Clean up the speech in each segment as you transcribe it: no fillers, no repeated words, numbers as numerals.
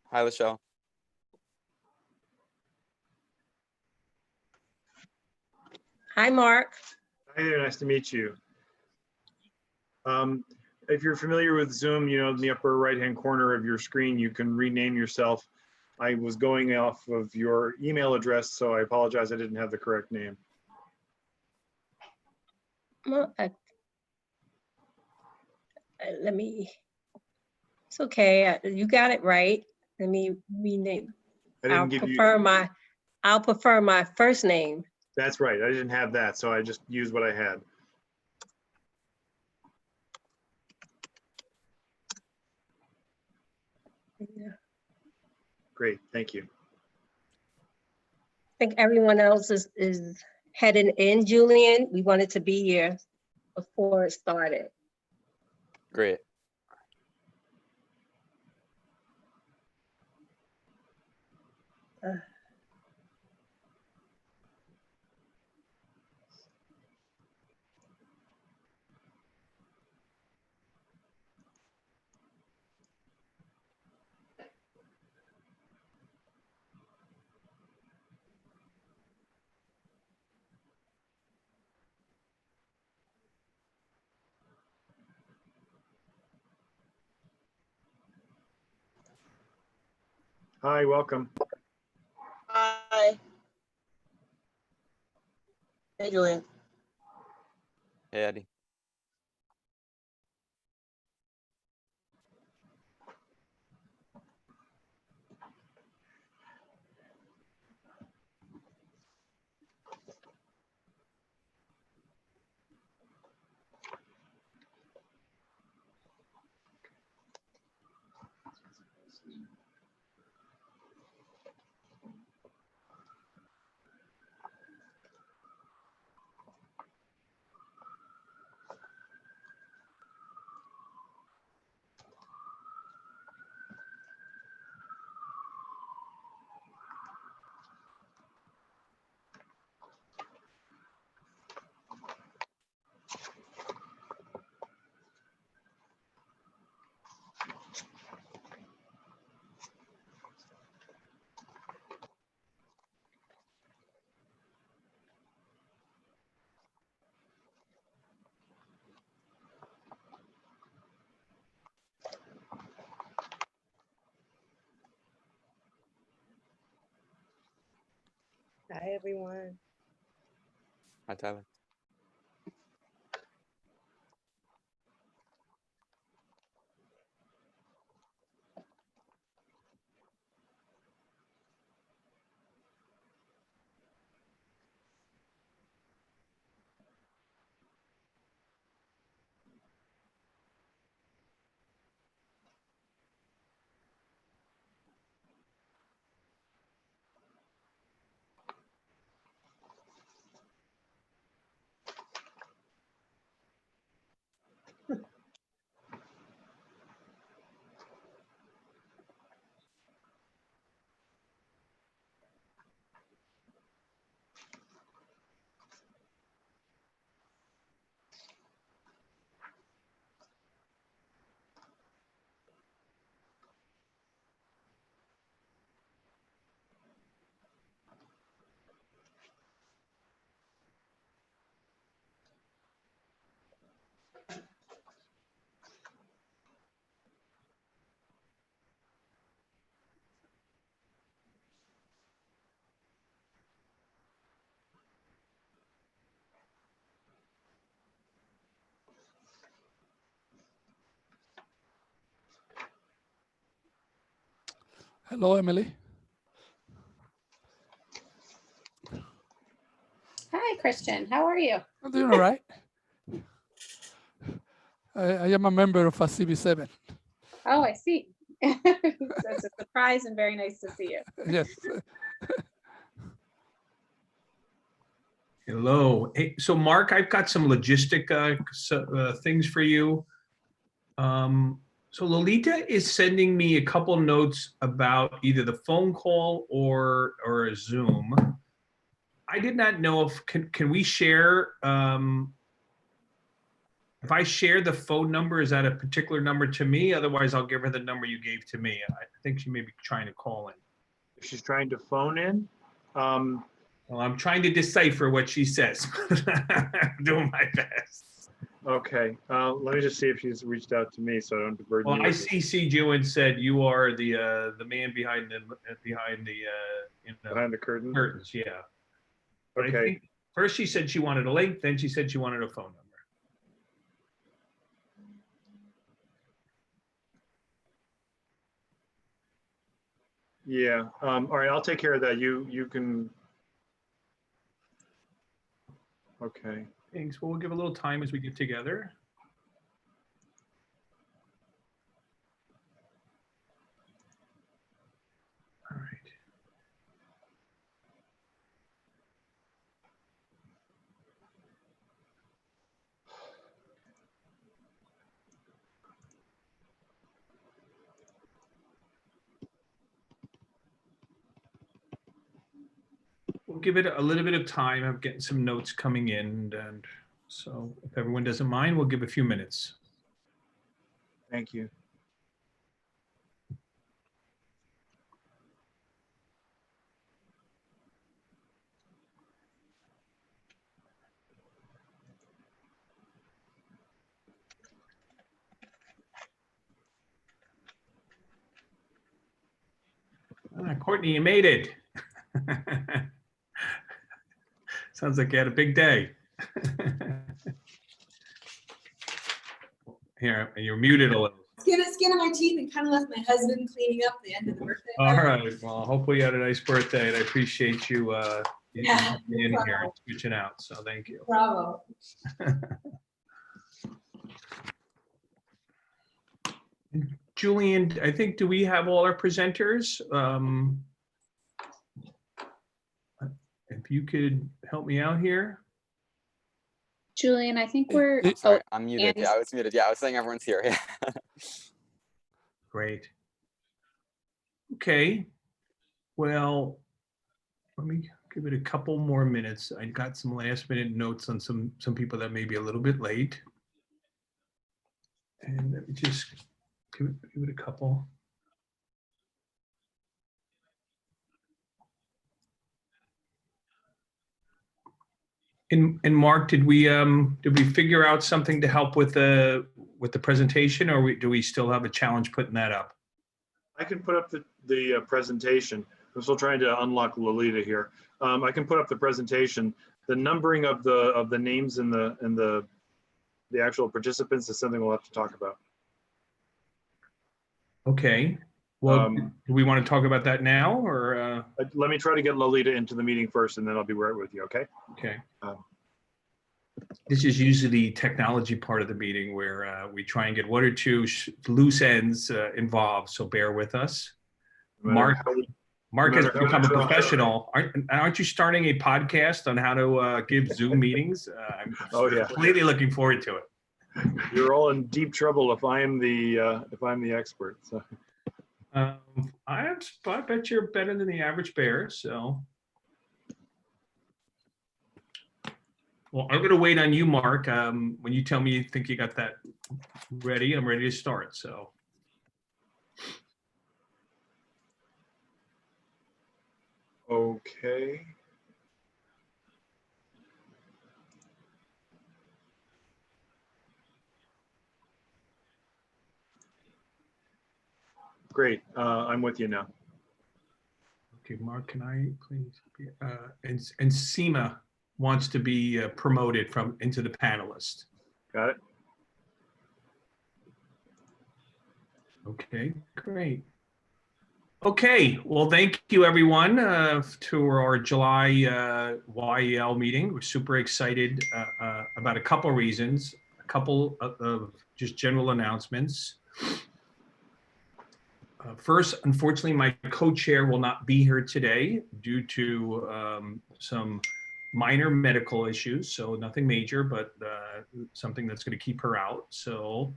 Hi, Lachelle. Hi, Mark. Hi there, nice to meet you. If you're familiar with Zoom, you know, in the upper right-hand corner of your screen, you can rename yourself. I was going off of your email address, so I apologize, I didn't have the correct name. Well, let me, it's okay. You got it right. Let me rename. I I'll didn't give you, prefer my first name. that's right, I didn't have that, so I just used what I had. Yeah. Great, thank you. I think everyone else is heading in, Julian. We wanted to be here before it started. Great. Hi, welcome. Hi. Hey, Julian. Hey, Eddie. Hi, everyone. Hi, Tyler. Hello, Emily. Hi, Christian. How are you? I'm doing all right. I am a member of a CB7. Oh, I see. That's a surprise and very nice to see you. Yes. Hello. Hey, so Mark, I've got some logistic things for you. So Lolita is sending me a couple notes about either the phone call or a Zoom. I did not know if, can we share, if I share the phone number, is that a particular number to me? Otherwise, I'll give her the number you gave to me. I think she may be trying to call in. If she's trying to phone in, Well, I'm trying to decipher what she says. I'm doing my best. okay, let me just see if she's reached out to me so I don't burden Well, you I with it. CC'd you and said you are the man behind the Behind the curtain. curtains. Yeah. But I Okay, think first she said she wanted a link, then she said she wanted a phone number. yeah, all right, I'll take care of that. You can. Okay, Thanks. Well, we'll give a little time as we get together. All right. We'll give it a little bit of time. I'm getting some notes coming in, and so if everyone doesn't mind, we'll give a few minutes. thank you. Courtney, you made it. Sounds like you had a big day. Here, you're muted a little. Skin on my teeth and kind of left my husband cleaning up the end of the birthday. All party. right. Well, hopefully you had a nice birthday, and I appreciate you Yeah, being no here and problem. switching out. So thank you. Bravo. Julian, I think, do we have all our presenters? If you could help me out here. Julian, I think we're. Sorry, Oh, I'm muted. Andy's- Yeah, I was muted. Yeah, I was saying everyone's here. Yeah. Great. Okay. Well, let me give it a couple more minutes. I got some last minute notes on some people that may be a little bit late. And let me just give it a couple. And Mark, did we figure out something to help with the presentation, or do we still have a challenge putting that up? I can put up the presentation. I'm still trying to unlock Lolita here. I can put up the presentation. The numbering of the names and the actual participants is something we'll have to talk about. Okay. Well, Um, do we want to talk about that now, or? Let me try to get Lolita into the meeting first, and then I'll be right with you, okay? Okay. Um, This is usually the technology part of the meeting where we try and get one or two loose ends involved, so bear with us. no matter Mark, how we- Mark no has matter how become a we try. professional. Aren't you starting a podcast on how to give Zoom meetings? I'm Oh, yeah. completely looking forward to it. You're all in deep trouble if I'm the expert. So. I bet you're better than the average bear, so. Well, I'm going to wait on you, Mark. When you tell me you think you got that ready, I'm ready to start, so. Okay. Great. I'm with you now. Okay, Mark, can I please be, and Seema wants to be promoted into the panelist. Got it? Okay, great. Okay, well, thank you everyone to our July YEL meeting. We're super excited about a couple reasons, a couple of just general announcements. First, unfortunately, my co-chair will not be here today due to some minor medical issues. So nothing major, but something that's going to keep her out. So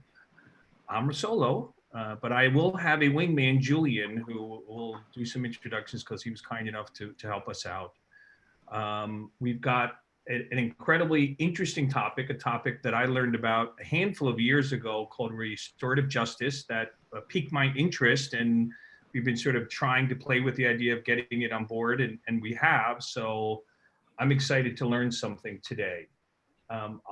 I'm solo. But I will have a wingman, Julian, who will do some introductions because he was kind enough to help us out. We've got an incredibly interesting topic, a topic that I learned about a handful of years ago called Restorative Justice that piqued my interest. And we've been sort of trying to play with the idea of getting it on board, and we have. So I'm excited to learn something today.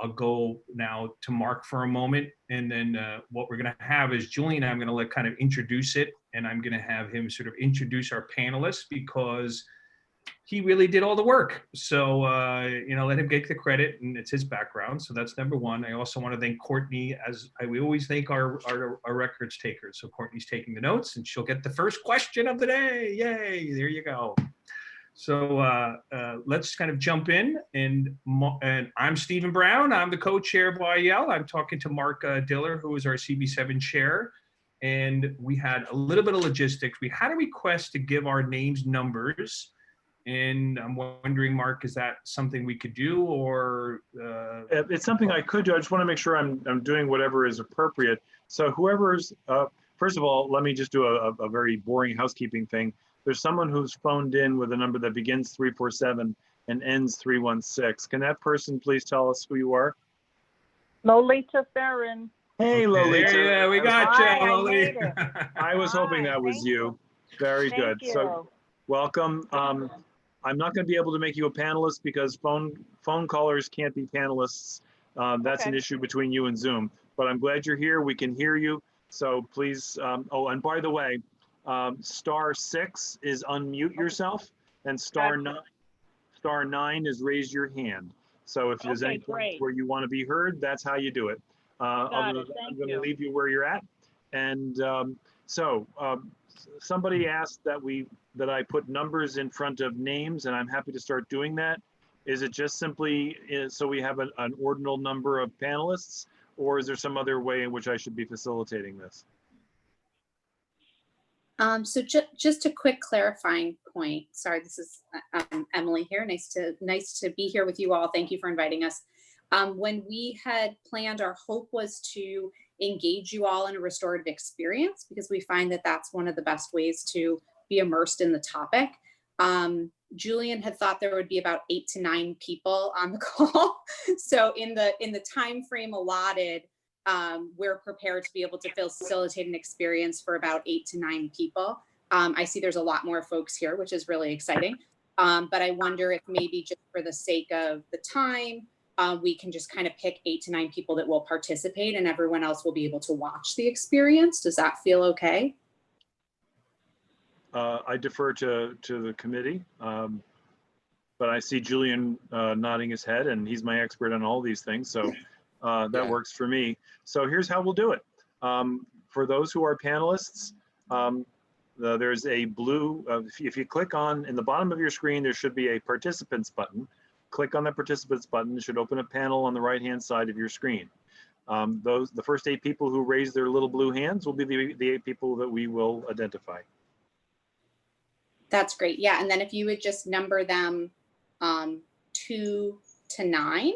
I'll go now to Mark for a moment, and then what we're going to have is Julian, I'm going to let kind of introduce it, and I'm going to have him sort of introduce our panelists because he really did all the work. So, let him get the credit, and it's his background. So that's number one. I also want to thank Courtney, as we always thank our records takers. So Courtney's taking the notes, and she'll get the first question of the day. Yay, there you go. So let's kind of jump in, and I'm Stephen Brown. I'm the co-chair of YEL. I'm talking to Mark Diller, who is our CB7 chair, and we had a little bit of logistics. We had a request to give our names numbers, and I'm wondering, Mark, is that something we could do, or? It's something I could do. I just want to make sure I'm doing whatever is appropriate. So whoever's, first of all, let me just do a very boring housekeeping thing. There's someone who's phoned in with a number that begins 347 and ends 316. Can that person please tell us who you are? Lolita Farron. Hey, Lolita. Yeah, we got Hi, you, I Lolita. made it. I was hoping Hi, that was thank you. Very Thank good. you. So welcome. I'm not going to be able to make you a panelist because phone callers can't be panelists. That's an Okay. issue between you and Zoom. But I'm glad you're here. We can hear you. So please. And by the way, *6 is unmute yourself, and *9 is raise your hand. So if there's Okay, any place great. where you want to be heard, that's how you do it. Got it. I'm Thank going to you. leave you where you're at. And somebody asked that I put numbers in front of names, and I'm happy to start doing that. Is it just simply so we have an ordinal number of panelists, or is there some other way in which I should be facilitating this? So just a quick clarifying point. Sorry, this is Emily here. Nice to be here with you all. Thank you for inviting us. When we had planned, our hope was to engage you all in a restorative experience because we find that that's one of the best ways to be immersed in the topic. Julian had thought there would be about 8 to 9 people on the call. So in the time frame allotted, we're prepared to be able to facilitate an experience for about 8 to 9 people. I see there's a lot more folks here, which is really exciting. But I wonder if maybe just for the sake of the time, we can just kind of pick 8 to 9 people that will participate and everyone else will be able to watch the experience. Does that feel okay? I defer to the committee, but I see Julian nodding his head, and he's my expert on all these things. So that works for me. So here's how we'll do it. For those who are panelists, there's a blue, if you click on, in the bottom of your screen, there should be a participants button. Click on the participants button. It should open a panel on the right-hand side of your screen. The first 8 people who raise their little blue hands will be the 8 people that we will identify. That's great. Yeah. And then if you would just number them 2 to 9,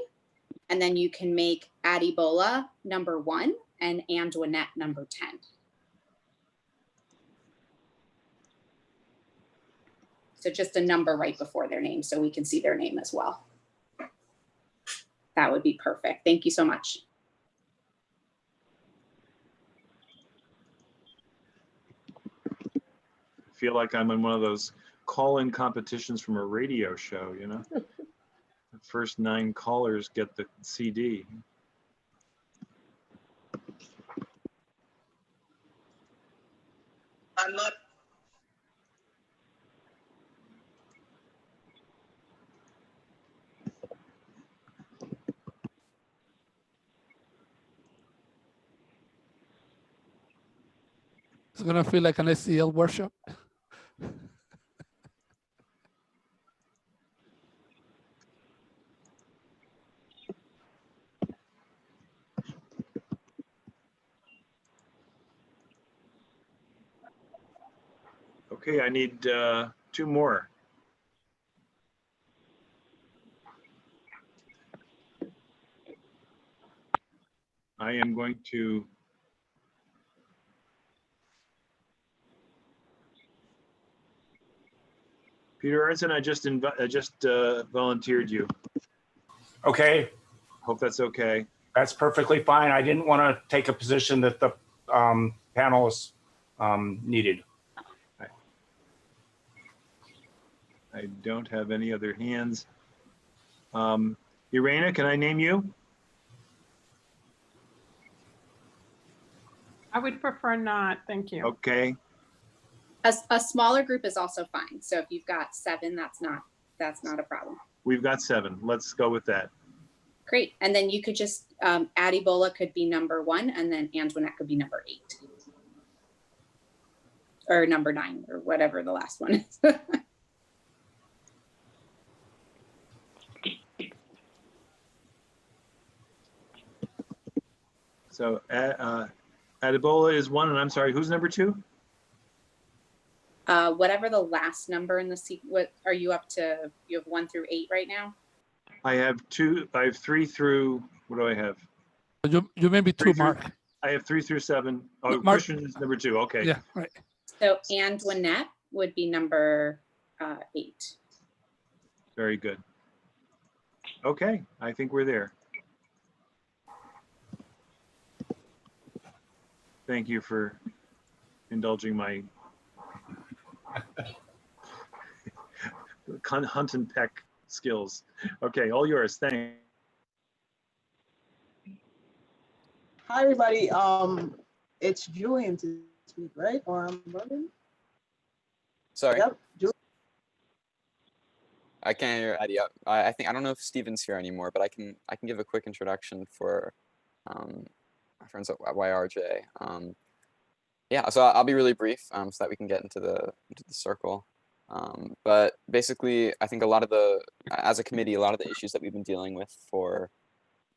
and then you can make Adibola number 1 and Antoinette number 10. So just a number right before their name so we can see their name as well. That would be perfect. Thank you so much. I feel like I'm in one of those call-in competitions from a radio show, you know? The first 9 callers get the CD. I'm not. It's gonna feel like an SEL workshop. Okay, I need 2 more. I am going to Peter Aronson, I just volunteered you. Okay, Hope that's okay. that's perfectly fine. I didn't want to take a position that the panelists needed. I don't have any other hands. Irena, can I name you? I would prefer not, thank you. Okay, A smaller group is also fine. So if you've got 7, that's not a problem. we've got 7. Let's go with that. Great. And then you could just, Adibola could be number 1, and then Antoinette could be number 8. Or number 9, or whatever the last one is. So Adibola is 1, and I'm sorry, who's number 2? Whatever the last number in the what are you up to? You have 1 through 8 right now? I have 3 through, what do I have? You may be 2, Three through- Mark. I have 3 through 7. Oh, Mark- Christian is number 2, okay. Yeah, right. So Antoinette would be number 8. Very good. Okay, I think we're there. Thank you for indulging my hunt and peck skills. Okay, all yours. Thanks. Hi, everybody. It's Julian to speak, right? Or I'm running? Sorry, Yep, Julian. I can't hear Eddie. I think I don't know if Steven's here anymore, but I can give a quick introduction for our friends at YRJ. Yeah, so I'll be really brief so that we can get into the circle. But basically, I think as a committee, a lot of the issues that we've been dealing with for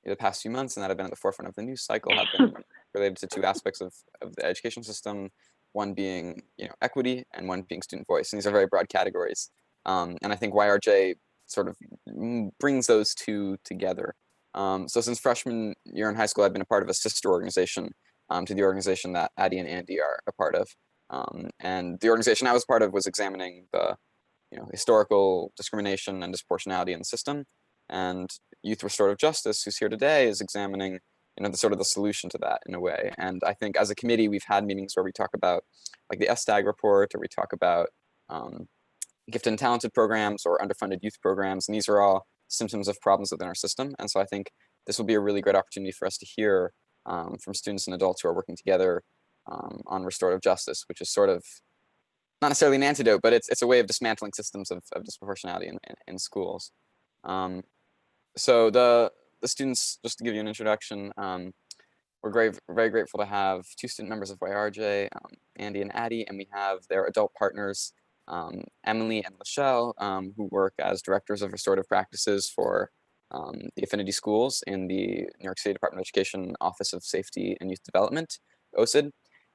the past few months and that have been at the forefront of the news cycle have been related to 2 aspects of the education system, one being equity and one being student voice. And these are very broad categories. And I think YRJ sort of brings those 2 together. So since freshman year in high school, I've been a part of a sister organization to the organization that Addie and Andy are a part of. And the organization I was part of was examining the historical discrimination and disproportionality in the system. And Youth Restorative Justice, who's here today, is examining the sort of the solution to that in a way. And I think as a committee, we've had meetings where we talk about like the STAG report, or we talk about gifted and talented programs or underfunded youth programs. And these are all symptoms of problems within our system. And so I think this will be a really great opportunity for us to hear from students and adults who are working together on restorative justice, which is sort of not necessarily an antidote, but it's a way of dismantling systems of disproportionality in schools. So the students, just to give you an introduction, we're very grateful to have 2 student members of YRJ, Andy and Addie, and we have their adult partners, Emily and Michelle, who work as directors of restorative practices for the affinity schools in the New York City Department of Education Office of Safety and Youth Development, OSID.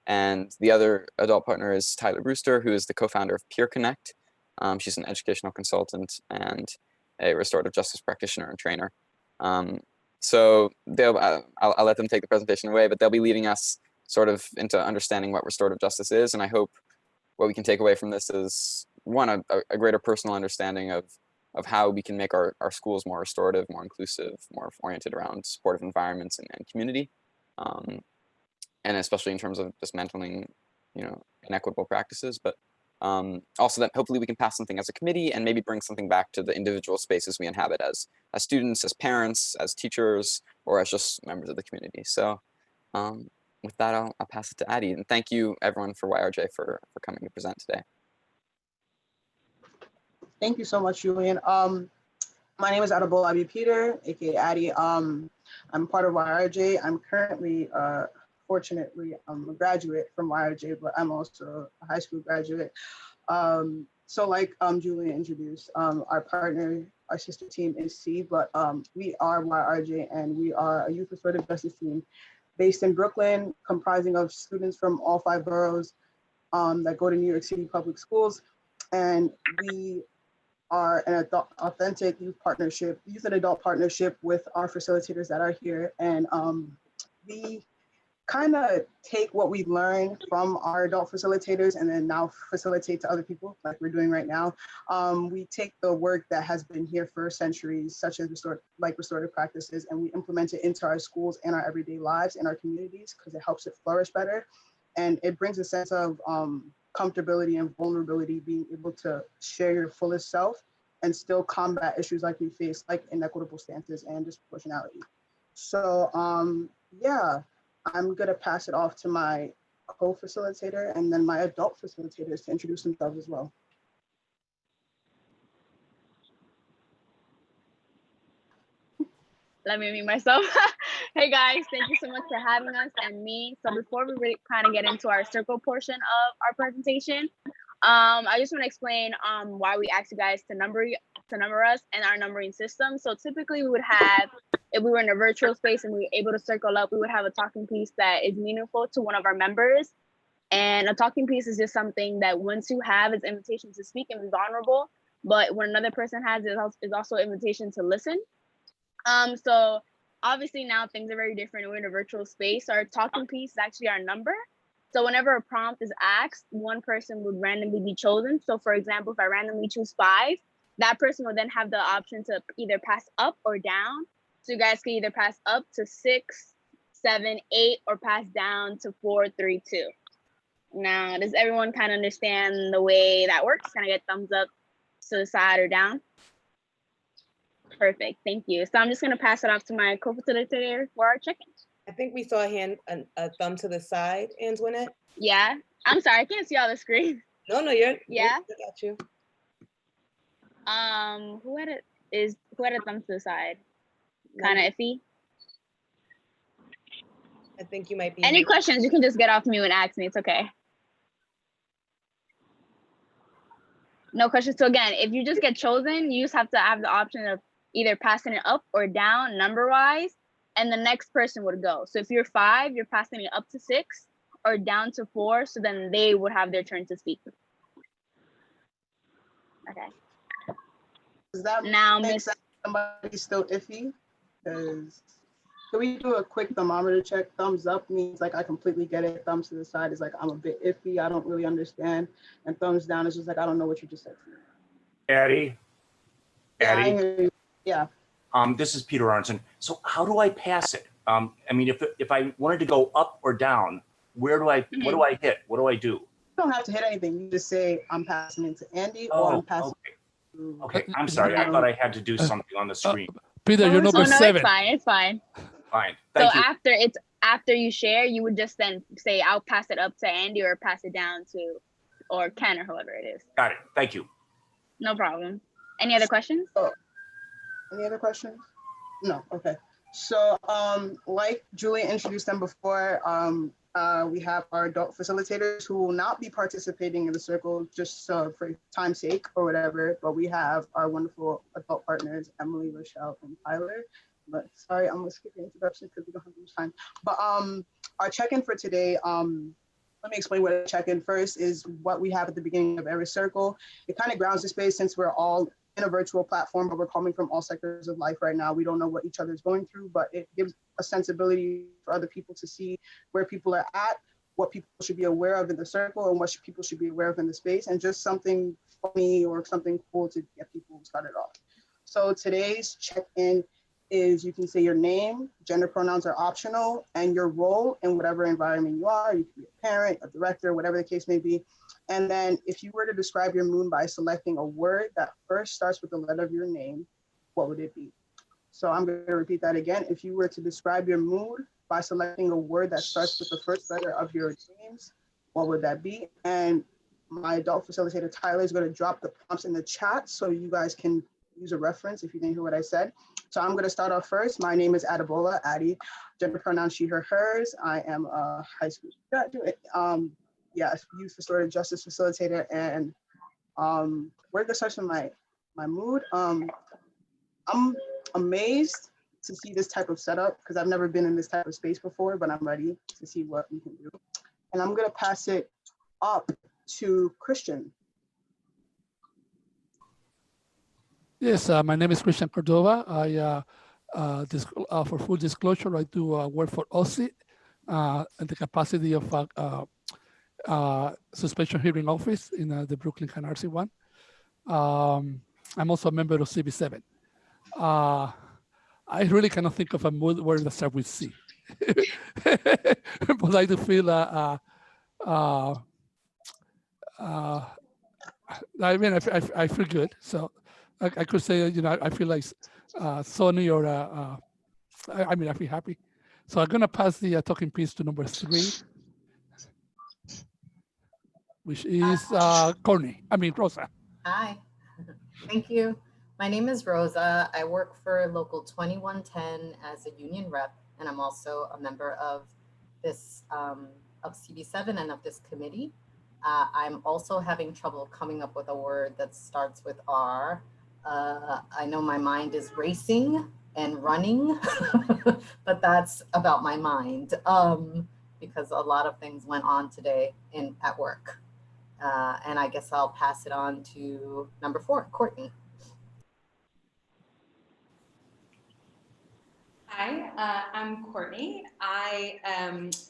And the other adult partner is Tyler Brewster, who is the co-founder of Peer Connect. She's an educational consultant and a restorative justice practitioner and trainer. So I'll let them take the presentation away, but they'll be leading us sort of into understanding what restorative justice is. And I hope what we can take away from this is, one, a greater personal understanding of how we can make our schools more restorative, more inclusive, more oriented around supportive environments and community. And especially in terms of dismantling, inequitable practices, but also that hopefully we can pass something as a committee and maybe bring something back to the individual spaces we inhabit as students, as parents, as teachers, or as just members of the community. So with that, I'll pass it to Addie. And thank you everyone for YRJ for coming to present today. Thank you so much, Julian. My name is Adibola Abi Peter, aka Addie. I'm part of YRJ. I'm currently, fortunately, I'm a graduate from YRJ, but I'm also a high school graduate. So like Julian introduced, our partner, our sister team is C, but we are YRJ, and we are a youth restorative justice team based in Brooklyn, comprising of students from all 5 boroughs, that go to New York City public schools. And we are an authentic youth and adult partnership with our facilitators that are here. And we kind of take what we learn from our adult facilitators and then now facilitate to other people like we're doing right now. We take the work that has been here for centuries, such as restorative practices, and we implement it into our schools and our everyday lives in our communities because it helps it flourish better. And it brings a sense of comfortability and vulnerability, being able to share your fullest self and still combat issues like we face, like inequitable stances and disproportionality. So yeah, I'm gonna pass it off to my co-facilitator and then my adult facilitators to introduce themselves as well. Let me mute myself. Hey guys, thank you so much for having us and me. So before we really kind of get into our circle portion of our presentation, I just want to explain why we asked you guys to number us and our numbering system. So typically we would have, if we were in a virtual space and we were able to circle up, we would have a talking piece that is meaningful to one of our members. And a talking piece is just something that once you have is invitation to speak and be vulnerable, but when another person has it is also an invitation to listen. So obviously now things are very different. We're in a virtual space. Our talking piece is actually our number. So whenever a prompt is asked, one person would randomly be chosen. So for example, if I randomly choose 5, that person will then have the option to either pass up or down. So you guys can either pass up to 6, 7, 8, or pass down to 4, 3, 2. Now, does everyone kind of understand the way that works? Can I get thumbs up to the side or down? Perfect, thank you. So I'm just gonna pass it off to my co-facilitator for our check-in. I think we saw a thumb to the side, Antoinette. Yeah, I'm sorry, I can't see all the screen. No, Yeah. I got you. Who had a thumb to the side? Kind of iffy. I think you might be. Any questions, you can just get off mute and ask me, it's okay. No questions. So again, if you just get chosen, you just have to have the option of either passing it up or down number-wise, and the next person would go. So if you're 5, you're passing it up to 6 or down to 4, so then they would have their turn to speak. Okay. Does that now make Miss sense? Somebody's still iffy? Because can we do a quick thermometer check? Thumbs up means like I completely get it. Thumbs to the side is like I'm a bit iffy. I don't really understand. And thumbs down is just like I don't know what you just said. Addie. Yeah, I hear you. Yeah. This is Peter Aronson. So how do I pass it? I mean, if I wanted to go up or down, where do I, what do I hit? What do I do? You don't have to hit anything. You just say, I'm passing it to Andy or I'm passing okay. Okay, I'm sorry. I thought I had to do something on the screen. Peter, you're number 7. It's fine, it's fine. Fine, So thank you. after you share, you would just then say, I'll pass it up to Andy or pass it down to, or Ken or whoever it is. Got it, thank you. No problem. Any other questions? Any other questions? No, okay. So like Julie introduced them before, we have our adult facilitators who will not be participating in the circle just for time's sake or whatever, but we have our wonderful adult partners, Emily, Rochelle, and Tyler. But sorry, I'm gonna skip the introduction because we don't have much time. But our check-in for today, let me explain what a check-in first is what we have at the beginning of every circle. It kind of grounds the space since we're all in a virtual platform, but we're coming from all sectors of life right now. We don't know what each other's going through, but it gives a sensibility for other people to see where people are at, what people should be aware of in the circle, and what people should be aware of in the space, and just something funny or something cool to get people started off. So today's check-in is you can say your name, gender pronouns are optional, and your role in whatever environment you are. You can be a parent, a director, whatever the case may be. And then if you were to describe your mood by selecting a word that first starts with the letter of your name, what would it be? So I'm going to repeat that again. If you were to describe your mood by selecting a word that starts with the first letter of your names, what would that be? And my adult facilitator, Tyler, is going to drop the prompts in the chat so you guys can use a reference if you didn't hear what I said. So I'm going to start off first. My name is Adebola, Addie, gender pronouns she, her, hers. I am a high school graduate. Youth Restorative Justice facilitator, and where to start with my mood. I'm amazed to see this type of setup because I've never been in this type of space before, but I'm ready to see what we can do. And I'm gonna pass it up to Christian. Yes, my name is Christian Cordova. For full disclosure, I do work for OSI in the capacity of suspension hearing office in the Brooklyn Canarsie one. I'm also a member of CB7. I really cannot think of a word that starts with C, but I do feel I mean, I feel good. So I could say, you know, I feel like Sony or, I mean, I feel happy. So I'm going to pass the talking piece to number 3, which is Rosa. Hi, thank you. My name is Rosa. I work for Local 2110 as a union rep, and I'm also a member of this, of CB7 and of this committee. I'm also having trouble coming up with a word that starts with R. I know my mind is racing and running, but that's about my mind because a lot of things went on today at work. And I guess I'll pass it on to number 4, Courtney. Hi, I'm Courtney. I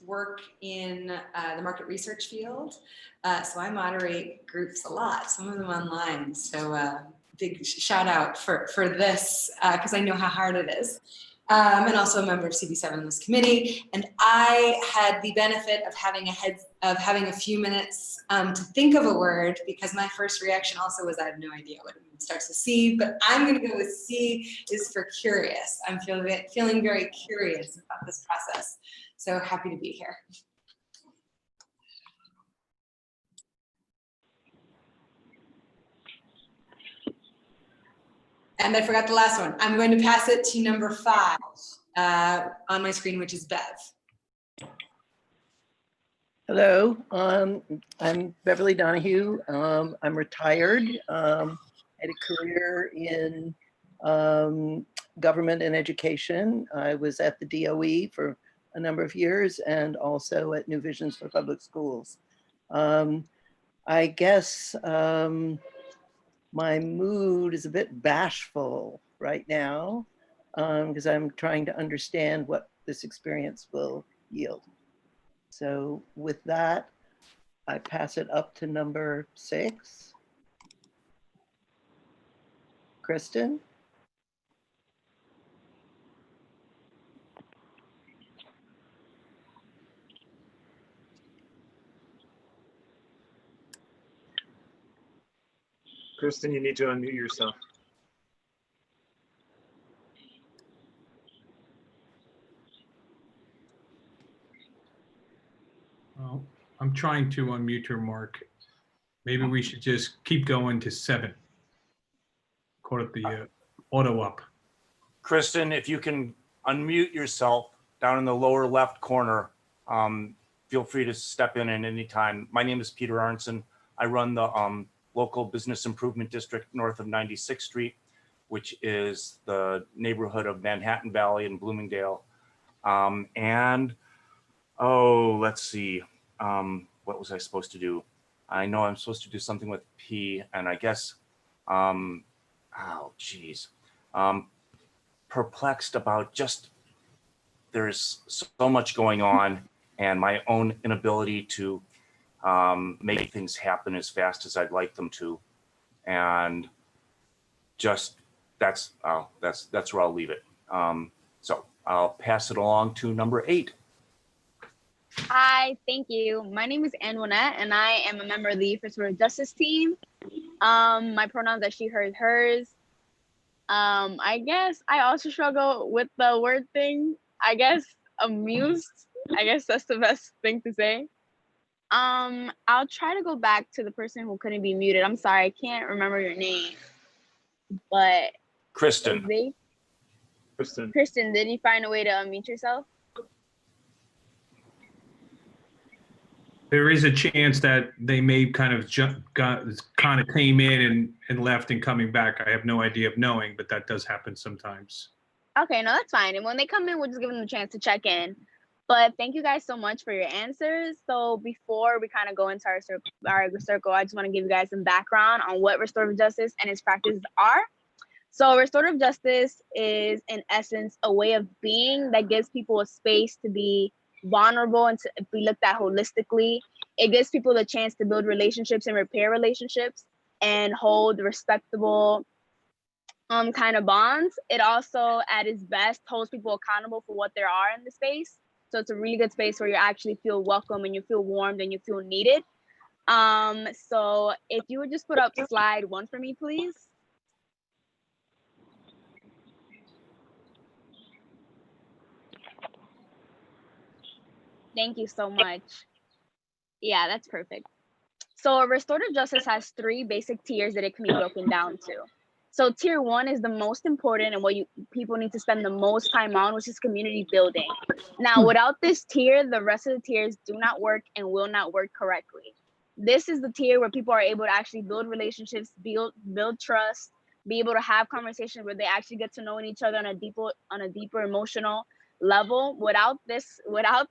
work in the market research field. So I moderate groups a lot, some of them online. So big shout out for this, because I know how hard it is. And also a member of CB7 in this committee. And I had the benefit of having a few minutes to think of a word, because my first reaction also was I have no idea what it starts with C, but I'm going to go with C is for curious. I'm feeling very curious about this process. So happy to be here. And I forgot the last one. I'm going to pass it to number 5 on my screen, which is Bev. Hello, I'm Beverly Donahue. I'm retired. Had a career in government and education. I was at the DOE for a number of years and also at New Visions for Public Schools. I guess my mood is a bit bashful right now because I'm trying to understand what this experience will yield. So with that, I pass it up to number 6. Kristen? Kristen, you need to unmute yourself. Well, I'm trying to unmute her, Mark. Maybe we should just keep going to 7. Call it the auto up. Kristen, if you can unmute yourself down in the lower left corner, feel free to step in at any time. My name is Peter Aronson. I run the local business improvement district north of 96th Street, which is the neighborhood of Manhattan Valley and Bloomingdale. Let's see. What was I supposed to do? I know I'm supposed to do something with P, and I guess, perplexed about just, there's so much going on and my own inability to make things happen as fast as I'd like them to. And just, that's where I'll leave it. So I'll pass it along to number 8. Hi, thank you. My name is Antoinette, and I am a member of the Restorative Justice team. My pronouns are she, hers, hers. I guess I also struggle with the word thing. I guess amused. I guess that's the best thing to say. I'll try to go back to the person who couldn't be muted. I'm sorry, I can't remember your name. But Kristen. Kristen, did you find a way to unmute yourself? There is a chance that they may kind of came in and left and coming back. I have no idea of knowing, but that does happen sometimes. Okay, no, that's fine. And when they come in, we'll just give them a chance to check in. But thank you guys so much for your answers. So before we kind of go into our circle, I just want to give you guys some background on what restorative justice and its practices are. So restorative justice is, in essence, a way of being that gives people a space to be vulnerable and to be looked at holistically. It gives people the chance to build relationships and repair relationships and hold respectable kind of bonds. It also, at its best, holds people accountable for what there are in the space. So it's a really good space where you actually feel welcome and you feel warmed and you feel needed. So if you would just put up slide 1 for me, please. Thank you so much. Yeah, that's perfect. So restorative justice has 3 basic tiers that it can be broken down to. So tier 1 is the most important and what people need to spend the most time on, which is community building. Now, without this tier, the rest of the tiers do not work and will not work correctly. This is the tier where people are able to actually build relationships, build trust, be able to have conversations where they actually get to know each other on a deeper emotional level. Without this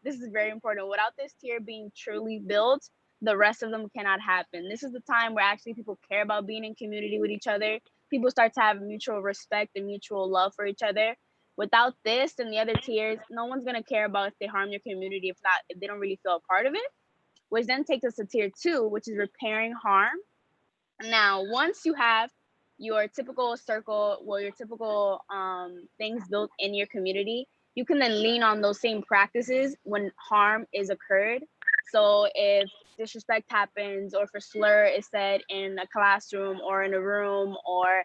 is very important. Without this tier being truly built, the rest of them cannot happen. This is the time where actually people care about being in community with each other. People start to have mutual respect and mutual love for each other. Without this and the other tiers, no one's gonna care about if they harm your community, if they don't really feel a part of it. Which then takes us to tier 2, which is repairing harm. Now, once you have your typical circle, well, your typical things built in your community, you can then lean on those same practices when harm is occurred. So if disrespect happens, or if a slur is said in a classroom or in a room or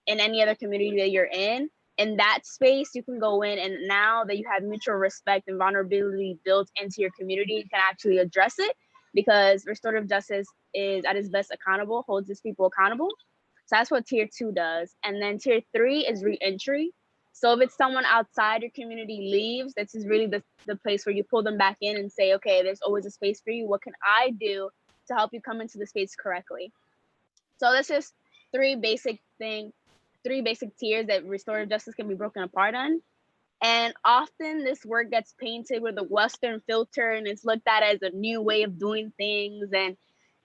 in any other community that you're in that space, you can go in, and now that you have mutual respect and vulnerability built into your community, you can actually address it, because restorative justice is at its best accountable, holds its people accountable. So that's what tier 2 does. And then tier 3 is re-entry. So if it's someone outside your community leaves, this is really the place where you pull them back in and say, okay, there's always a space for you. What can I do to help you come into the space correctly? So that's just 3 basic tiers that restorative justice can be broken apart on. And often this work gets painted with a Western filter and it's looked at as a new way of doing things. And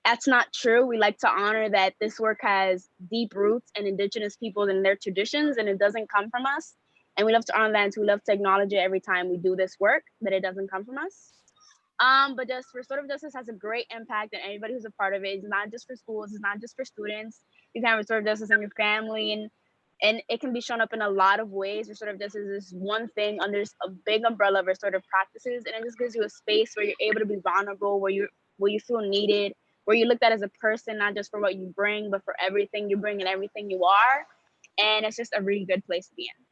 that's not true. We like to honor that this work has deep roots in Indigenous peoples and their traditions, and it doesn't come from us. And we love to honor that, and we love to acknowledge it every time we do this work, that it doesn't come from us. But just restorative justice has a great impact on anybody who's a part of it. It's not just for schools, it's not just for students. You can have restorative justice in your family, and it can be shown up in a lot of ways. Restorative justice is one thing under a big umbrella of restorative practices, and it just gives you a space where you're able to be vulnerable, where you feel needed, where you're looked at as a person, not just for what you bring, but for everything you bring and everything you are. And it's just a really good place to be in.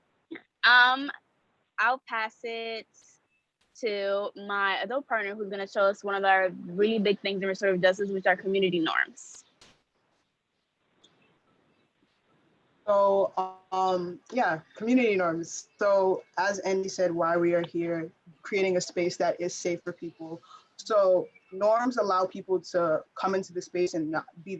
I'll pass it to my adult partner, who's going to show us one of our really big things in restorative justice, which are community norms. So yeah, community norms. So as Andy said, why we are here, creating a space that is safe for people. So norms allow people to come into the space and not be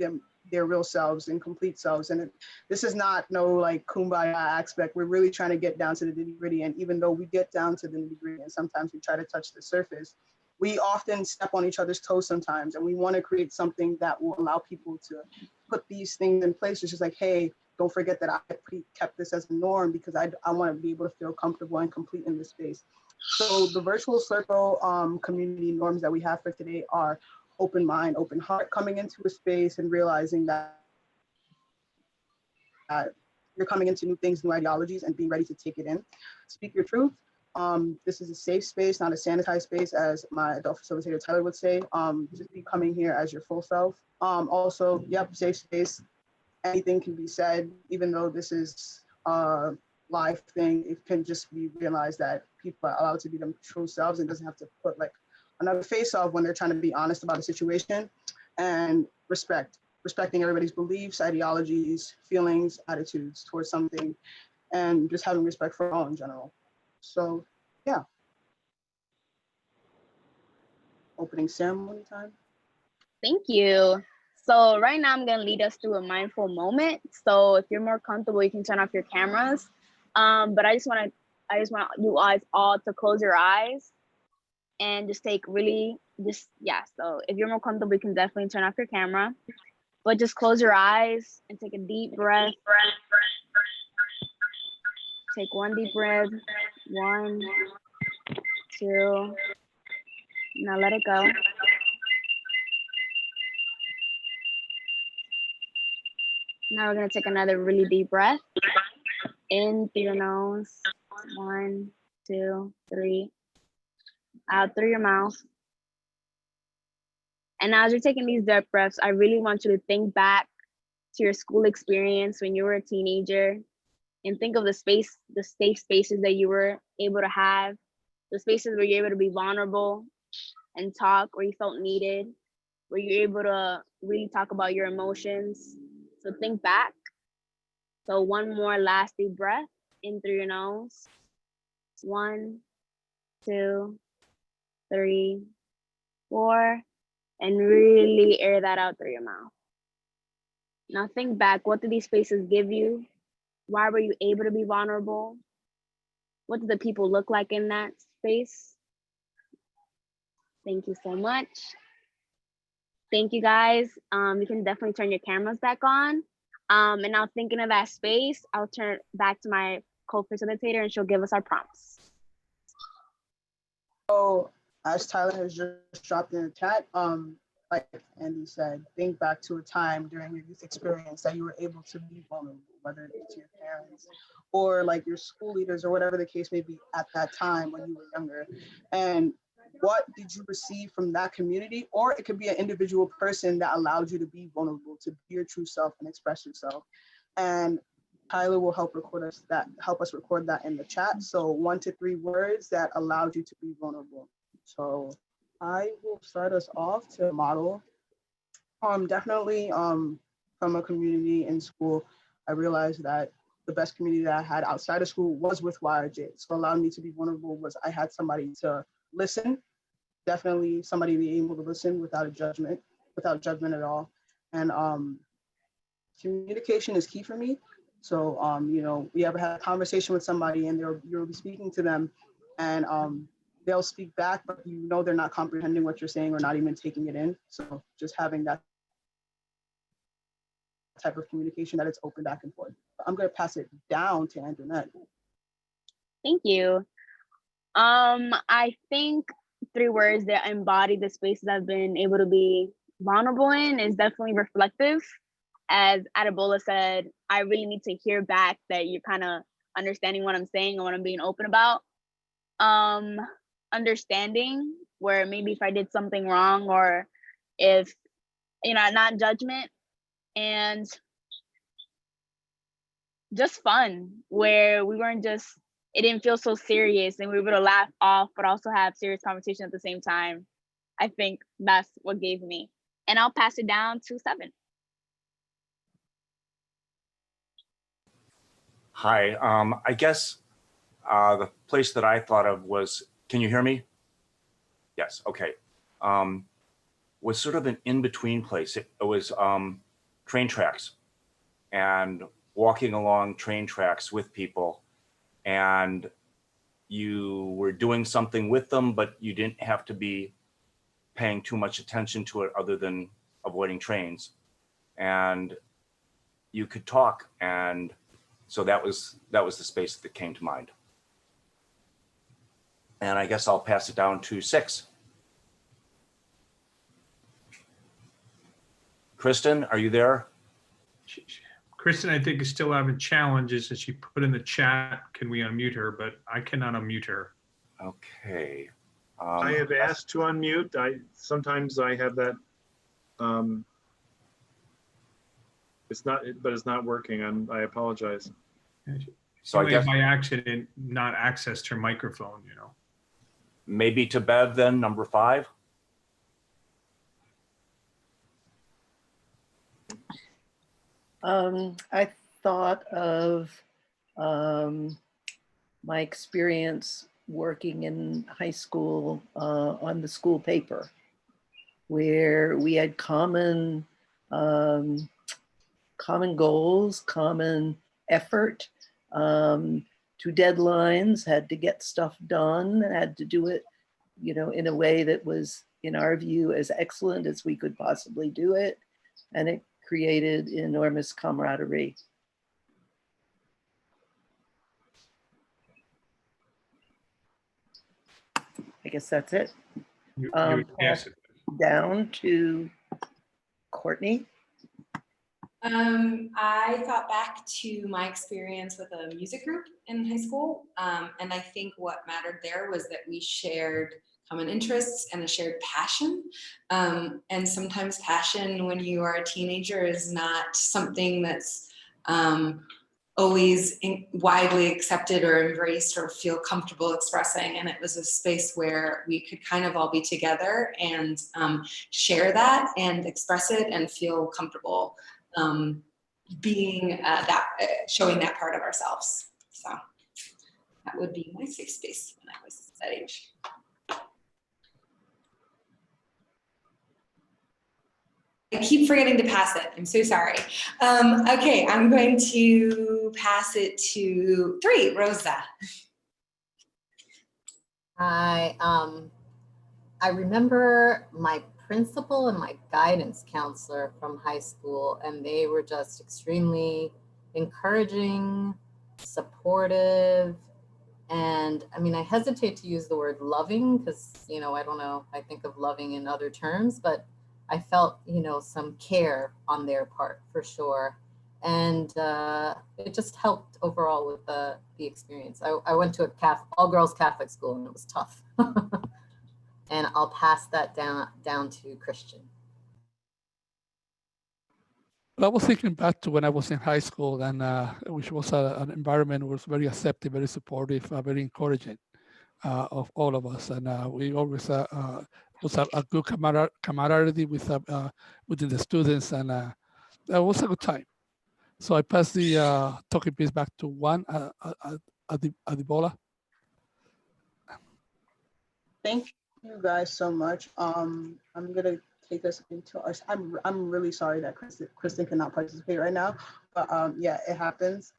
their real selves and complete selves. And this is not no like kumbaya aspect. We're really trying to get down to the nitty-gritty. And even though we get down to the nitty-gritty and sometimes we try to touch the surface, we often step on each other's toes sometimes. And we want to create something that will allow people to put these things in place. It's just like, hey, don't forget that I kept this as a norm, because I want to be able to feel comfortable and complete in this space. So the virtual circle community norms that we have for today are open mind, open heart, coming into a space and realizing that you're coming into new things, new ideologies, and being ready to take it in. Speak your truth. This is a safe space, not a sanitized space, as my adult facilitator Tyler would say. Just be coming here as your full self. Also, yep, safe space. Anything can be said, even though this is a live thing. It can just be realized that people are allowed to be their true selves and doesn't have to put like another face off when they're trying to be honest about a situation. And respecting everybody's beliefs, ideologies, feelings, attitudes towards something, and just having respect for all in general. So yeah. Opening ceremony time. Thank you. So right now I'm gonna lead us through a mindful moment. So if you're more comfortable, you can turn off your cameras. But I just want you guys all to close your eyes and just take really, so if you're more comfortable, you can definitely turn off your camera, but just close your eyes and take a deep breath. Take one deep breath, 1, 2, now let it go. Now we're gonna take another really deep breath. In through your nose, 1, 2, 3. Out through your mouth. And now as you're taking these deep breaths, I really want you to think back to your school experience when you were a teenager, and think of the safe spaces that you were able to have, the spaces where you're able to be vulnerable and talk, where you felt needed, where you're able to really talk about your emotions. So think back. So one more last deep breath in through your nose. 1, 2, 3, 4, and really air that out through your mouth. Now think back, what do these spaces give you? Why were you able to be vulnerable? What do the people look like in that space? Thank you so much. Thank you guys. You can definitely turn your cameras back on. And now thinking of that space, I'll turn back to my co-facilitator and she'll give us our prompts. So as Tyler has just dropped in the chat, like Andy said, think back to a time during your youth experience that you were able to be vulnerable, whether it be to your parents or like your school leaders or whatever the case may be at that time when you were younger. And what did you receive from that community? Or it could be an individual person that allowed you to be vulnerable, to be your true self and express yourself. And Tyler will help us record that in the chat. So 1 to 3 words that allowed you to be vulnerable. So I will start us off to model. Definitely from a community in school, I realized that the best community that I had outside of school was with YRJ. So allowing me to be vulnerable was I had somebody to listen, definitely somebody being able to listen without judgment at all. And communication is key for me. So, we ever have a conversation with somebody and you'll be speaking to them and they'll speak back, but they're not comprehending what you're saying or not even taking it in. So just having that type of communication that it's open back and forth. I'm going to pass it down to Antoinette. Thank you. I think 3 words that embody the spaces I've been able to be vulnerable in is definitely reflective. As Adebola said, I really need to hear back that you're kind of understanding what I'm saying and what I'm being open about. Understanding, where maybe if I did something wrong or if, not judgment, and just fun, where we weren't just, it didn't feel so serious and we were able to laugh off, but also have serious conversation at the same time. I think that's what gave me. And I'll pass it down to 7. Hi, I guess the place that I thought of was, can you hear me? Yes, okay. Was sort of an in-between place. It was train tracks and walking along train tracks with people, and you were doing something with them, but you didn't have to be paying too much attention to it other than avoiding trains. And you could talk, and so that was the space that came to mind. And I guess I'll pass it down to 6. Kristen, are you there? Kristen, I think, is still having challenges, and she put in the chat, can we unmute her? But I cannot unmute her. Okay. I have asked to unmute. Sometimes I have that. It's not working. I apologize. So I guess by accident not accessed her microphone, Maybe to Bev then, number 5. I thought of my experience working in high school on the school paper, where we had common goals, common effort, 2 deadlines, had to get stuff done, had to do it you know, in a way that was, in our view, as excellent as we could possibly do it. And it created enormous camaraderie. I guess that's it. Yes. Down to Courtney. I thought back to my experience with a music group in high school. And I think what mattered there was that we shared common interests and a shared passion. And sometimes passion when you are a teenager is not something that's always widely accepted or embraced or feel comfortable expressing. And it was a space where we could kind of all be together and share that and express it and feel comfortable being showing that part of ourselves. So that would be my safe space when I was that age. I keep forgetting to pass it. I'm so sorry. Okay, I'm going to pass it to 3, Rosa. I remember my principal and my guidance counselor from high school, and they were just extremely encouraging, supportive, and I mean, I hesitate to use the word loving because, you know, I don't know, I think of loving in other terms, but I felt, you know, some care on their part for sure. And it just helped overall with the experience. I went to a all-girls Catholic school and it was tough. And I'll pass that down to Christian. Well, I was thinking back to when I was in high school, and which was an environment that was very accepting, very supportive, very encouraging of all of us. And we always was a good camaraderie within the students, and it was a good time. So I pass the talking piece back to Juan Adibola. Thank you guys so much. I'm gonna take us into our. I'm really sorry that Kristen cannot participate right now, but yeah, it happens.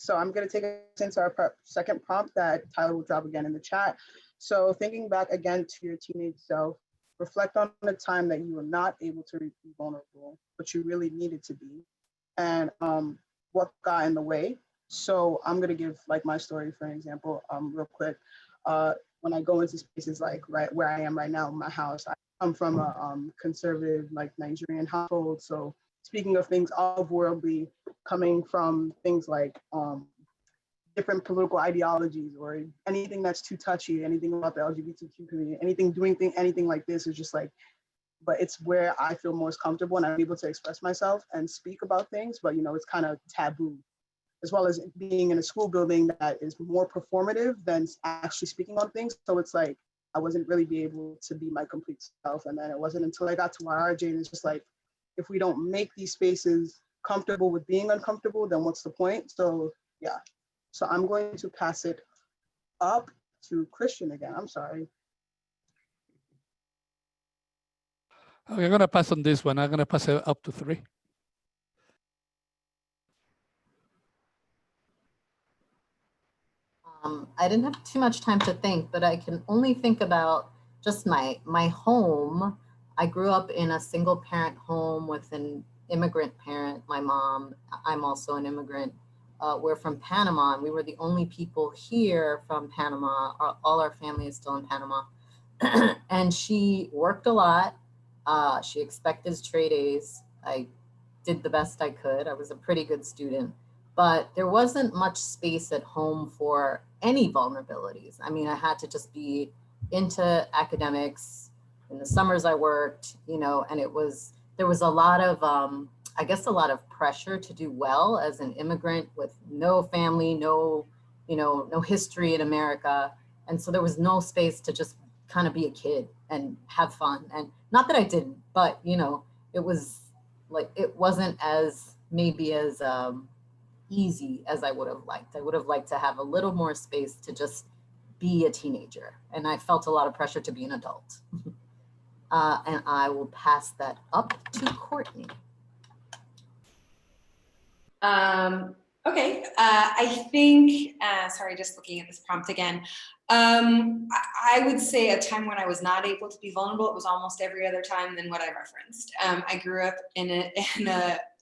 So I'm gonna take us into our second prompt that Tyler will drop again in the chat. So thinking back again to your teenage self, reflect on the time that you were not able to be vulnerable, but you really needed to be, and what got in the way. So I'm gonna give like my story for an example, real quick. When I go into spaces like right where I am right now, my house, I come from a conservative like Nigerian household. So speaking of things off-worldly, coming from things like different political ideologies or anything that's too touchy, anything about the LGBTQ community, anything like this is just like, but it's where I feel most comfortable and I'm able to express myself and speak about things, but you know, it's kind of taboo, as well as being in a school building that is more performative than actually speaking on things. So it's like, I wasn't really be able to be my complete self. And then it wasn't until I got to YRJ and it's just like, if we don't make these spaces comfortable with being uncomfortable, then what's the point? So yeah, so I'm going to pass it up to Christian again. I'm sorry. Okay, I'm gonna pass on this one. I'm gonna pass it up to 3. I didn't have too much time to think, but I can only think about just my home. I grew up in a single parent home with an immigrant parent, my mom. I'm also an immigrant. We're from Panama, and we were the only people here from Panama. All our family is still in Panama. And she worked a lot. She expected straight A's. I did the best I could. I was a pretty good student. But there wasn't much space at home for any vulnerabilities. I mean, I had to just be into academics. In the summers I worked, you know, and there was a lot of, I guess a lot of pressure to do well as an immigrant with no family, no history in America. And so there was no space to just kind of be a kid and have fun. And not that I didn't, but you know, it was like, it wasn't as maybe as, easy as I would have liked. I would have liked to have a little more space to just be a teenager. And I felt a lot of pressure to be an adult. And I will pass that up to Courtney. Okay, I think, sorry, just looking at this prompt again. I would say a time when I was not able to be vulnerable, it was almost every other time than what I referenced. I grew up in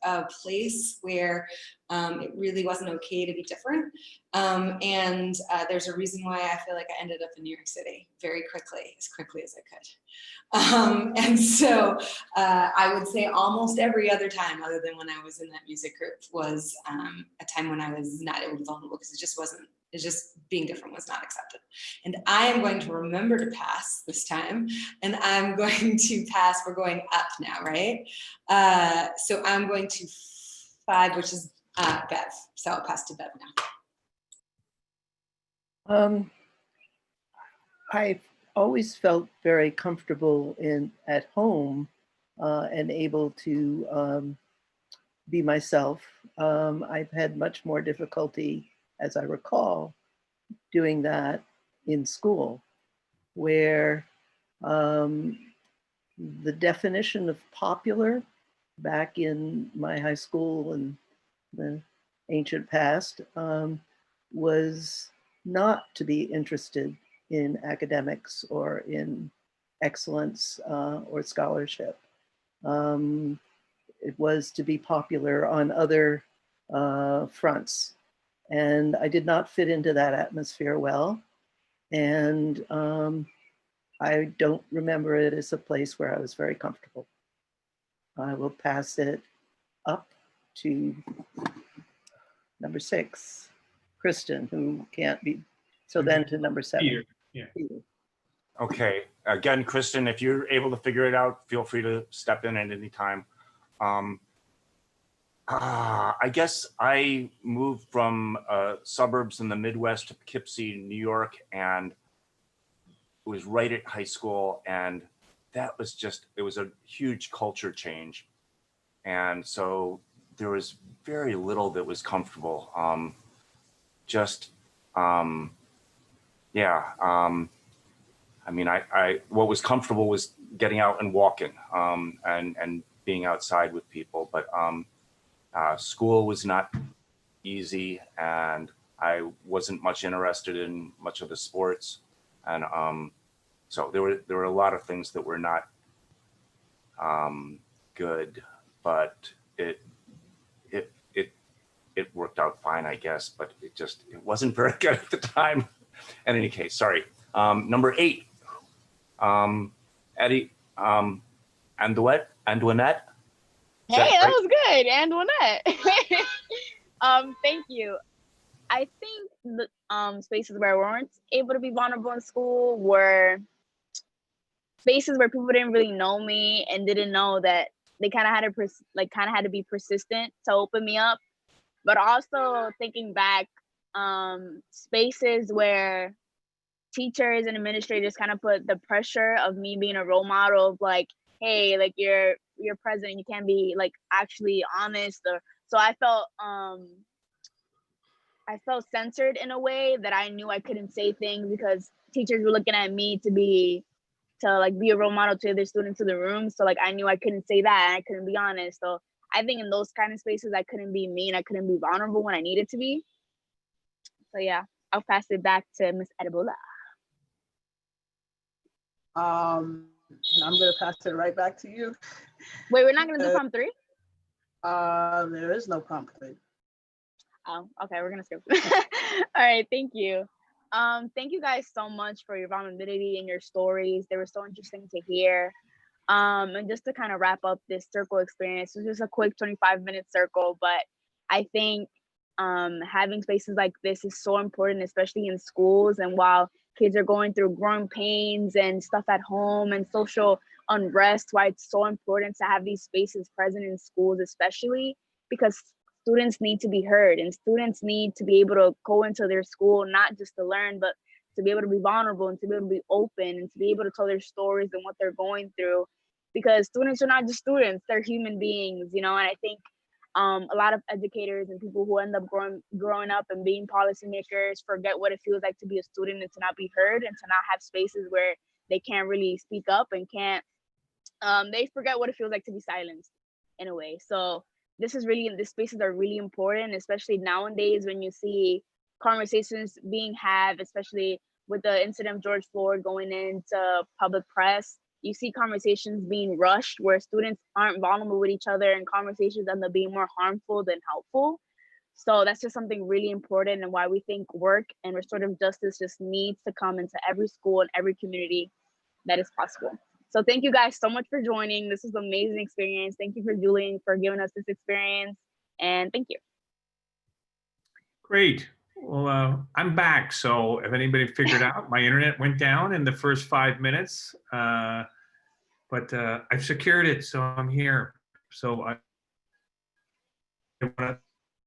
a place where it really wasn't okay to be different. And there's a reason why I feel like I ended up in New York City very quickly as I could. And so I would say almost every other time other than when I was in that music group was a time when I was not able to be vulnerable because it's just being different was not accepted. And I am going to remember to pass this time, and I'm going to pass, we're going up now, right? So I'm going to 5, which is Bev. So I'll pass to Bev now. I've always felt very comfortable at home and able to be myself. I've had much more difficulty, as I recall, doing that in school, where the definition of popular back in my high school and the ancient past was not to be interested in academics or in excellence or scholarship. It was to be popular on other fronts. And I did not fit into that atmosphere well. And I don't remember it as a place where I was very comfortable. I will pass it up to number 6, Kristen, who can't be, so then to number 7. Peter, yeah. Peter. Okay, again, Kristen, if you're able to figure it out, feel free to step in at any time. I guess I moved from suburbs in the Midwest to Poughkeepsie, New York, and it was right at high school, and that was just, it was a huge culture change. And so there was very little that was comfortable. I mean, what was comfortable was getting out and walking and being outside with people, but school was not easy, and I wasn't much interested in much of the sports. And so there were a lot of things that were not good, but it worked out fine, I guess, but it wasn't very good at the time. In any case, sorry. Number 8, Eddie, Antoinette. Hey, that was good, Antoinette. Thank you. I think the spaces where I weren't able to be vulnerable in school were spaces where people didn't really know me and didn't know that they kind of had to be persistent to open me up. But also thinking back, spaces where teachers and administrators kind of put the pressure of me being a role model of like, hey, like you're president, you can't be like actually honest, or so I felt censored in a way that I knew I couldn't say things because teachers were looking at me to be a role model to other students in the room. So like I knew I couldn't say that and I couldn't be honest. So I think in those kind of spaces I couldn't be mean, I couldn't be vulnerable when I needed to be. So yeah, I'll pass it back to Miss Adebola. And I'm gonna pass it right back to you. Wait, we're not gonna do prompt 3? There is no prompt 3. Oh, okay, we're gonna skip. All right, thank you. Thank you guys so much for your vulnerability and your stories. They were so interesting to hear. And just to kind of wrap up this circle experience, it was just a quick 25-minute circle, but I think having spaces like this is so important, especially in schools. And while kids are going through growing pains and stuff at home and social unrest, why it's so important to have these spaces present in schools, especially because students need to be heard and students need to be able to go into their school, not just to learn, but to be able to be vulnerable and to be able to be open and to be able to tell their stories and what they're going through. Because students are not just students, they're human beings, you know, and I think a lot of educators and people who end up growing up and being policymakers forget what it feels like to be a student and to not be heard and to not have spaces where they can't really speak up and can't, they forget what it feels like to be silenced in a way. So these spaces are really important, especially nowadays when you see conversations being had, especially with the incident of George Floyd going into public press. You see conversations being rushed where students aren't vulnerable with each other, and conversations end up being more harmful than helpful. So that's just something really important, and why we think work and restorative justice just needs to come into every school and every community that is possible. So thank you guys so much for joining. This was an amazing experience. Thank you for Julian for giving us this experience, and thank you. Great. Well, I'm back. So if anybody figured out, my internet went down in the first 5 minutes, but I've secured it, so I'm here. So I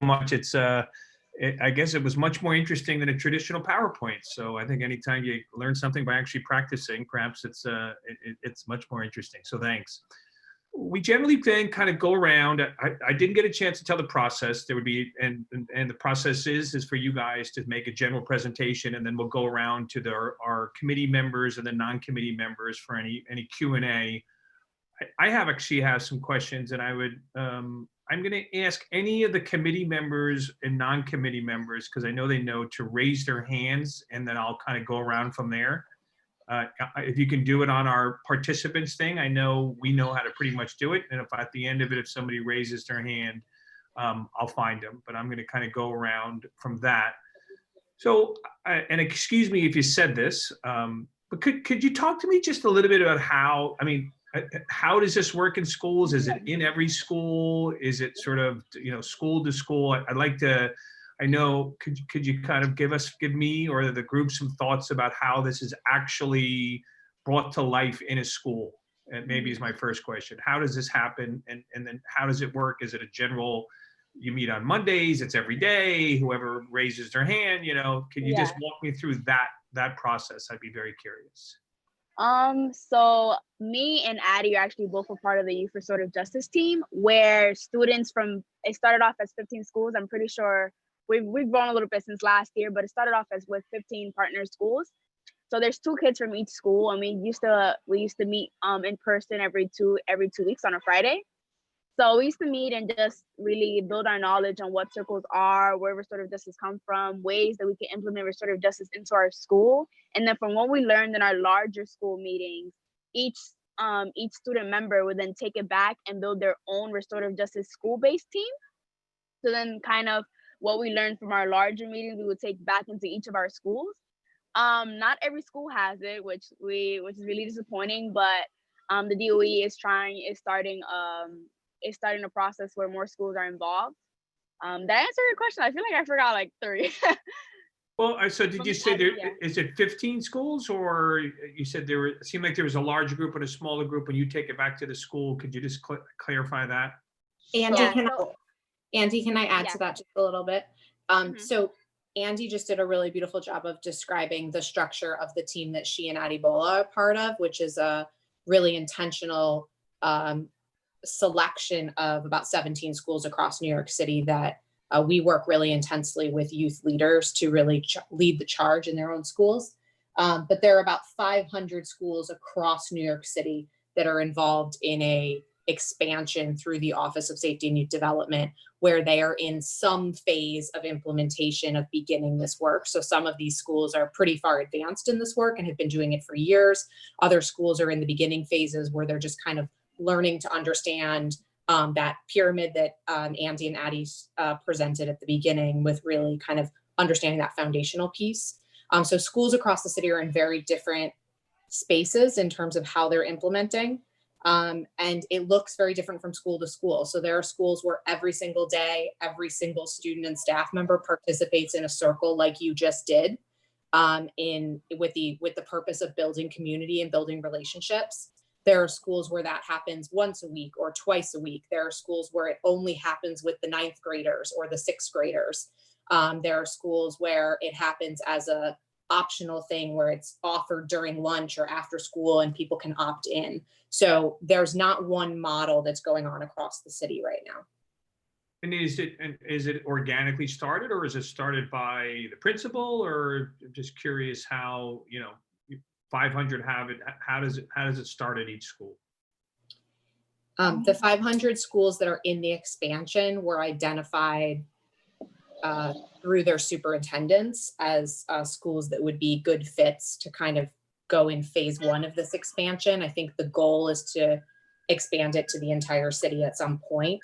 much I guess it was much more interesting than a traditional PowerPoint. So I think anytime you learn something by actually practicing, perhaps it's much more interesting. So thanks. We generally then kind of go around. I didn't get a chance to tell the process. There would be, and the process is for you guys to make a general presentation, and then we'll go around to our committee members and the non-committee members for any Q&A. I actually have some questions, and I'm going to ask any of the committee members and non-committee members, because I know they know, to raise their hands, and then I'll kind of go around from there. If you can do it on our participants thing, I know we know how to pretty much do it. And if at the end of it, if somebody raises their hand, I'll find them. But I'm going to kind of go around from that. So, and excuse me if you said this, but could you talk to me just a little bit about how does this work in schools? Is it in every school? Is it sort of, school to school? I'd like to, I know, could you kind of give me or the group some thoughts about how this is actually brought to life in a school? And maybe is my first question. How does this happen? And then how does it work? Is it a general, you meet on Mondays, it's every day, whoever raises their hand, can you just walk me through that process? I'd be very curious. So me and Addie are actually both a part of the Youth Restorative Justice team, where students it started off as 15 schools. I'm pretty sure we've grown a little bit since last year, but it started off as with 15 partner schools. So there's 2 kids from each school, and we used to meet in person every two weeks on a Friday. So we used to meet and just really build our knowledge on what circles are, where restorative justice come from, ways that we can implement restorative justice into our school. And then from what we learned in our larger school meetings, each student member would then take it back and build their own restorative justice school-based team. So then kind of what we learned from our larger meetings, we would take back into each of our schools. Not every school has it, which is really disappointing, but the DOE is starting a process where more schools are involved. That answer your question? I feel like I forgot like 3. Well, so did you say is it 15 schools, or you said it seemed like there was a larger group and a smaller group, and you take it back to the school? Could you just clarify that? Andy, can I add to that just a little bit? So Andy just did a really beautiful job of describing the structure of the team that she and Adibola are part of, which is a really intentional selection of about 17 schools across New York City that we work really intensely with youth leaders to really lead the charge in their own schools. But there are about 500 schools across New York City that are involved in a expansion through the Office of Safety and Youth Development, where they are in some phase of implementation of beginning this work. So some of these schools are pretty far advanced in this work and have been doing it for years. Other schools are in the beginning phases where they're just kind of learning to understand that pyramid that Andy and Addie presented at the beginning, with really kind of understanding that foundational piece. So schools across the city are in very different spaces in terms of how they're implementing. And it looks very different from school to school. So there are schools where every single day, every single student and staff member participates in a circle like you just did, with the purpose of building community and building relationships. There are schools where that happens once a week or twice a week. There are schools where it only happens with the 9th graders or the 6th graders. There are schools where it happens as a optional thing where it's offered during lunch or after school and people can opt in. So there's not one model that's going on across the city right now. And is it organically started, or is it started by the principal? Or I'm just curious how, 500 have it, how does it start at each school? The 500 schools that are in the expansion were identified through their superintendents as schools that would be good fits to kind of go in phase 1 of this expansion. I think the goal is to expand it to the entire city at some point.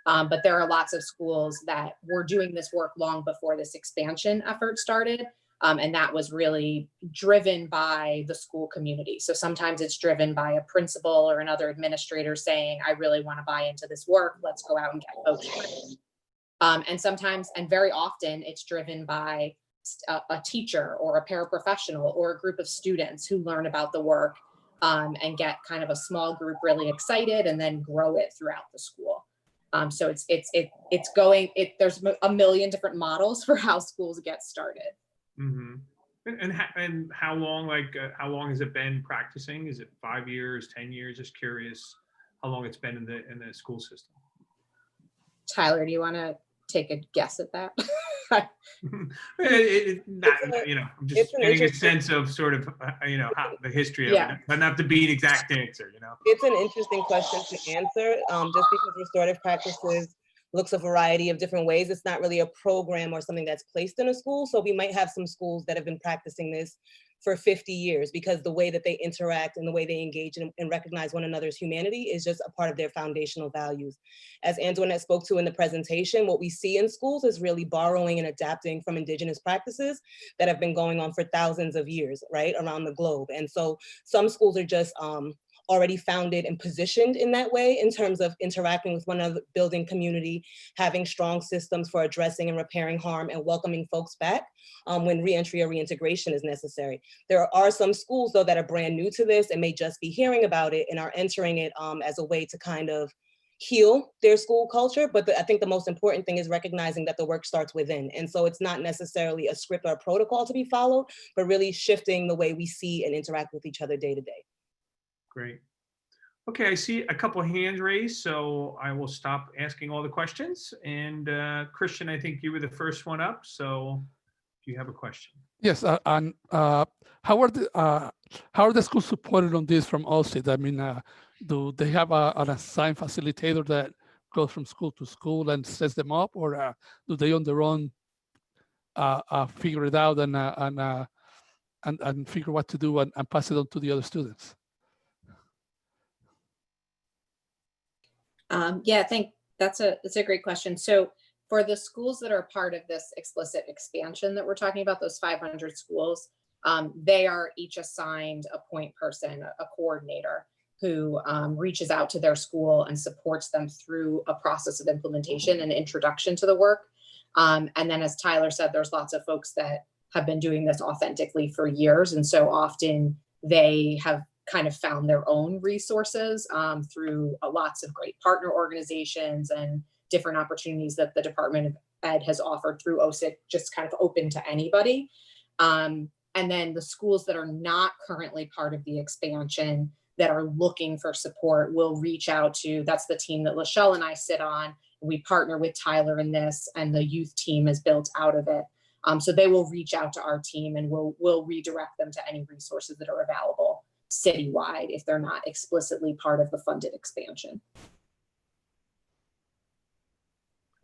But there are lots of schools that were doing this work long before this expansion effort started. And that was really driven by the school community. So sometimes it's driven by a principal or another administrator saying, I really want to buy into this work. Let's go out and get folks trained. And sometimes, and very often, it's driven by a teacher or a paraprofessional or a group of students who learn about the work and get kind of a small group really excited and then grow it throughout the school. So there's a million different models for how schools get started. Mm-hmm. And how long, how long has it been practicing? Is it 5 years, 10 years? Just curious how long it's been in the school system. Tyler, do you want to take a guess at that? I'm just getting a sense of sort of, how the history of it, but not to be an exact answer, It's an interesting question to answer. Just because restorative practices looks a variety of different ways. It's not really a program or something that's placed in a school. So we might have some schools that have been practicing this for 50 years because the way that they interact and the way they engage and recognize one another's humanity is just a part of their foundational values. As Antoinette spoke to in the presentation, what we see in schools is really borrowing and adapting from indigenous practices that have been going on for thousands of years, right, around the globe. And so some schools are just already founded and positioned in that way in terms of interacting with one another, building community, having strong systems for addressing and repairing harm and welcoming folks back when reentry or reintegration is necessary. There are some schools though that are brand new to this and may just be hearing about it and are entering it as a way to kind of heal their school culture. But I think the most important thing is recognizing that the work starts within. And so it's not necessarily a script or a protocol to be followed, but really shifting the way we see and interact with each other day to day. Great. Okay, I see a couple of hands raised, so I will stop asking all the questions. And Christian, I think you were the first one up, so do you have a question? Yes, and how are the schools supported on this from OSIT? I mean, do they have an assigned facilitator that goes from school to school and sets them up, or do they on their own figure it out and figure what to do and pass it on to the other students? Yeah, I think that's a great question. So for the schools that are part of this explicit expansion that we're talking about, those 500 schools, they are each assigned a point person, a coordinator who reaches out to their school and supports them through a process of implementation and introduction to the work. And then as Tyler said, there's lots of folks that have been doing this authentically for years. And so often they have kind of found their own resources through lots of great partner organizations and different opportunities that the Department of Ed has offered through OSIT, just kind of open to anybody. And then the schools that are not currently part of the expansion that are looking for support will reach out to, that's the team that Lachelle and I sit on. We partner with Tyler in this, and the youth team is built out of it. So they will reach out to our team and we'll redirect them to any resources that are available citywide if they're not explicitly part of the funded expansion.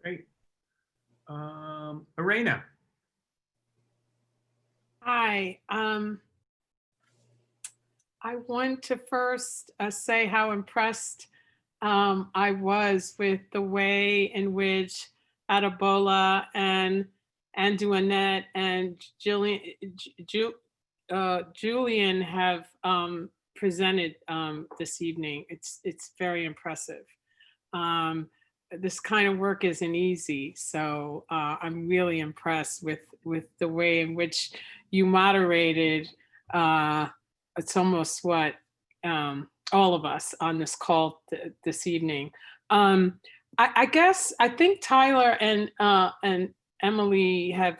Great. Arena. Hi. I want to first say how impressed I was with the way in which Adebola and Antoinette and Julian have presented this evening. It's very impressive. This kind of work isn't easy, so I'm really impressed with the way in which you moderated. It's almost what all of us on this call this evening. I think Tyler and Emily have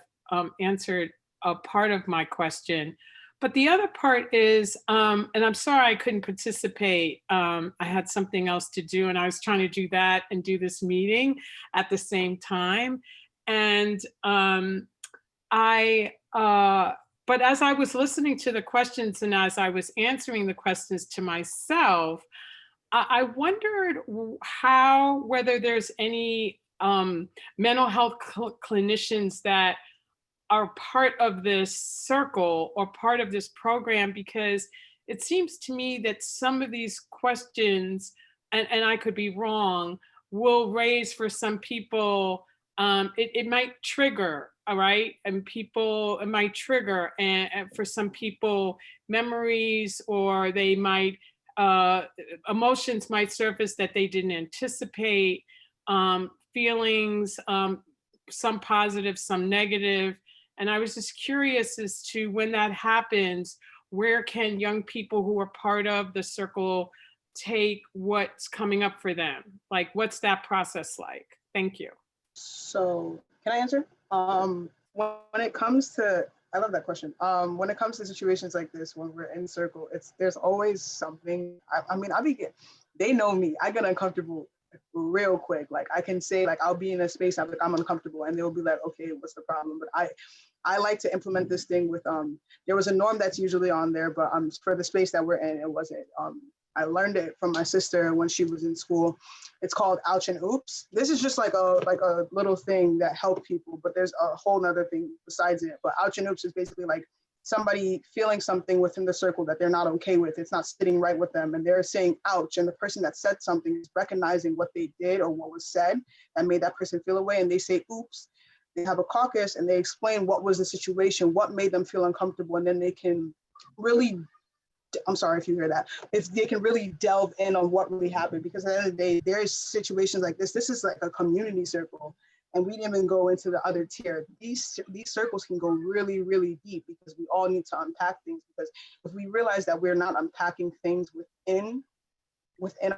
answered a part of my question, but the other part is, and I'm sorry I couldn't participate. I had something else to do, and I was trying to do that and do this meeting at the same time. And but as I was listening to the questions and as I was answering the questions to myself, I wondered whether there's any mental health clinicians that are part of this circle or part of this program, because it seems to me that some of these questions, and I could be wrong, will raise for some people, it might trigger, all right? And people, it might trigger, and for some people, memories, or they might, emotions might surface that they didn't anticipate, feelings, some positive, some negative. And I was just curious as to when that happens, where can young people who are part of the circle take what's coming up for them? Like, what's that process like? Thank you. So can I answer? When it comes to, I love that question. When it comes to situations like this, when we're in circle, there's always something. I mean, they know me. I get uncomfortable real quick. Like I can say, like I'll be in a space, I'm uncomfortable, and they'll be like, okay, what's the problem? But I like to implement this thing with there was a norm that's usually on there, but for the space that we're in, it wasn't. I learned it from my sister when she was in school. It's called ouch and oops. This is just like a little thing that helped people, but there's a whole nother thing besides it. But ouch and oops is basically like somebody feeling something within the circle that they're not okay with. It's not sitting right with them, and they're saying ouch, and the person that said something is recognizing what they did or what was said that made that person feel away, and they say oops. They have a caucus and they explain what was the situation, what made them feel uncomfortable, and then they can really, I'm sorry if you hear that, if they can really delve in on what really happened, because at the end of the day, there's situations like this. This is like a community circle, and we didn't even go into the other tier. These circles can go really, really deep, because we all need to unpack things, because if we realize that we're not unpacking things within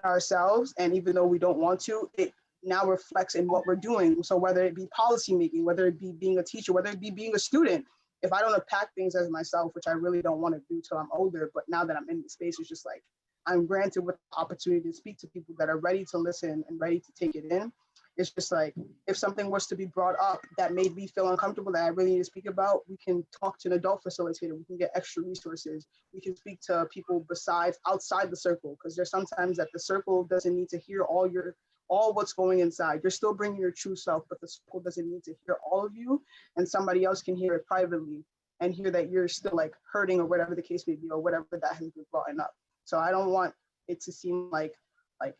ourselves, and even though we don't want to, it now reflects in what we're doing. So whether it be policy making, whether it be being a teacher, whether it be being a student, if I don't unpack things as myself, which I really don't want to do till I'm older, but now that I'm in the space, it's just like I'm granted with the opportunity to speak to people that are ready to listen and ready to take it in. It's just like, if something was to be brought up that made me feel uncomfortable that I really need to speak about, we can talk to an adult facilitator, we can get extra resources, we can speak to people besides, outside the circle, because there's sometimes that the circle doesn't need to hear all what's going inside. You're still bringing your true self, but the circle doesn't need to hear all of you, and somebody else can hear it privately and hear that you're still like hurting or whatever the case may be, or whatever that has been brought up. So I don't want it to seem like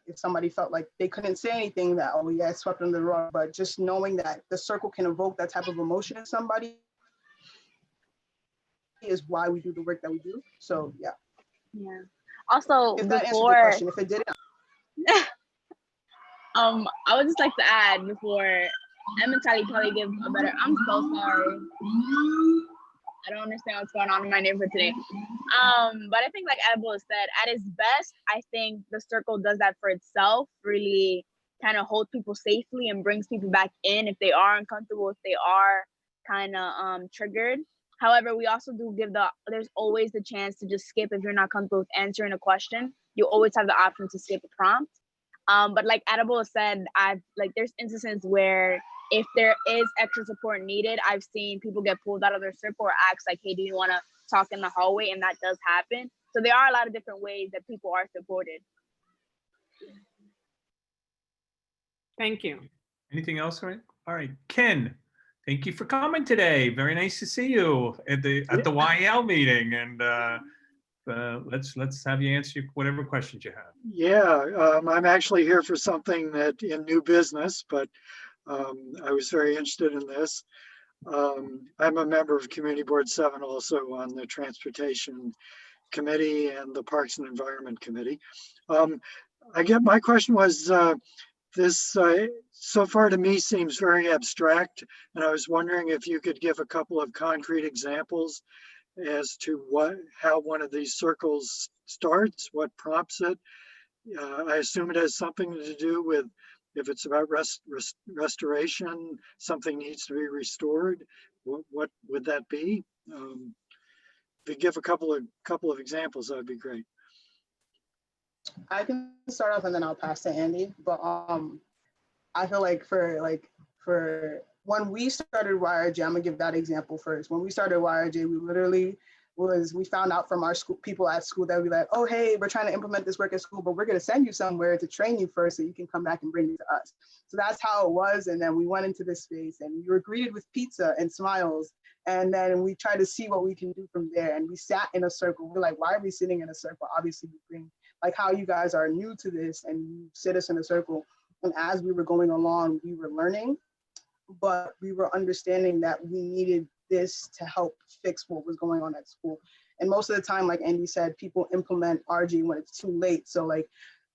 if somebody felt like they couldn't say anything, that, oh yeah, it's swept under the rug, but just knowing that the circle can evoke that type of emotion in somebody is why we do the work that we do. So yeah. Yeah. Also, if that answered the before, question, if it didn't. I would just like to add before Em and Tally probably give a better, I'm so sorry. I don't understand what's going on in my neighborhood today. But I think like Edible said, at its best, I think the circle does that for itself, really kind of holds people safely and brings people back in if they are uncomfortable, if they are kind of triggered. However, we also do give there's always the chance to just skip if you're not comfortable with answering a question. You always have the option to skip a prompt. But like Edible said, there's instances where if there is extra support needed, I've seen people get pulled out of their circle or ask like, hey, do you want to talk in the hallway? And that does happen. So there are a lot of different ways that people are supported. Thank you. Anything else? All right, Ken, thank you for coming today. Very nice to see you at the YL meeting, and let's have you answer whatever questions you have. Yeah, I'm actually here for something that in new business, but I was very interested in this. I'm a member of Community Board 7, also on the Transportation Committee and the Parks and Environment Committee. My question was, this so far to me seems very abstract, and I was wondering if you could give a couple of concrete examples as to how one of these circles starts, what prompts it. I assume it has something to do with, if it's about restoration, something needs to be restored. What would that be? If you give a couple of examples, that'd be great. I can start off and then I'll pass to Andy. But I feel like for when we started YRJ, I'm gonna give that example first. When we started YRJ, we literally was we found out from our school people at school that we like, oh, hey, we're trying to implement this work at school, but we're going to send you somewhere to train you first so you can come back and bring it to us. So that's how it was. And then we went into this space and we were greeted with pizza and smiles. And then we tried to see what we can do from there. And we sat in a circle. We're like, why are we sitting in a circle? Obviously, we bring like how you guys are new to this and you sit us in a circle. And as we were going along, we were learning, but we were understanding that we needed this to help fix what was going on at school. And most of the time, like Andy said, people implement RG when it's too late. So like,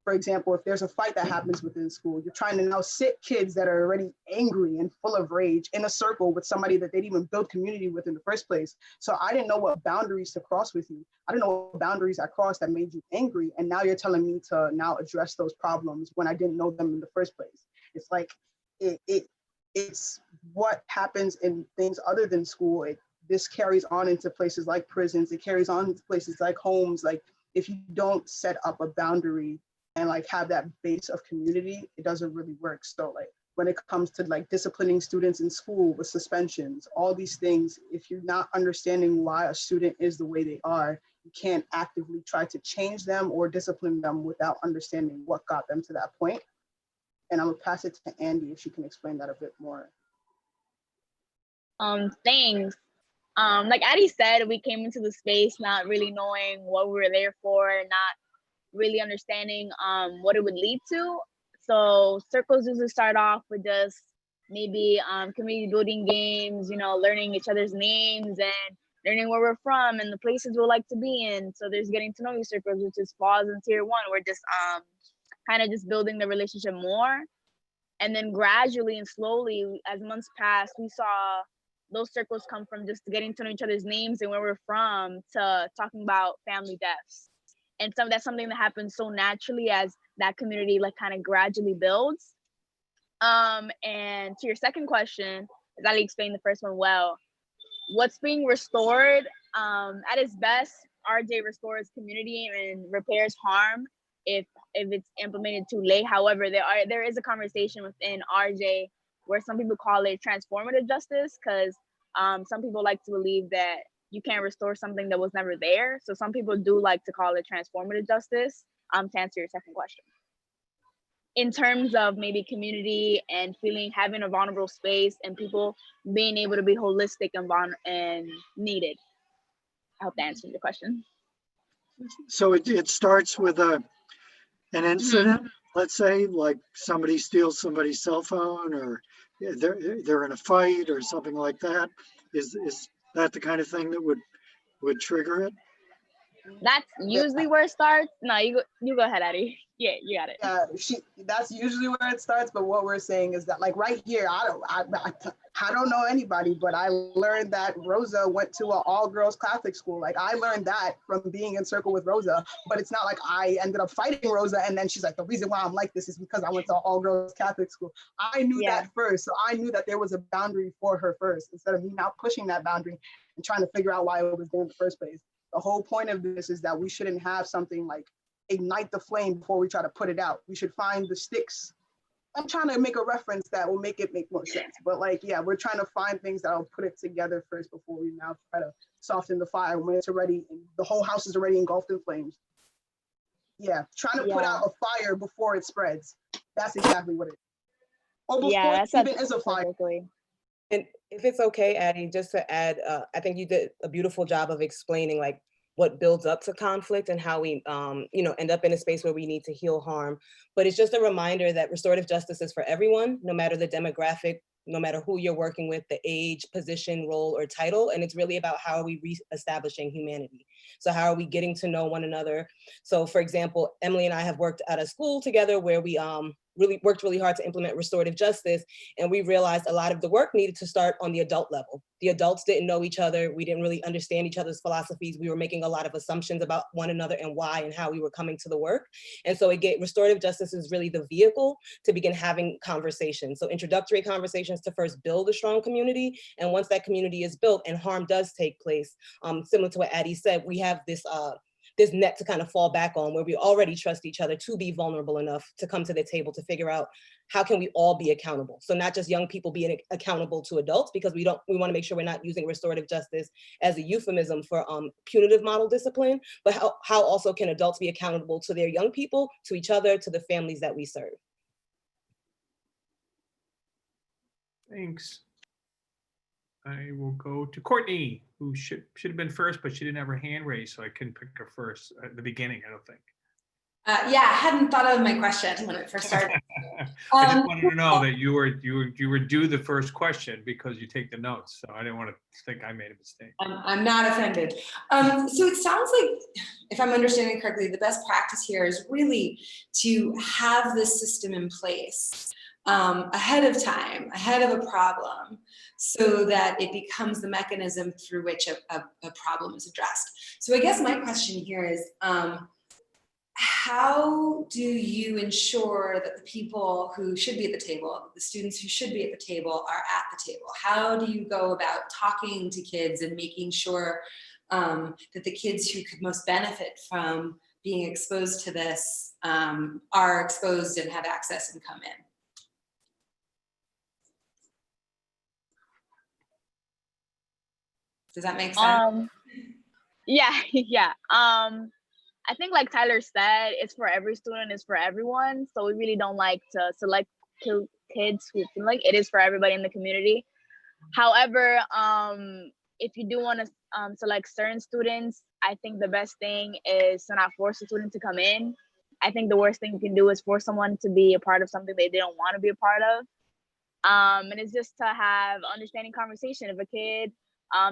for example, if there's a fight that happens within school, you're trying to now sit kids that are already angry and full of rage in a circle with somebody that they didn't even build community with in the first place. So I didn't know what boundaries to cross with you. I didn't know what boundaries I crossed that made you angry. And now you're telling me to now address those problems when I didn't know them in the first place. It's like, it's what happens in things other than school. This carries on into places like prisons. It carries on into places like homes. Like if you don't set up a boundary and like have that base of community, it doesn't really work. So like when it comes to like disciplining students in school with suspensions, all these things, if you're not understanding why a student is the way they are, you can't actively try to change them or discipline them without understanding what got them to that point. And I'm gonna pass it to Andy if she can explain that a bit more. Thanks. Like Addie said, we came into the space not really knowing what we were there for, not really understanding what it would lead to. So circles usually start off with just maybe community building games, you know, learning each other's names and learning where we're from and the places we'd like to be in. So there's getting to know you circles, which is falls in tier 1. We're just kind of just building the relationship more. And then gradually and slowly, as months passed, we saw those circles come from just getting to know each other's names and where we're from to talking about family deaths. And that's something that happens so naturally as that community like kind of gradually builds. And to your second question, as Ali explained the first one well, what's being restored at its best, RJ restores community and repairs harm if it's implemented too late. However, there is a conversation within RJ where some people call it transformative justice, because some people like to believe that you can't restore something that was never there. So some people do like to call it transformative justice, to answer your second question. In terms of maybe community and having a vulnerable space and people being able to be holistic and needed. I hope that answers your question. So it starts with an incident, let's say, like somebody steals somebody's cell phone or they're in a fight or something like that. Is that the kind of thing that would trigger it? That's usually where it starts. No, you go ahead, Addie. Yeah, you got it. Yeah, that's usually where it starts. But what we're saying is that, like right here, I don't know anybody, but I learned that Rosa went to an all-girls Catholic school. Like I learned that from being in circle with Rosa. But it's not like I ended up fighting Rosa and then she's like, the reason why I'm like this is because I went to an all-girls Catholic school. I knew that first, so I knew that there was a boundary for her first, instead of me now pushing that boundary and trying to figure out why it was there in the first place. The whole point of this is that we shouldn't have something like ignite the flame before we try to put it out. We should find the sticks. I'm trying to make a reference that will make it make more sense. But like, yeah, we're trying to find things that will put it together first before we now try to soften the fire when it's already, the whole house is already engulfed in flames. Yeah, trying to put out a fire before it spreads. That's exactly what it is. Or before it even is a fire. And if it's okay, Addie, just to add, I think you did a beautiful job of explaining like what builds up to conflict and how we, end up in a space where we need to heal harm. But it's just a reminder that restorative justice is for everyone, no matter the demographic, no matter who you're working with, the age, position, role, or title. And it's really about how are we reestablishing humanity? So how are we getting to know one another? So for example, Emily and I have worked at a school together where we worked really hard to implement restorative justice. And we realized a lot of the work needed to start on the adult level. The adults didn't know each other. We didn't really understand each other's philosophies. We were making a lot of assumptions about one another and why and how we were coming to the work. And so restorative justice is really the vehicle to begin having conversations. So introductory conversations to first build a strong community. And once that community is built and harm does take place, similar to what Addie said, we have this this net to kind of fall back on, where we already trust each other to be vulnerable enough to come to the table to figure out how can we all be accountable. So not just young people being accountable to adults, because we want to make sure we're not using restorative justice as a euphemism for punitive model discipline, but how also can adults be accountable to their young people, to each other, to the families that we serve. Thanks. I will go to Courtney, who should have been first, but she didn't have her hand raised, so I couldn't pick her first at the beginning, I don't think. Yeah, I hadn't thought of my question when it first started. I just wanted to know that you were due the first question because you take the notes, so I didn't want to think I made a mistake. I'm not offended. So it sounds like, if I'm understanding correctly, the best practice here is really to have this system in place ahead of time, ahead of a problem, so that it becomes the mechanism through which a problem is addressed. So I guess my question here is, how do you ensure that the people who should be at the table, the students who should be at the table, are at the table? How do you go about talking to kids and making sure that the kids who could most benefit from being exposed to this are exposed and have access and come in? Does that make sense? Yeah. I think, like Tyler said, it's for every student, it's for everyone. So we really don't like to select kids who feel like it is for everybody in the community. However, if you do want to select certain students, I think the best thing is to not force a student to come in. I think the worst thing you can do is force someone to be a part of something they don't want to be a part of. And it's just to have understanding conversation. If a kid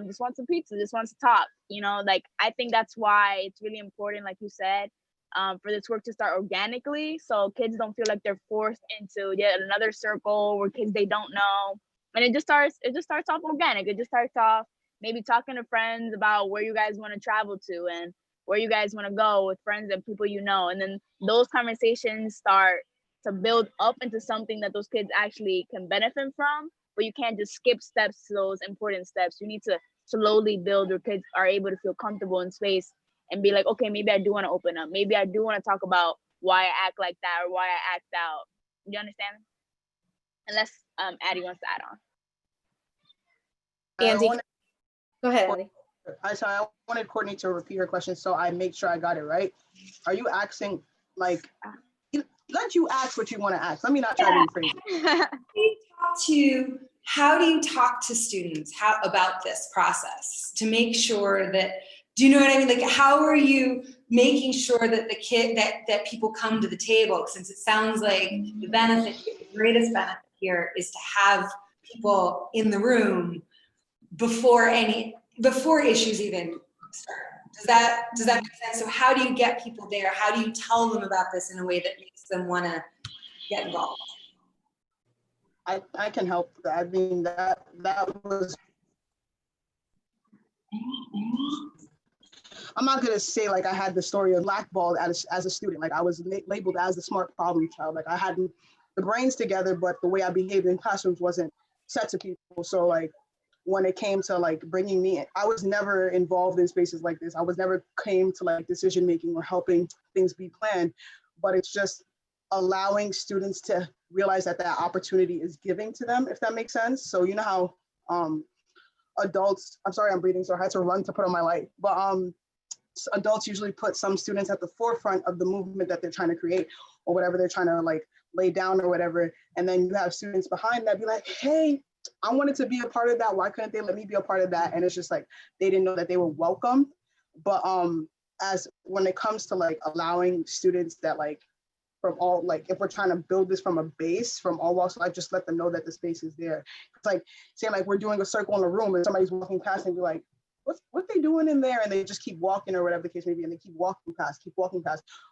just wants some pizza, just wants to talk, like, I think that's why it's really important, like you said, for this work to start organically, so kids don't feel like they're forced into yet another circle where kids they don't know. And it just starts off organic. It just starts off maybe talking to friends about where you guys want to travel to and where you guys want to go with friends and people and then those conversations start to build up into something that those kids actually can benefit from. But you can't just skip steps to those important steps. You need to slowly build where kids are able to feel comfortable in space and be like, okay, maybe I do want to open up. Maybe I do want to talk about why I act like that or why I act out. You understand? Unless Addie wants to add on. Andy, go ahead, Addie. I wanted Courtney to repeat her question so I make sure I got it right. Are you asking, like, let you ask what you want to ask. Let me not try to rephrase it. How do you talk to students about this process to make sure that, do you know what I mean? Like, how are you making sure that that people come to the table? Since it sounds like the greatest benefit here is to have people in the room before issues even start. Does that make sense? So how do you get people there? How do you tell them about this in a way that makes them want to get involved? I can help. I mean, that was, I'm not gonna say like I had the story of blackballed as a student. Like, I was labeled as the smart problem child. Like, I had the brains together, but the way I behaved in classrooms wasn't set to people. So like, when it came to like bringing me in, I was never involved in spaces like this. I was never came to like decision making or helping things be planned, but it's just allowing students to realize that opportunity is giving to them, if that makes sense. So you know how adults, I'm sorry, I'm breathing, so I had to run to put on my light, but adults usually put some students at the forefront of the movement that they're trying to create or whatever they're trying to like lay down or whatever. And then you have students behind that be like, hey, I wanted to be a part of that. Why couldn't they let me be a part of that? And it's just like, they didn't know that they were welcome. But as when it comes to like allowing students that like from all, like if we're trying to build this from a base, from all walks of life, just let them know that the space is there. It's like saying like we're doing a circle in a room and somebody's walking past and be like, what they doing in there? And they just keep walking or whatever the case may be, and they keep walking past,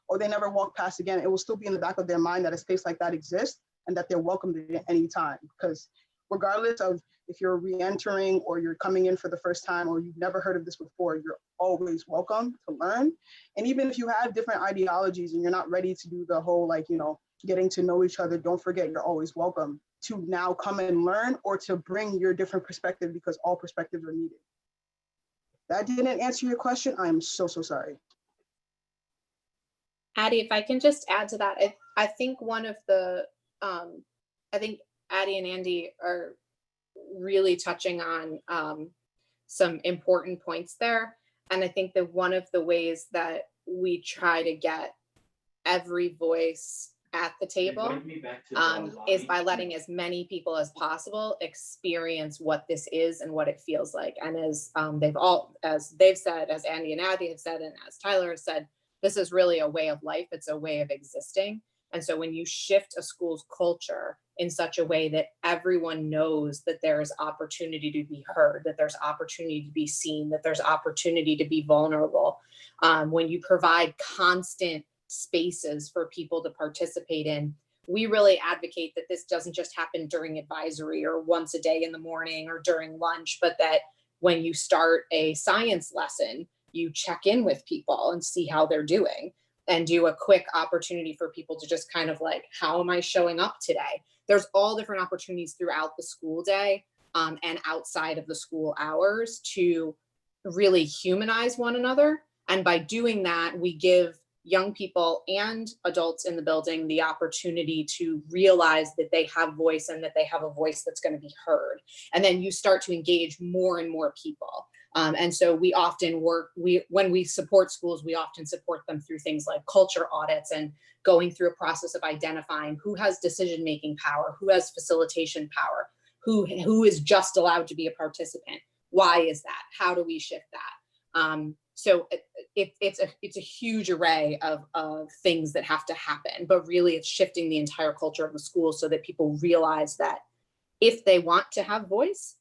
or they never walk past again. It will still be in the back of their mind that a space like that exists and that they're welcomed at any time. Because regardless of if you're re-entering or you're coming in for the first time or you've never heard of this before, you're always welcome to learn. And even if you have different ideologies and you're not ready to do the whole like, getting to know each other, don't forget you're always welcome to now come and learn or to bring your different perspective, because all perspectives are needed. That didn't answer your question. I am so sorry. Addie, if I can just add to that, I think one of the, I think Addie and Andy are really touching on some important points there. And I think that one of the ways that we try to get every voice at the table is by letting as many people as possible experience what this is and what it feels like. And as they've said, as Andy and Addie have said, and as Tyler has said, this is really a way of life. It's a way of existing. And so when you shift a school's culture in such a way that everyone knows that there is opportunity to be heard, that there's opportunity to be seen, that there's opportunity to be vulnerable, when you provide constant spaces for people to participate in, we really advocate that this doesn't just happen during advisory or once a day in the morning or during lunch, but that when you start a science lesson, you check in with people and see how they're doing and do a quick opportunity for people to just kind of like, how am I showing up today? There's all different opportunities throughout the school day and outside of the school hours to really humanize one another. And by doing that, we give young people and adults in the building the opportunity to realize that they have voice and that they have a voice that's going to be heard. And then you start to engage more and more people. And so we often when we support schools, we often support them through things like culture audits and going through a process of identifying who has decision-making power, who has facilitation power, who is just allowed to be a participant. Why is that? How do we shift that? So it's a huge array of things that have to happen, but really it's shifting the entire culture of the school so that people realize that if they want to have voice,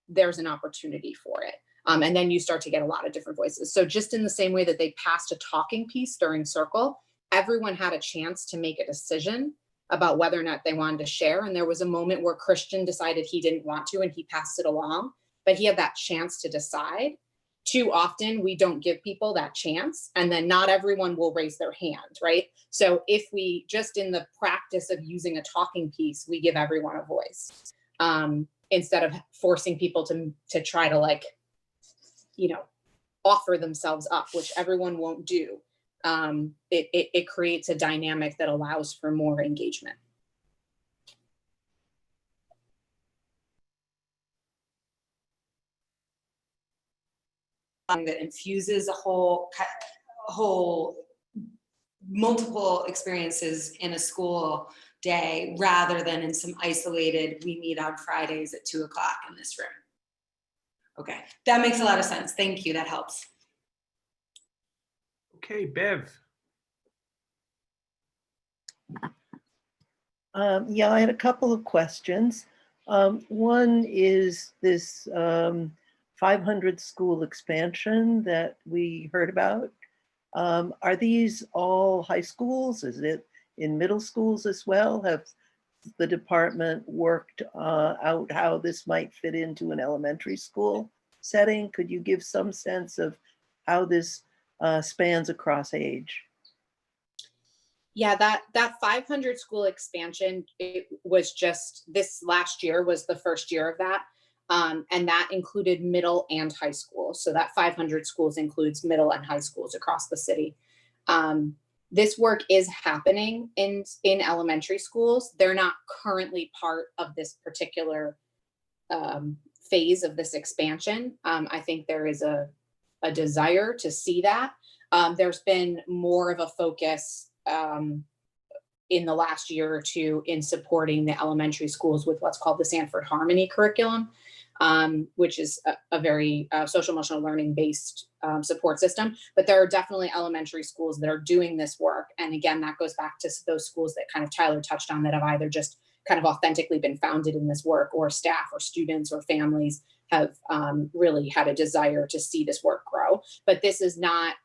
there's an opportunity for it. And then you start to get a lot of different voices. So just in the same way that they passed a talking piece during Circle, everyone had a chance to make a decision about whether or not they wanted to share. And there was a moment where Christian decided he didn't want to and he passed it along, but he had that chance to decide. Too often we don't give people that chance, and then not everyone will raise their hand, right? So if we just in the practice of using a talking piece, we give everyone a voice instead of forcing people to try to offer themselves up, which everyone won't do. It creates a dynamic that allows for more engagement. That infuses a whole multiple experiences in a school day rather than in some isolated, we meet on Fridays at 2 o'clock in this room. Okay, that makes a lot of sense. Thank you, that helps. Okay, Bev. Yeah, I had a couple of questions. One is this 500 school expansion that we heard about. Are these all high schools? Is it in middle schools as well? Have the department worked out how this might fit into an elementary school setting? Could you give some sense of how this spans across age? Yeah, that 500 school expansion, it was just this last year was the first year of that. And that included middle and high school. So that 500 schools includes middle and high schools across the city. This work is happening in elementary schools. They're not currently part of this particular phase of this expansion. I think there is a desire to see that. There's been more of a focus in the last year or two in supporting the elementary schools with what's called the Sanford Harmony curriculum, which is a very social emotional learning based support system. But there are definitely elementary schools that are doing this work. And again, that goes back to those schools that kind of Tyler touched on that have either just kind of authentically been founded in this work, or staff or students or families have really had a desire to see this work grow. But this is not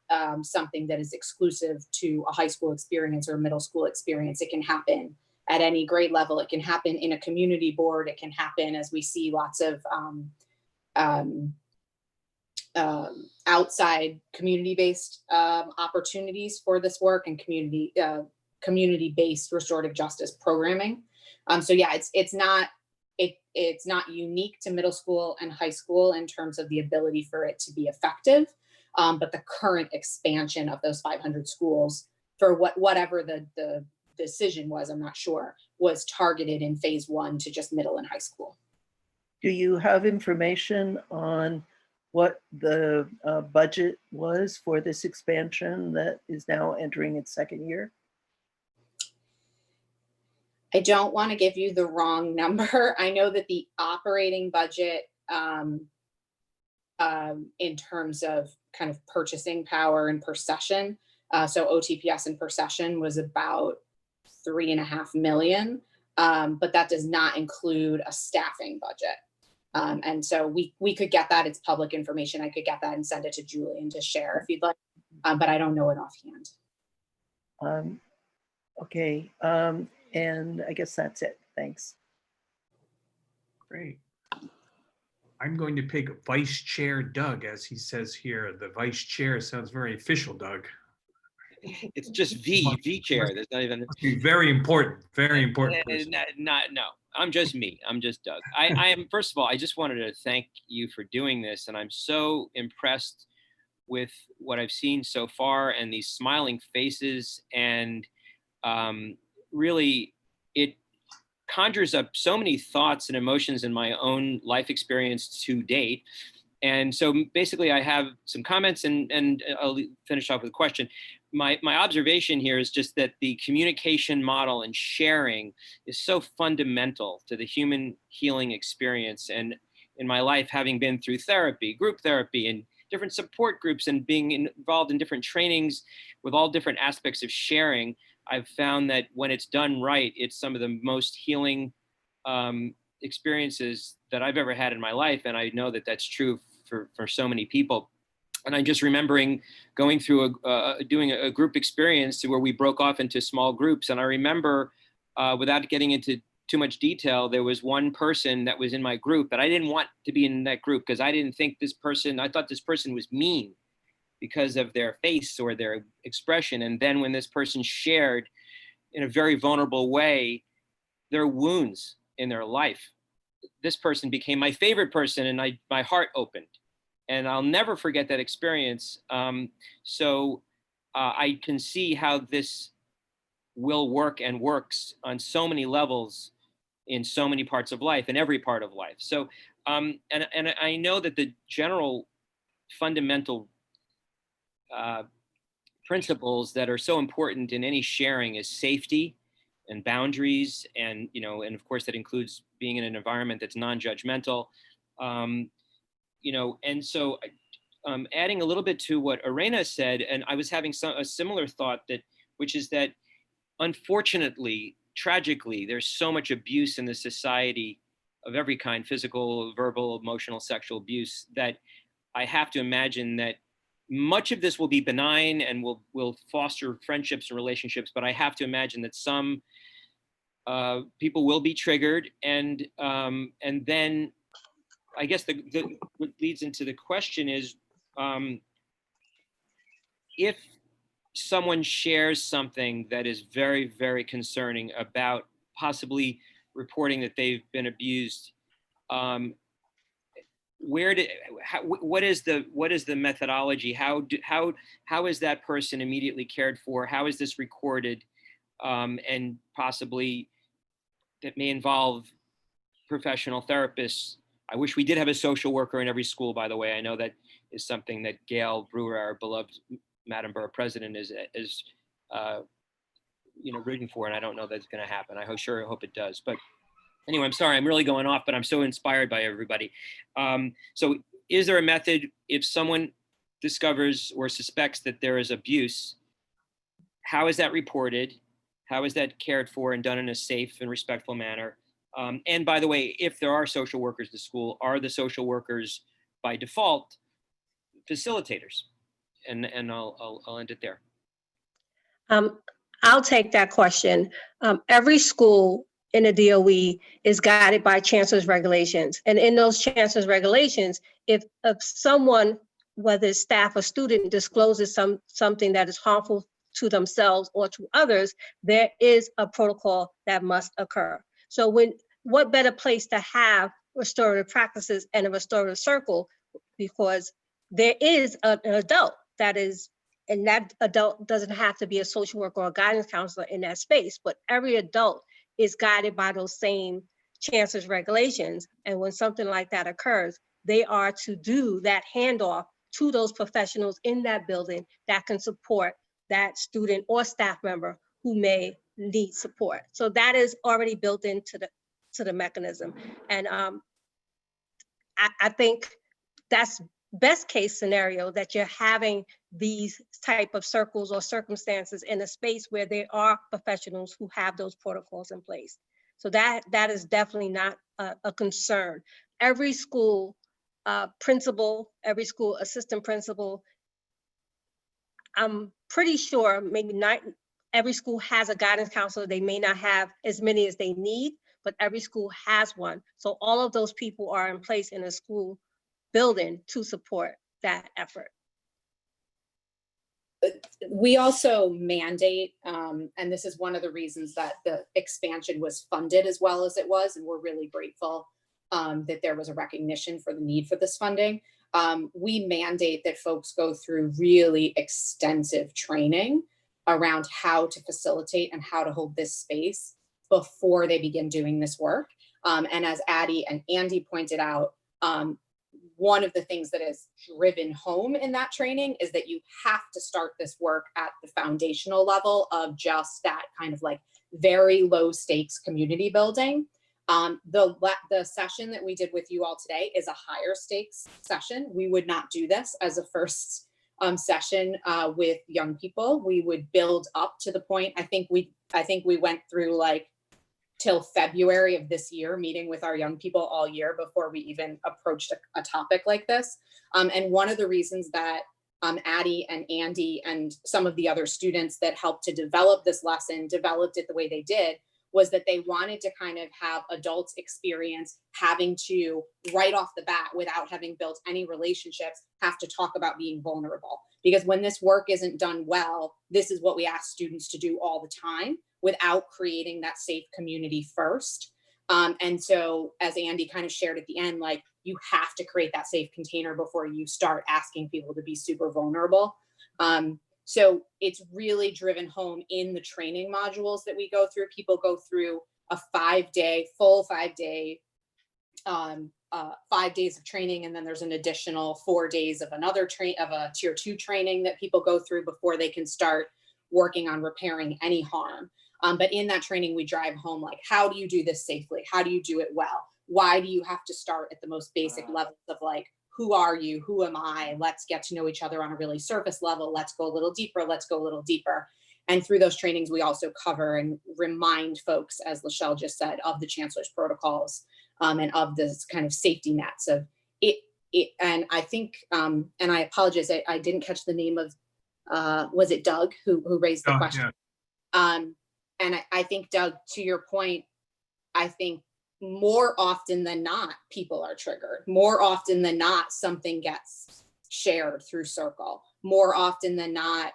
something that is exclusive to a high school experience or a middle school experience. It can happen at any grade level. It can happen in a community board. It can happen as we see lots of outside community-based opportunities for this work and community-based restorative justice programming. So yeah, it's not unique to middle school and high school in terms of the ability for it to be effective, but the current expansion of those 500 schools for whatever the decision was, I'm not sure, was targeted in phase 1 to just middle and high school. Do you have information on what the budget was for this expansion that is now entering its second year? I don't want to give you the wrong number. I know that the operating budget in terms of kind of purchasing power and per session, so OTPS and per session was about $3.5 million, but that does not include a staffing budget. And so we could get that. It's public information. I could get that and send it to Julian to share if you'd like, but I don't know it offhand. Okay, and I guess that's it. Thanks. Great. I'm going to pick Vice Chair Doug, as he says here. The Vice Chair sounds very official, Doug. It's just V chair. There's not even. Very important. Very important. No, I'm just me. I'm just Doug. I am. First of all, I just wanted to thank you for doing this, and I'm so impressed with what I've seen so far and these smiling faces, and really, it conjures up so many thoughts and emotions in my own life experience to date. And so basically I have some comments and I'll finish off with a question. My observation here is just that the communication model and sharing is so fundamental to the human healing experience. And in my life, having been through therapy, group therapy, and different support groups, and being involved in different trainings with all different aspects of sharing, I've found that when it's done right, it's some of the most healing experiences that I've ever had in my life. And I know that that's true for so many people. And I'm just remembering going through doing a group experience where we broke off into small groups. And I remember, without getting into too much detail, there was one person that was in my group that I didn't want to be in that group because I didn't think this person, I thought this person was mean because of their face or their expression. And then when this person shared in a very vulnerable way their wounds in their life, this person became my favorite person, and my heart opened. And I'll never forget that experience. So I can see how this will work and works on so many levels in so many parts of life, in every part of life. So, and I know that the general fundamental principles that are so important in any sharing is safety and boundaries, and and of course that includes being in an environment that's non-judgmental. And so adding a little bit to what Arena said, and I was having a similar thought, which is that unfortunately, tragically, there's so much abuse in the society of every kind, physical, verbal, emotional, sexual abuse, that I have to imagine that much of this will be benign and will foster friendships and relationships, but I have to imagine that some people will be triggered, and then I guess what leads into the question is, if someone shares something that is very, very concerning about possibly reporting that they've been abused, what is the methodology? How is that person immediately cared for? How is this recorded? And possibly that may involve professional therapists. I wish we did have a social worker in every school, by the way. I know that is something that Gail Brewer, our beloved Madam Borough President, is rooting for, and I don't know that's going to happen. I hope it does. But anyway, I'm sorry, I'm really going off, but I'm so inspired by everybody. So is there a method if someone discovers or suspects that there is abuse? How is that reported? How is that cared for and done in a safe and respectful manner? And by the way, if there are social workers at the school, are the social workers by default facilitators? And I'll end it there. I'll take that question. Every school in the DOE is guided by chancellor's regulations. And in those chancellor's regulations, if someone, whether it's staff or student, discloses something that is harmful to themselves or to others, there is a protocol that must occur. So what better place to have restorative practices and a restorative circle, because there is an adult that is and that adult doesn't have to be a social worker or a guidance counselor in that space, but every adult is guided by those same chancellor's regulations. And when something like that occurs, they are to do that handoff to those professionals in that building that can support that student or staff member who may need support. So that is already built into the mechanism. And I think that's best case scenario, that you're having these type of circles or circumstances in a space where there are professionals who have those protocols in place. So that is definitely not a concern. Every school principal, every school assistant principal, I'm pretty sure maybe not every school has a guidance counselor. They may not have as many as they need, but every school has one. So all of those people are in place in a school building to support that effort. We also mandate, and this is one of the reasons that the expansion was funded as well as it was, and we're really grateful that there was a recognition for the need for this funding. We mandate that folks go through really extensive training around how to facilitate and how to hold this space before they begin doing this work. And as Addie and Andy pointed out, one of the things that is driven home in that training is that you have to start this work at the foundational level of just that kind of like very low stakes community building. The session that we did with you all today is a higher stakes session. We would not do this as a first session with young people. We would build up to the point. I think we went through like till February of this year, meeting with our young people all year before we even approached a topic like this. And one of the reasons that Addie and Andy and some of the other students that helped to develop this lesson developed it the way they did was that they wanted to kind of have adults experience having to, right off the bat, without having built any relationships, have to talk about being vulnerable. Because when this work isn't done well, this is what we ask students to do all the time without creating that safe community first. And so as Andy kind of shared at the end, like you have to create that safe container before you start asking people to be super vulnerable. So it's really driven home in the training modules that we go through. People go through a full 5 day, 5 days of training. And then there's an additional 4 days of another of a tier 2 training that people go through before they can start working on repairing any harm. But in that training, we drive home, like, how do you do this safely? How do you do it well? Why do you have to start at the most basic levels of like, who are you? Who am I? Let's get to know each other on a really surface level. Let's go a little deeper. Let's go a little deeper. And through those trainings, we also cover and remind folks, as Lachelle just said, of the chancellor's protocols and of this kind of safety nets of it. And I think, and I apologize, I didn't catch the name of, was it Doug who raised the question? Yeah. And I think, Doug, to your point, I think more often than not, people are triggered. More often than not, something gets shared through Circle. More often than not,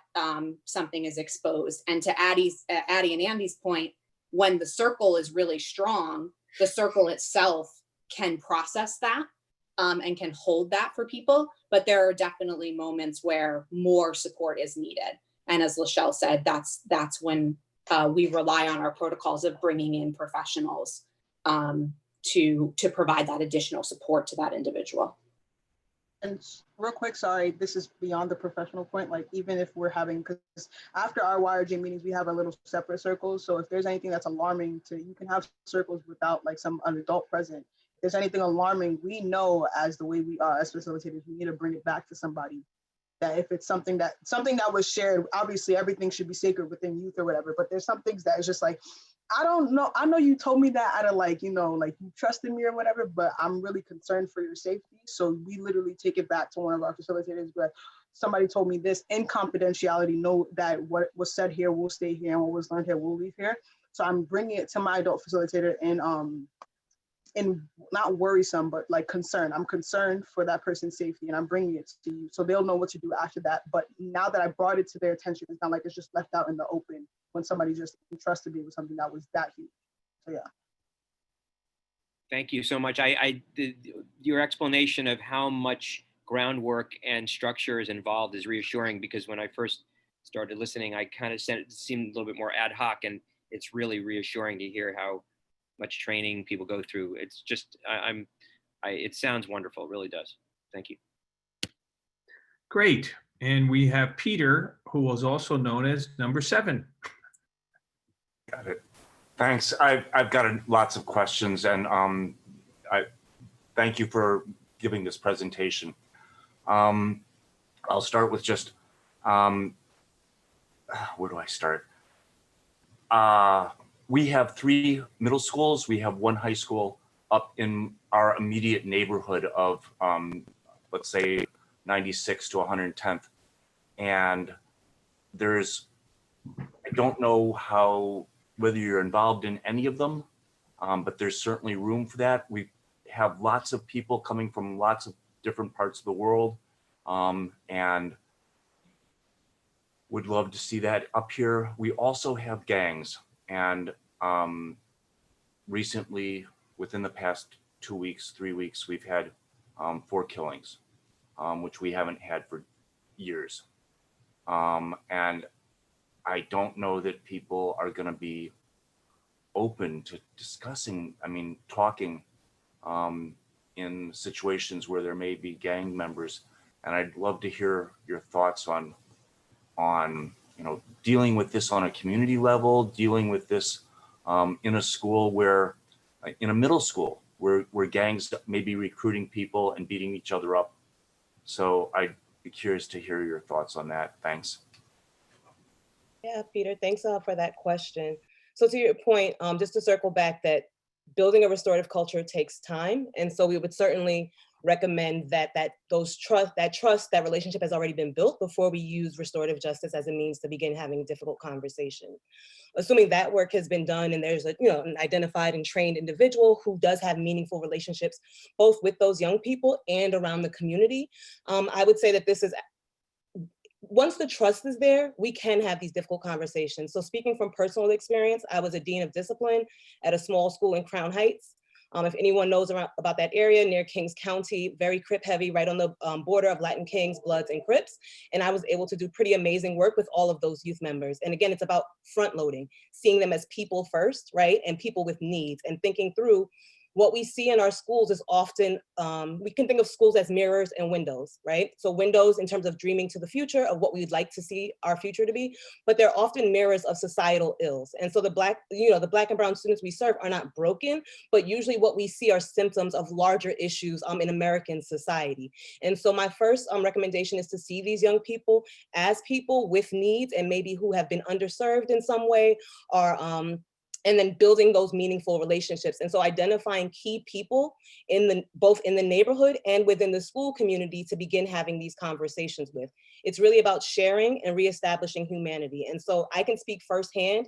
something is exposed. And to Addie and Andy's point, when the Circle is really strong, the Circle itself can process that and can hold that for people. But there are definitely moments where more support is needed. And as Lachelle said, that's when we rely on our protocols of bringing in professionals to provide that additional support to that individual. And real quick, sorry, this is beyond the professional point. Like, even if we're having, because after our YRJ meetings, we have our little separate circles. So if there's anything that's alarming you can have circles without like an adult present. If there's anything alarming, we know as the way we are as facilitators, we need to bring it back to somebody. That if it's something that was shared, obviously everything should be sacred within youth or whatever, but there's some things that is just like, I don't know. I know you told me that out of like, like you trusted me or whatever, but I'm really concerned for your safety. So we literally take it back to one of our facilitators, but somebody told me this in confidentiality, know that what was said here will stay here and what was learned here will leave here. So I'm bringing it to my adult facilitator and not worrisome, but like concern. I'm concerned for that person's safety and I'm bringing it to you. So they'll know what to do after that. But now that I brought it to their attention, it's not like it's just left out in the open when somebody just entrusted me with something that was that huge. So yeah. Thank you so much. Your explanation of how much groundwork and structures involved is reassuring, because when I first started listening, I kind of it seemed a little bit more ad hoc, and it's really reassuring to hear how much training people go through. It's just, it sounds wonderful, it really does. Thank you. Great. And we have Peter, who was also known as number 7. Got it. Thanks. I've got lots of questions, and I thank you for giving this presentation. I'll start with just, where do I start? We have 3 middle schools. We have 1 high school up in our immediate neighborhood of, let's say, 96 to 110th. And I don't know whether you're involved in any of them, but there's certainly room for that. We have lots of people coming from lots of different parts of the world, and would love to see that up here. We also have gangs, and recently, within the past 2 weeks, 3 weeks, we've had 4 killings, which we haven't had for years. And I don't know that people are going to be open to discussing, talking in situations where there may be gang members. And I'd love to hear your thoughts on dealing with this on a community level, dealing with this in a school in a middle school where gangs may be recruiting people and beating each other up. So I'd be curious to hear your thoughts on that. Thanks. Yeah, Peter, thanks for that question. So to your point, just to circle back, that building a restorative culture takes time. And so we would certainly recommend that that relationship has already been built before we use restorative justice as a means to begin having difficult conversations. Assuming that work has been done and there's an identified and trained individual who does have meaningful relationships, both with those young people and around the community, I would say that once the trust is there, we can have these difficult conversations. So speaking from personal experience, I was a dean of discipline at a small school in Crown Heights. If anyone knows about that area near Kings County, very Crip heavy, right on the border of Latin Kings, Bloods, and Crips. And I was able to do pretty amazing work with all of those youth members. And again, it's about front loading, seeing them as people first, right? And people with needs, and thinking through what we see in our schools is often, we can think of schools as mirrors and windows, right? So windows in terms of dreaming to the future of what we'd like to see our future to be, but they're often mirrors of societal ills. And so the Black and brown students we serve are not broken, but usually what we see are symptoms of larger issues in American society. And so my first recommendation is to see these young people as people with needs and maybe who have been underserved in some way, or and then building those meaningful relationships. And so identifying key people both in the neighborhood and within the school community to begin having these conversations with. It's really about sharing and reestablishing humanity. And so I can speak firsthand.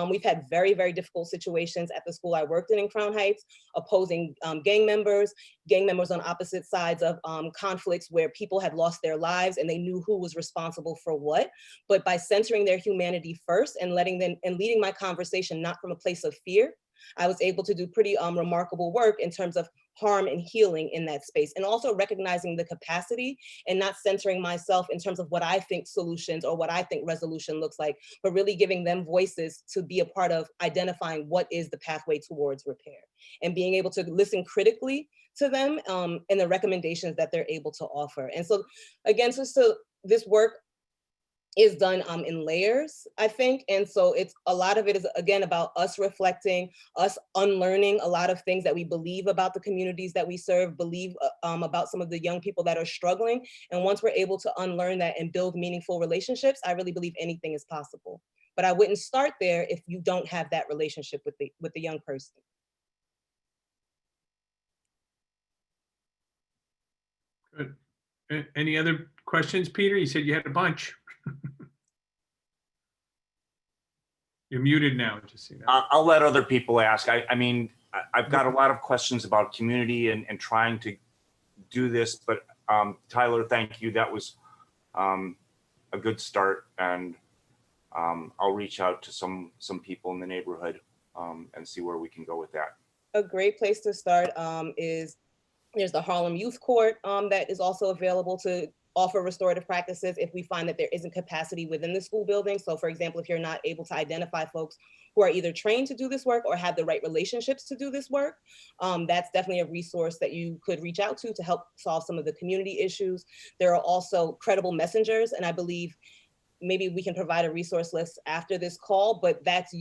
We've had very, very difficult situations at the school I worked in Crown Heights, opposing gang members on opposite sides of conflicts where people had lost their lives and they knew who was responsible for what. But by centering their humanity first and leading my conversation not from a place of fear, I was able to do pretty remarkable work in terms of harm and healing in that space, and also recognizing the capacity and not centering myself in terms of what I think solutions or what I think resolution looks like, but really giving them voices to be a part of identifying what is the pathway towards repair, and being able to listen critically to them and the recommendations that they're able to offer. And so again, this work is done in layers, I think. And so a lot of it is, again, about us reflecting, us unlearning a lot of things that we believe about the communities that we serve, believe about some of the young people that are struggling. And once we're able to unlearn that and build meaningful relationships, I really believe anything is possible. But I wouldn't start there if you don't have that relationship with the young person. Good. Any other questions, Peter? You said you had a bunch. You're muted now, just so you know. I'll let other people ask. I've got a lot of questions about community and trying to do this, but Tyler, thank you. That was a good start, and I'll reach out to some people in the neighborhood and see where we can go with that. A great place to start is There's the Harlem Youth Court that is also available to offer restorative practices if we find that there isn't capacity within the school building. So for example, if you're not able to identify folks who are either trained to do this work or have the right relationships to do this work, that's definitely a resource that you could reach out to help solve some of the community issues. There are also credible messengers, and I believe maybe we can provide a resource list after this call, but that's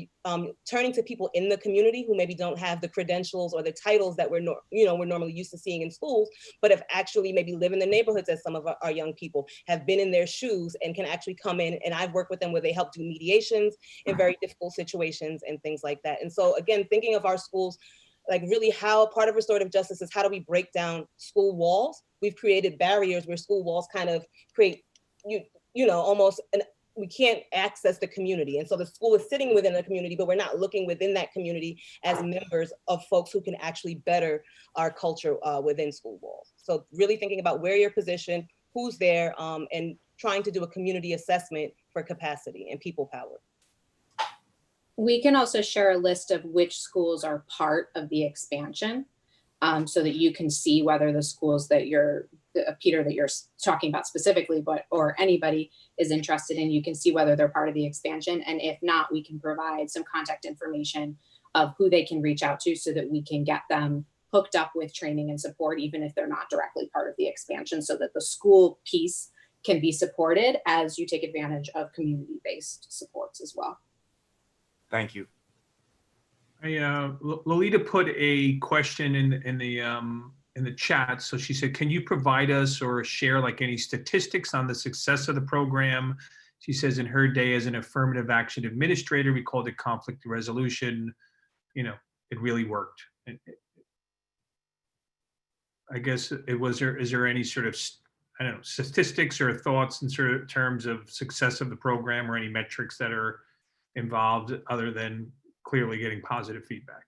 turning to people in the community who maybe don't have the credentials or the titles that we're normally used to seeing in schools, but have actually maybe live in the neighborhoods as some of our young people, have been in their shoes and can actually come in. And I've worked with them where they help do mediations in very difficult situations and things like that. And so again, thinking of our schools, like really how part of restorative justice is how do we break down school walls? We've created barriers where school walls kind of create, almost we can't access the community. And so the school is sitting within the community, but we're not looking within that community as members of folks who can actually better our culture within school walls. So really thinking about where you're positioned, who's there, and trying to do a community assessment for capacity and people power. We can also share a list of which schools are part of the expansion so that you can see whether the schools that Peter, that you're talking about specifically, or anybody is interested in, you can see whether they're part of the expansion. And if not, we can provide some contact information of who they can reach out to so that we can get them hooked up with training and support, even if they're not directly part of the expansion, so that the school piece can be supported as you take advantage of community-based supports as well. Thank you. Lolita put a question in the chat. So she said, can you provide us or share like any statistics on the success of the program? She says in her day as an affirmative action administrator, we called it conflict resolution. It really worked. I guess is there any sort of, I don't know, statistics or thoughts in sort of terms of success of the program or any metrics that are involved other than clearly getting positive feedback?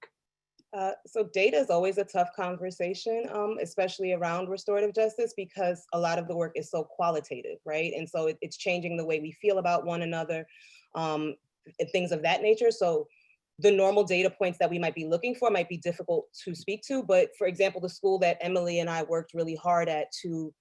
So data is always a tough conversation, especially around restorative justice, because a lot of the work is so qualitative, right? And so it's changing the way we feel about one another, and things of that nature. So the normal data points that we might be looking for might be difficult to speak to. But for example, the school that Emily and I worked really hard at to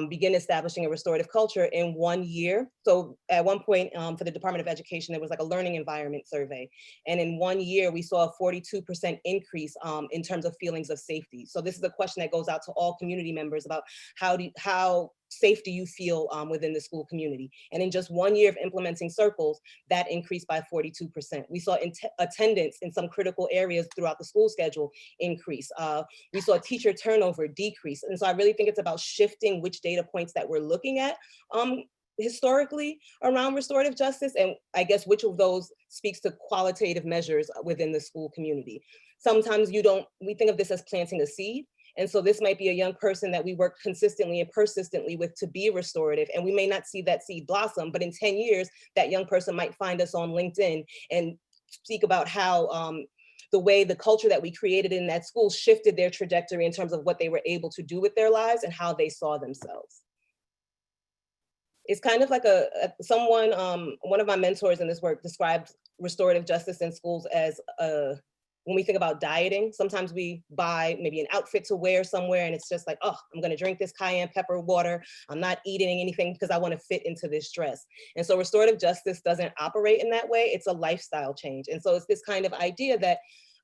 begin establishing a restorative culture in 1 year. So at one point for the Department of Education, there was like a learning environment survey. And in 1 year, we saw a 42% increase in terms of feelings of safety. So this is a question that goes out to all community members about how safe do you feel within the school community? And in just 1 year of implementing circles, that increased by 42%. We saw attendance in some critical areas throughout the school schedule increase. We saw teacher turnover decrease. And so I really think it's about shifting which data points that we're looking at historically around restorative justice, and I guess which of those speaks to qualitative measures within the school community. Sometimes we think of this as planting a seed. And so this might be a young person that we work consistently and persistently with to be restorative. And we may not see that seed blossom, but in 10 years, that young person might find us on LinkedIn and speak about how the way the culture that we created in that school shifted their trajectory in terms of what they were able to do with their lives and how they saw themselves. It's kind of like one of my mentors in this work described restorative justice in schools as when we think about dieting, sometimes we buy maybe an outfit to wear somewhere and it's just like, oh, I'm gonna drink this cayenne pepper water. I'm not eating anything because I wanna fit into this dress. And so restorative justice doesn't operate in that way. It's a lifestyle change. And so it's this kind of idea that,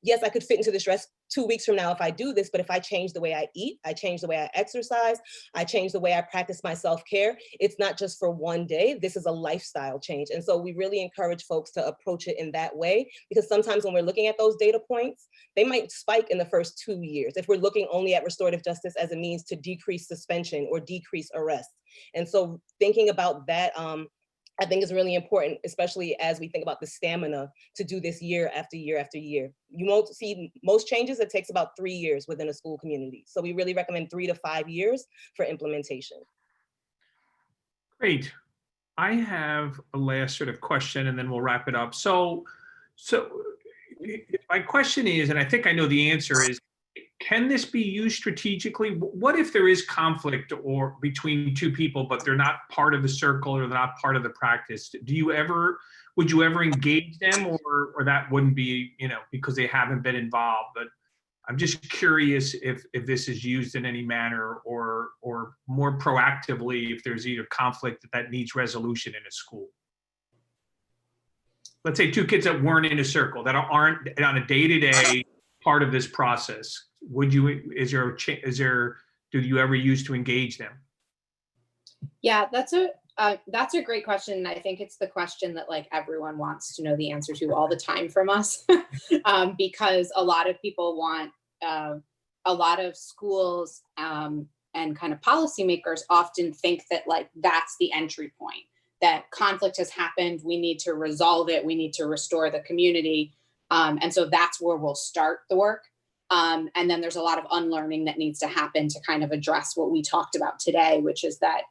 yes, I could fit into this dress 2 weeks from now if I do this, but if I change the way I eat, I change the way I exercise, I change the way I practice my self-care, it's not just for one day, this is a lifestyle change. And so we really encourage folks to approach it in that way, because sometimes when we're looking at those data points, they might spike in the first 2 years if we're looking only at restorative justice as a means to decrease suspension or decrease arrest. And so thinking about that, I think is really important, especially as we think about the stamina to do this year after year after year. You won't see most changes, it takes about 3 years within a school community. So we really recommend 3 to 5 years for implementation. Great. I have a last sort of question and then we'll wrap it up. So my question is, and I think I know the answer is, can this be used strategically? What if there is conflict or between two people, but they're not part of the circle or they're not part of the practice? Would you ever engage them, or that wouldn't be, because they haven't been involved? But I'm just curious if this is used in any manner or more proactively if there's either conflict that needs resolution in a school. Let's say two kids that weren't in a circle, that aren't on a day-to-day part of this process. Do you ever use to engage them? Yeah, that's a great question. I think it's the question that like everyone wants to know the answer to all the time from us, because a lot of people want, a lot of schools and kind of policymakers often think that like that's the entry point, that conflict has happened, we need to resolve it, we need to restore the community. And so that's where we'll start the work. And then there's a lot of unlearning that needs to happen to kind of address what we talked about today, which is that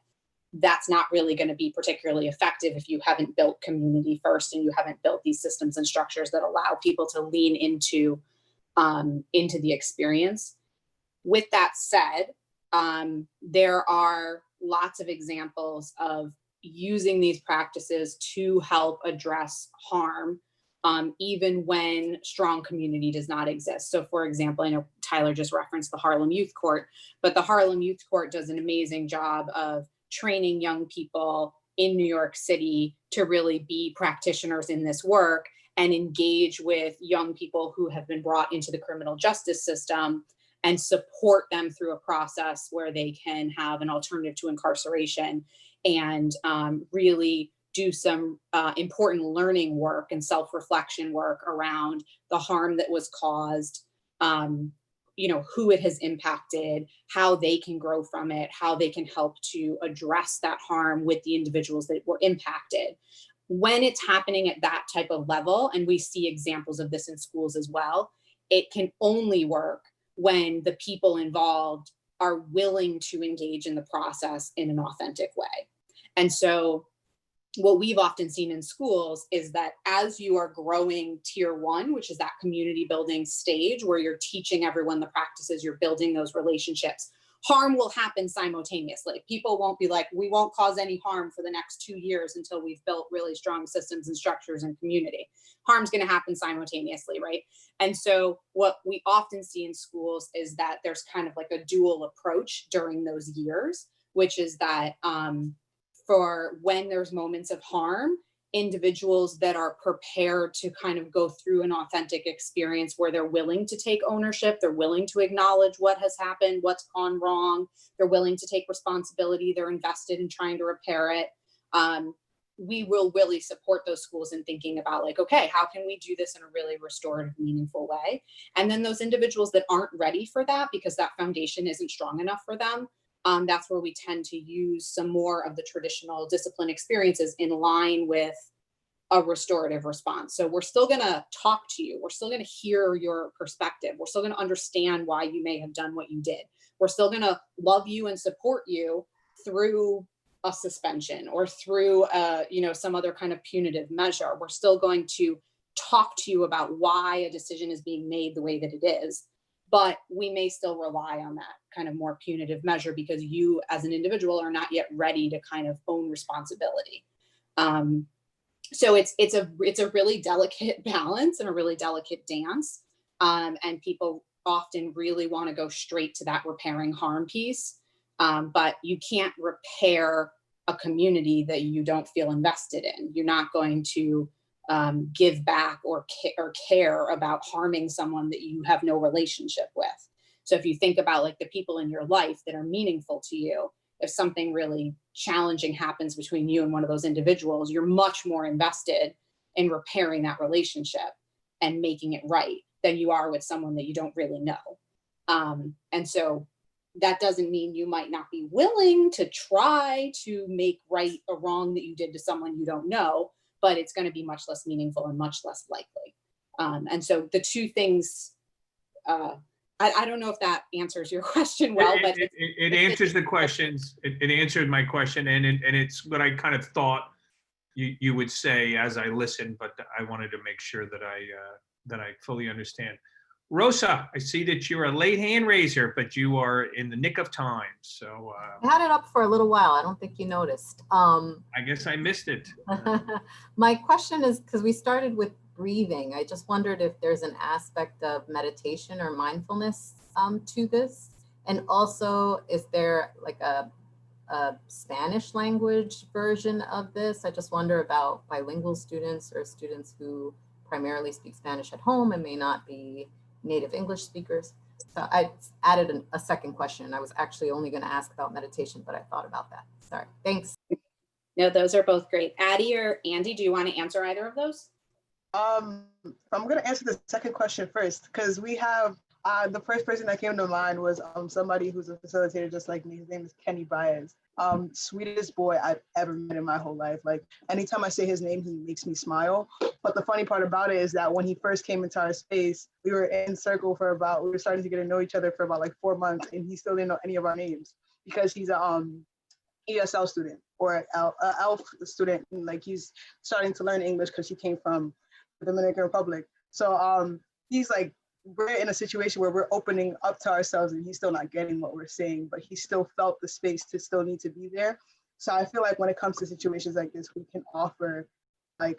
that's not really going to be particularly effective if you haven't built community first and you haven't built these systems and structures that allow people to lean into the experience. With that said, there are lots of examples of using these practices to help address harm, even when strong community does not exist. So for example, I know Tyler just referenced the Harlem Youth Court, but the Harlem Youth Court does an amazing job of training young people in New York City to really be practitioners in this work and engage with young people who have been brought into the criminal justice system and support them through a process where they can have an alternative to incarceration and really do some important learning work and self-reflection work around the harm that was caused, who it has impacted, how they can grow from it, how they can help to address that harm with the individuals that were impacted. When it's happening at that type of level, and we see examples of this in schools as well, it can only work when the people involved are willing to engage in the process in an authentic way. And so what we've often seen in schools is that as you are growing tier one, which is that community building stage where you're teaching everyone the practices, you're building those relationships, harm will happen simultaneously. People won't be like, we won't cause any harm for the next 2 years until we've built really strong systems and structures and community. Harm's going to happen simultaneously, right? And so what we often see in schools is that there's kind of like a dual approach during those years, which is that for when there's moments of harm, individuals that are prepared to kind of go through an authentic experience where they're willing to take ownership, they're willing to acknowledge what has happened, what's gone wrong, they're willing to take responsibility, they're invested in trying to repair it. We will really support those schools in thinking about like, okay, how can we do this in a really restorative, meaningful way? And then those individuals that aren't ready for that because that foundation isn't strong enough for them, that's where we tend to use some more of the traditional discipline experiences in line with a restorative response. So we're still going to talk to you. We're still going to hear your perspective. We're still going to understand why you may have done what you did. We're still going to love you and support you through a suspension or through some other kind of punitive measure. We're still going to talk to you about why a decision is being made the way that it is. But we may still rely on that kind of more punitive measure because you as an individual are not yet ready to kind of own responsibility. So it's a really delicate balance and a really delicate dance. And people often really want to go straight to that repairing harm piece. But you can't repair a community that you don't feel invested in. You're not going to give back or care about harming someone that you have no relationship with. So if you think about like the people in your life that are meaningful to you, if something really challenging happens between you and one of those individuals, you're much more invested in repairing that relationship and making it right than you are with someone that you don't really know. And so that doesn't mean you might not be willing to try to make right a wrong that you did to someone you don't know, but it's going to be much less meaningful and much less likely. And so the two things, I don't know if that answers your question well, but it answers the questions. It answered my question, and it's what I kind of thought you would say as I listened, but I wanted to make sure that I fully understand. Rosa, I see that you're a late hand raiser, but you are in the nick of time. So I had it up for a little while. I don't think you noticed. I guess I missed it. My question is, because we started with breathing. I just wondered if there's an aspect of meditation or mindfulness to this. And also, is there like a Spanish language version of this? I just wonder about bilingual students or students who primarily speak Spanish at home and may not be native English speakers. So I added a second question. I was actually only going to ask about meditation, but I thought about that. Sorry. Thanks. No, those are both great. Addie or Andy, do you want to answer either of those? I'm going to answer the second question first, because we have the first person that came to mind was somebody who's a facilitator just like me. His name is Kenny Baez. Sweetest boy I've ever met in my whole life. Like anytime I say his name, he makes me smile. But the funny part about it is that when he first came into our space, we were in circle for we were starting to get to know each other for about like 4 months, and he still didn't know any of our names because he's a ESL student or an ELF student. And like he's starting to learn English because he came from the Dominican Republic. So he's like, we're in a situation where we're opening up to ourselves and he's still not getting what we're saying, but he still felt the space to still need to be there. So I feel like when it comes to situations like this, we can offer like,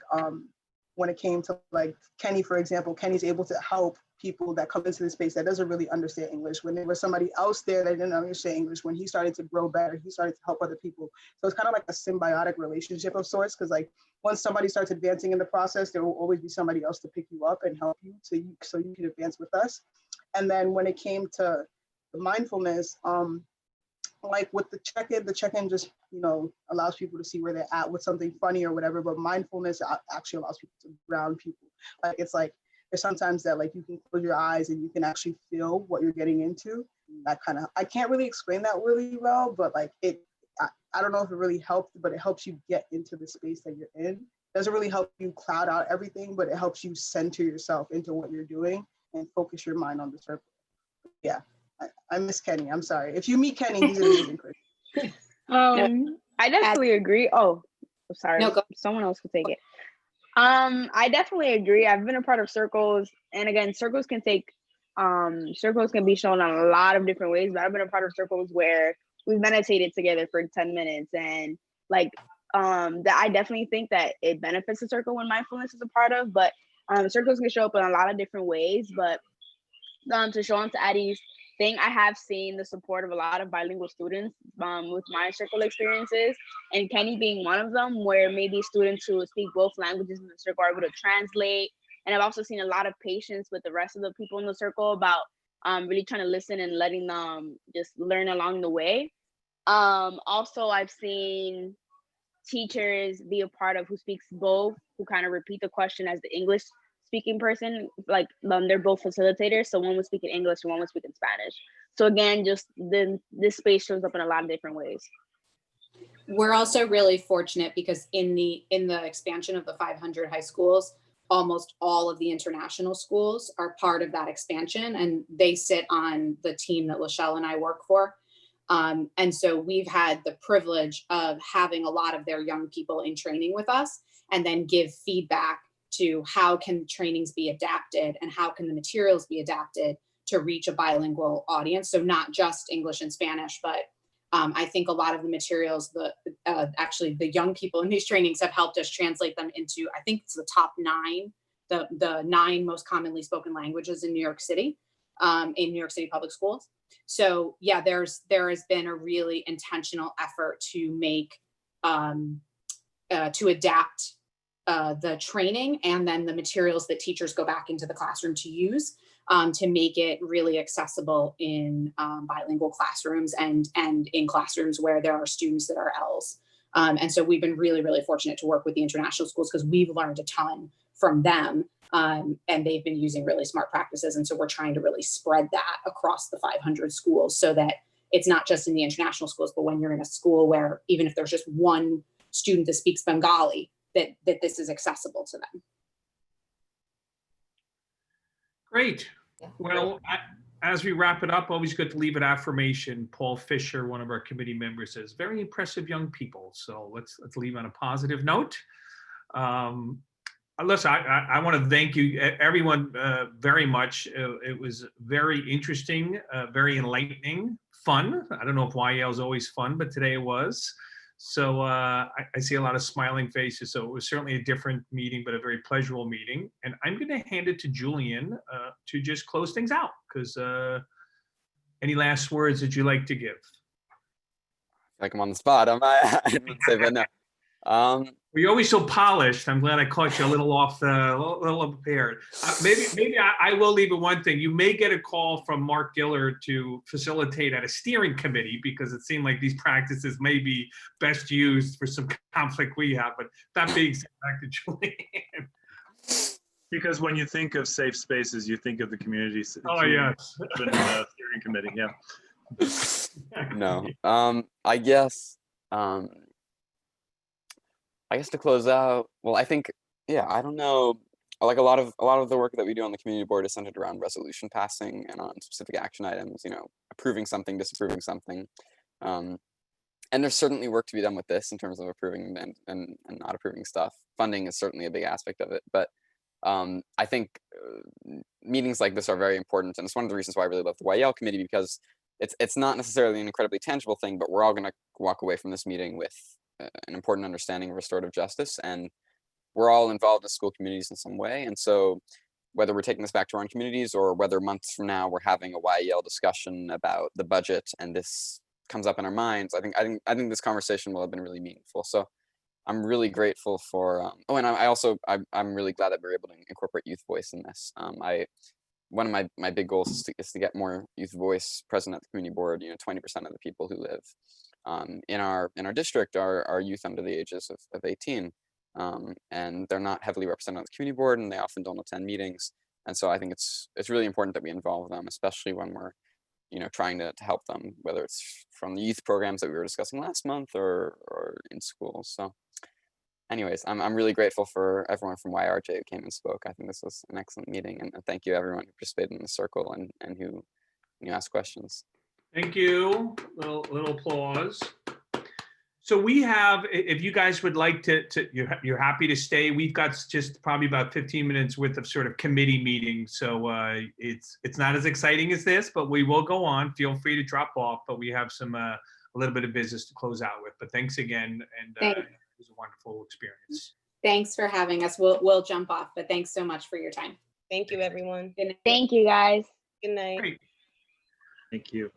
when it came to like Kenny, for example, Kenny's able to help people that come into the space that doesn't really understand English. When there was somebody else there that didn't understand English, when he started to grow better, he started to help other people. So it's kind of like a symbiotic relationship of sorts, because like once somebody starts advancing in the process, there will always be somebody else to pick you up and help you so you can advance with us. And then when it came to the mindfulness, like with the check-in just, you know, allows people to see where they're at with something funny or whatever, but mindfulness actually allows people to ground people. Like it's like, there's sometimes that like you can close your eyes and you can actually feel what you're getting into. That kind of, I can't really explain that really well, but like I don't know if it really helped, but it helps you get into the space that you're in. It doesn't really help you cloud out everything, but it helps you center yourself into what you're doing and focus your mind on the circle. Yeah, I miss Kenny. I'm sorry. If you meet Kenny, he's an amazing person. I definitely agree. Oh, sorry. No, go. Someone else could take it. I definitely agree. I've been a part of circles, and again, circles can be shown on a lot of different ways, but I've been a part of circles where we've meditated together for 10 minutes, and like that I definitely think that it benefits the circle when mindfulness is a part of, but circles can show up in a lot of different ways. But to show on to Addie's thing, I have seen the support of a lot of bilingual students with my circle experiences, and Kenny being one of them, where maybe students who speak both languages in the circle are able to translate. And I've also seen a lot of patience with the rest of the people in the circle about really trying to listen and letting them just learn along the way. Also, I've seen teachers be a part of who speaks both, who kind of repeat the question as the English speaking person, like they're both facilitators, so one was speaking English and one was speaking Spanish. So again, just this space shows up in a lot of different ways. We're also really fortunate because in the expansion of the 500 high schools, almost all of the international schools are part of that expansion, and they sit on the team that Lachelle and I work for. And so we've had the privilege of having a lot of their young people in training with us, and then give feedback to how can trainings be adapted and how can the materials be adapted to reach a bilingual audience. So not just English and Spanish, but I think a lot of the materials, actually the young people in these trainings have helped us translate them into, I think it's the top 9, the 9 most commonly spoken languages in New York City public schools. So yeah, there has been a really intentional effort to make, to adapt the training and then the materials that teachers go back into the classroom to use to make it really accessible in bilingual classrooms and in classrooms where there are students that are ELs. And so we've been really, really fortunate to work with the international schools because we've learned a ton from them, and they've been using really smart practices. And so we're trying to really spread that across the 500 schools so that it's not just in the international schools, but when you're in a school where even if there's just one student that speaks Bengali, that this is accessible to them. Great. Well, as we wrap it up, always good to leave an affirmation. Paul Fisher, one of our committee members, says, very impressive young people. So let's leave on a positive note. Listen, I want to thank you, everyone, very much. It was very interesting, very enlightening, fun. I don't know if YL is always fun, but today it was. So I see a lot of smiling faces. So it was certainly a different meeting, but a very pleasurable meeting. And I'm going to hand it to Julian to just close things out, because any last words that you like to give? Like I'm on the spot. I didn't say, but no. You're always so polished. I'm glad I caught you a little off the, little unprepared. Maybe I will leave it one thing. You may get a call from Mark Gillard to facilitate at a steering committee, because it seemed like these practices may be best used for some conflict we have. But that being said, back to Julian. Because when you think of safe spaces, you think of the community. Oh, yes. Steering committee, yeah. No, I guess to close out, well, I think, yeah, I don't know, like a lot of the work that we do on the community board is centered around resolution passing and on specific action items, you know, approving something, disapproving something. And there's certainly work to be done with this in terms of approving and not approving stuff. Funding is certainly a big aspect of it, but I think meetings like this are very important, and it's one of the reasons why I really love the YL committee, because it's not necessarily an incredibly tangible thing, but we're all going to walk away from this meeting with an important understanding of restorative justice, and we're all involved in school communities in some way. And so whether we're taking this back to our own communities, or whether months from now we're having a YEL discussion about the budget and this comes up in our minds, I think this conversation will have been really meaningful. So I'm really grateful for, and I'm really glad that we're able to incorporate youth voice in this. One of my big goals is to get more youth voice present at the community board. You know, 20% of the people who live in our district are youth under the ages of 18, and they're not heavily represented on the community board, and they often don't attend meetings. And so I think it's really important that we involve them, especially when we're, you know, trying to help them, whether it's from the youth programs that we were discussing last month or in schools. So anyways, I'm really grateful for everyone from YRJ who came and spoke. I think this was an excellent meeting, and thank you everyone who participated in the circle and who asked questions. Thank you. Little applause. So we have, if you guys would like to you're happy to stay, we've got just probably about 15 minutes worth of sort of committee meetings. So it's not as exciting as this, but we will go on. Feel free to drop off, but we have some a little bit of business to close out with. But thanks again, and it was a wonderful experience. Thanks for having us. We'll jump off, but thanks so much for your time. Thank you, everyone. Thank you, guys. Good night. Great. Thank you.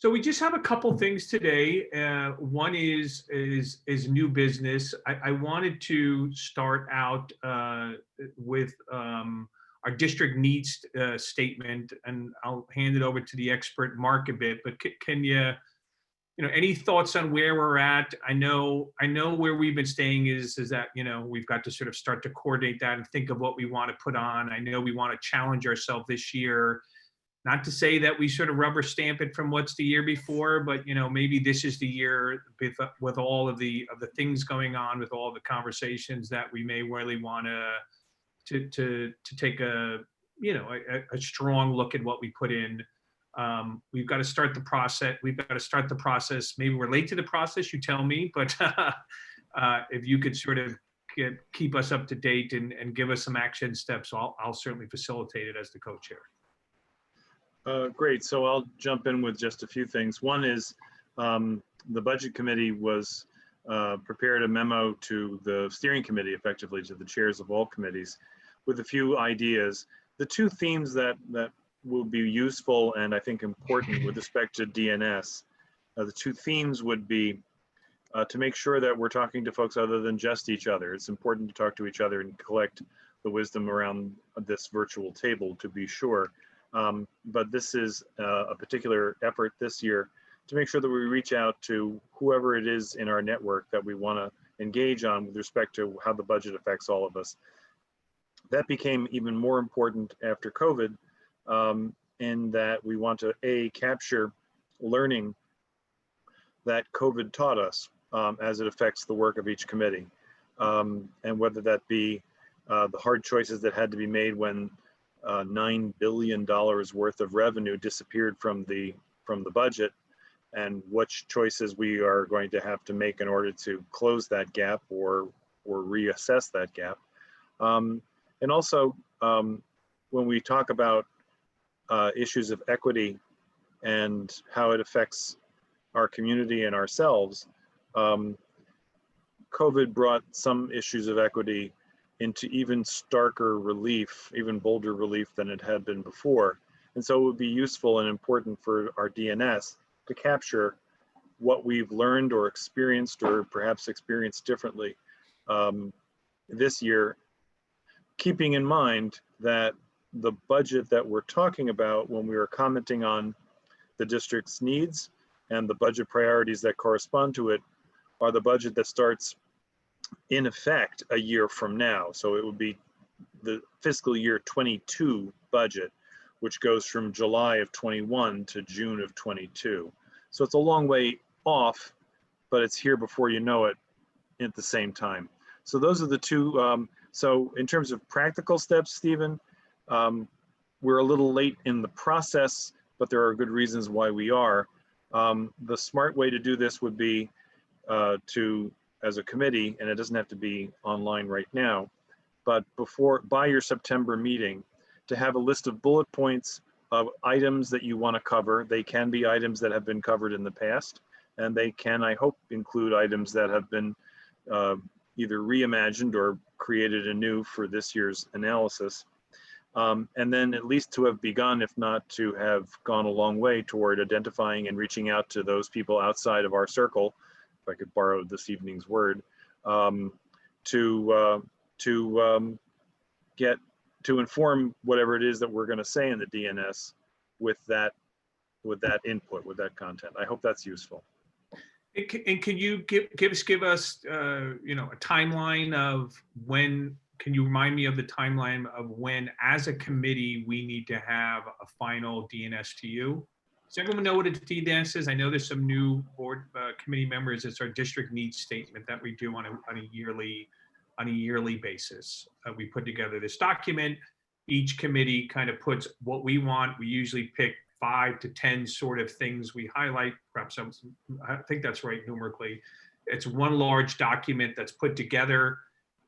So we just have a couple things today. One is new business. I wanted to start out with our district needs statement, and I'll hand it over to the expert Mark a bit. But can you know, any thoughts on where we're at? I know where we've been staying is that, you know, we've got to sort of start to coordinate that and think of what we want to put on. I know we want to challenge ourselves this year. Not to say that we sort of rubber stamp it from what's the year before, but, you know, maybe this is the year with all of the things going on, with all the conversations, that we may really want to take a, you know, a strong look at what we put in. We've got to start the process. Maybe we're late to the process, you tell me, but if you could sort of keep us up to date and give us some action steps, I'll certainly facilitate it as the co-chair. Great. So I'll jump in with just a few things. One is the budget committee was prepared a memo to the steering committee, effectively to the chairs of all committees, with a few ideas. The two themes that will be useful and I think important with respect to DNS, the two themes would be to make sure that we're talking to folks other than just each other. It's important to talk to each other and collect the wisdom around this virtual table, to be sure. But this is a particular effort this year to make sure that we reach out to whoever it is in our network that we want to engage on with respect to how the budget affects all of us. That became even more important after COVID, in that we want to capture learning that COVID taught us as it affects the work of each committee, and whether that be the hard choices that had to be made when $9 billion worth of revenue disappeared from the budget, and which choices we are going to have to make in order to close that gap or reassess that gap. And also, when we talk about issues of equity and how it affects our community and ourselves, COVID brought some issues of equity into even starker relief, even bolder relief than it had been before. And so it would be useful and important for our DNS to capture what we've learned or experienced, or perhaps experienced differently this year, keeping in mind that the budget that we're talking about when we are commenting on the district's needs and the budget priorities that correspond to it are the budget that starts in effect a year from now. So it would be the fiscal year 22 budget, which goes from July of 21 to June of 22. So it's a long way off, but it's here before you know it at the same time. So those are the two. So in terms of practical steps, Stephen, we're a little late in the process, but there are good reasons why we are. The smart way to do this would be as a committee, and it doesn't have to be online right now, but by your September meeting, to have a list of bullet points of items that you want to cover. They can be items that have been covered in the past, and they can, I hope, include items that have been either reimagined or created anew for this year's analysis. And then at least to have begun, if not to have gone a long way toward identifying and reaching out to those people outside of our circle, if I could borrow this evening's word, to inform whatever it is that we're going to say in the DNS with that input, with that content. I hope that's useful. And can you give us you know, a timeline of when? Can you remind me of the timeline of when, as a committee, we need to have a final DNS to you? Does everyone know what a DNS is? I know there's some new board committee members. It's our district needs statement that we do on a yearly basis. We put together this document. Each committee kind of puts what we want. We usually pick 5 to 10 sort of things we highlight. Perhaps I think that's right numerically. It's one large document that's put together.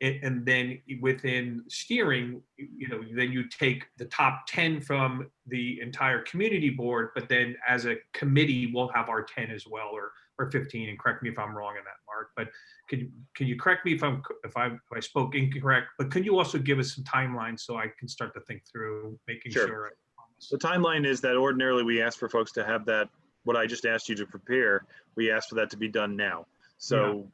And then within steering, you know, then you take the top 10 from the entire community board, but then as a committee, we'll have our 10 as well, or 15, and correct me if I'm wrong on that, Mark, but can you correct me if I spoke incorrect, but could you also give us some timelines so I can start to think through making sure. The timeline is that ordinarily we ask for folks to have that, what I just asked you to prepare, we ask for that to be done now. So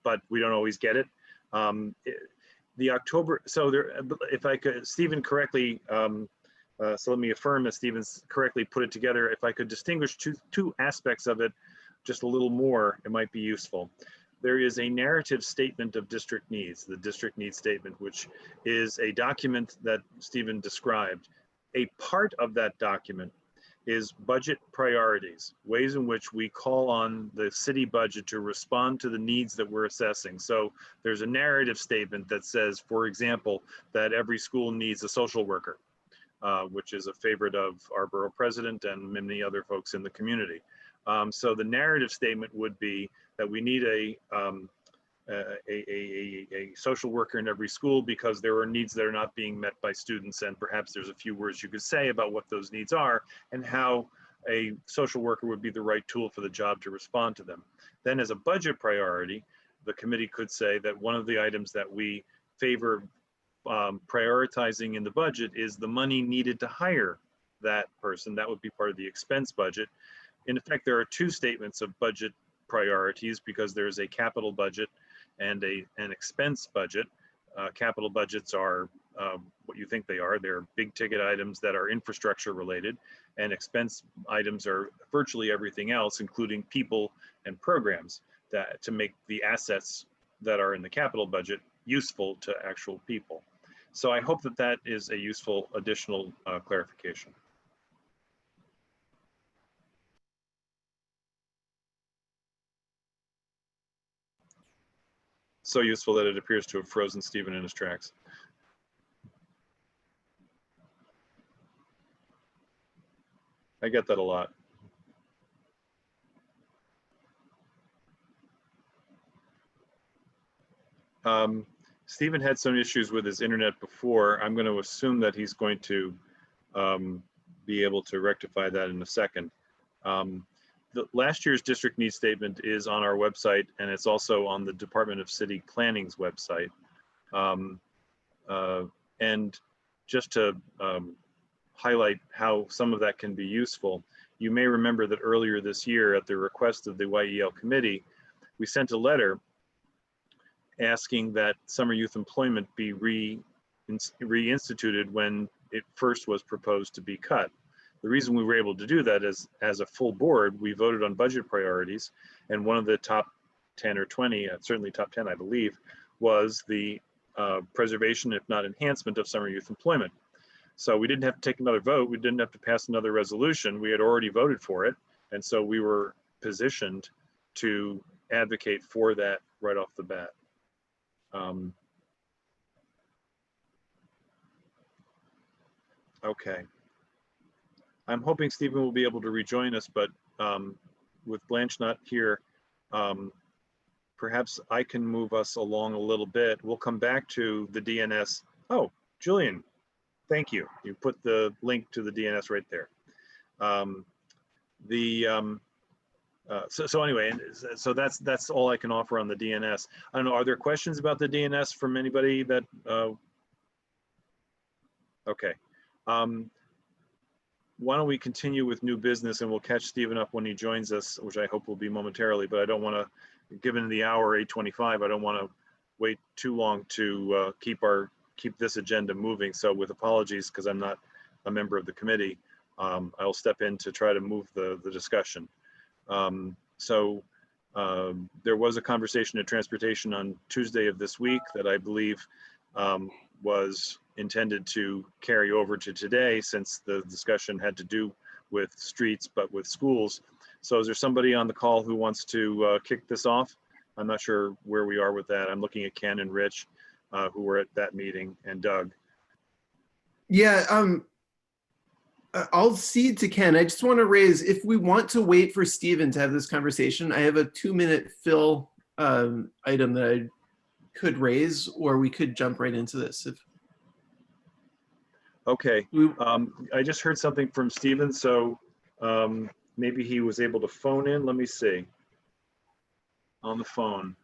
but we don't always get it. The October, so there, if I could, Stephen correctly, so let me affirm that Stephen's correctly put it together. If I could distinguish two aspects of it just a little more, it might be useful. There is a narrative statement of district needs, the district needs statement, which is a document that Stephen described. A part of that document is budget priorities, ways in which we call on the city budget to respond to the needs that we're assessing. So there's a narrative statement that says, for example, that every school needs a social worker, which is a favorite of our borough president and many other folks in the community. So the narrative statement would be that we need a social worker in every school because there are needs that are not being met by students, and perhaps there's a few words you could say about what those needs are and how a social worker would be the right tool for the job to respond to them. Then as a budget priority, the committee could say that one of the items that we favor prioritizing in the budget is the money needed to hire that person. That would be part of the expense budget. In effect, there are two statements of budget priorities because there's a capital budget and an expense budget. Capital budgets are what you think they are. They're big ticket items that are infrastructure related, and expense items are virtually everything else, including people and programs to make the assets that are in the capital budget useful to actual people. So I hope that that is a useful additional clarification. So useful that it appears to have frozen Stephen in his tracks. I get that a lot. Stephen had some issues with his internet before. I'm going to assume that he's going to be able to rectify that in a second. the last year's district needs statement is on our website, and it's also on the Department of City Planning's website. And just to highlight how some of that can be useful, you may remember that earlier this year, at the request of the YEL committee, we sent a letter asking that summer youth employment be reinstituted when it first was proposed to be cut. The reason we were able to do that is, as a full board, we voted on budget priorities, and one of the top 10 or 20, certainly top 10, I believe, was the preservation, if not enhancement, of summer youth employment. So we didn't have to take another vote. We didn't have to pass another resolution. We had already voted for it. And so we were positioned to advocate for that right off the bat. Okay. I'm hoping Stephen will be able to rejoin us, but with Blanche not here, perhaps I can move us along a little bit. We'll come back to the DNS. Oh, Julian, thank you. You put the link to the DNS right there. So anyway, so that's all I can offer on the DNS. I don't know, are there questions about the DNS from anybody that, okay. Why don't we continue with new business, and we'll catch Stephen up when he joins us, which I hope will be momentarily, but I don't want to, given the hour 8:25, I don't want to wait too long to keep this agenda moving. So with apologies, because I'm not a member of the committee, I'll step in to try to move the discussion. There was a conversation at Transportation on Tuesday of this week that I believe was intended to carry over to today, since the discussion had to do with streets, but with schools. So is there somebody on the call who wants to kick this off? I'm not sure where we are with that. I'm looking at Ken and Rich, who were at that meeting, and Doug. Yeah, I'll cede to Ken. I just want to raise, if we want to wait for Stephen to have this conversation, I have a 2-minute fill item that I could raise, or we could jump right into this. Okay, I just heard something from Stephen, so maybe he was able to phone in. Let me see. On the phone.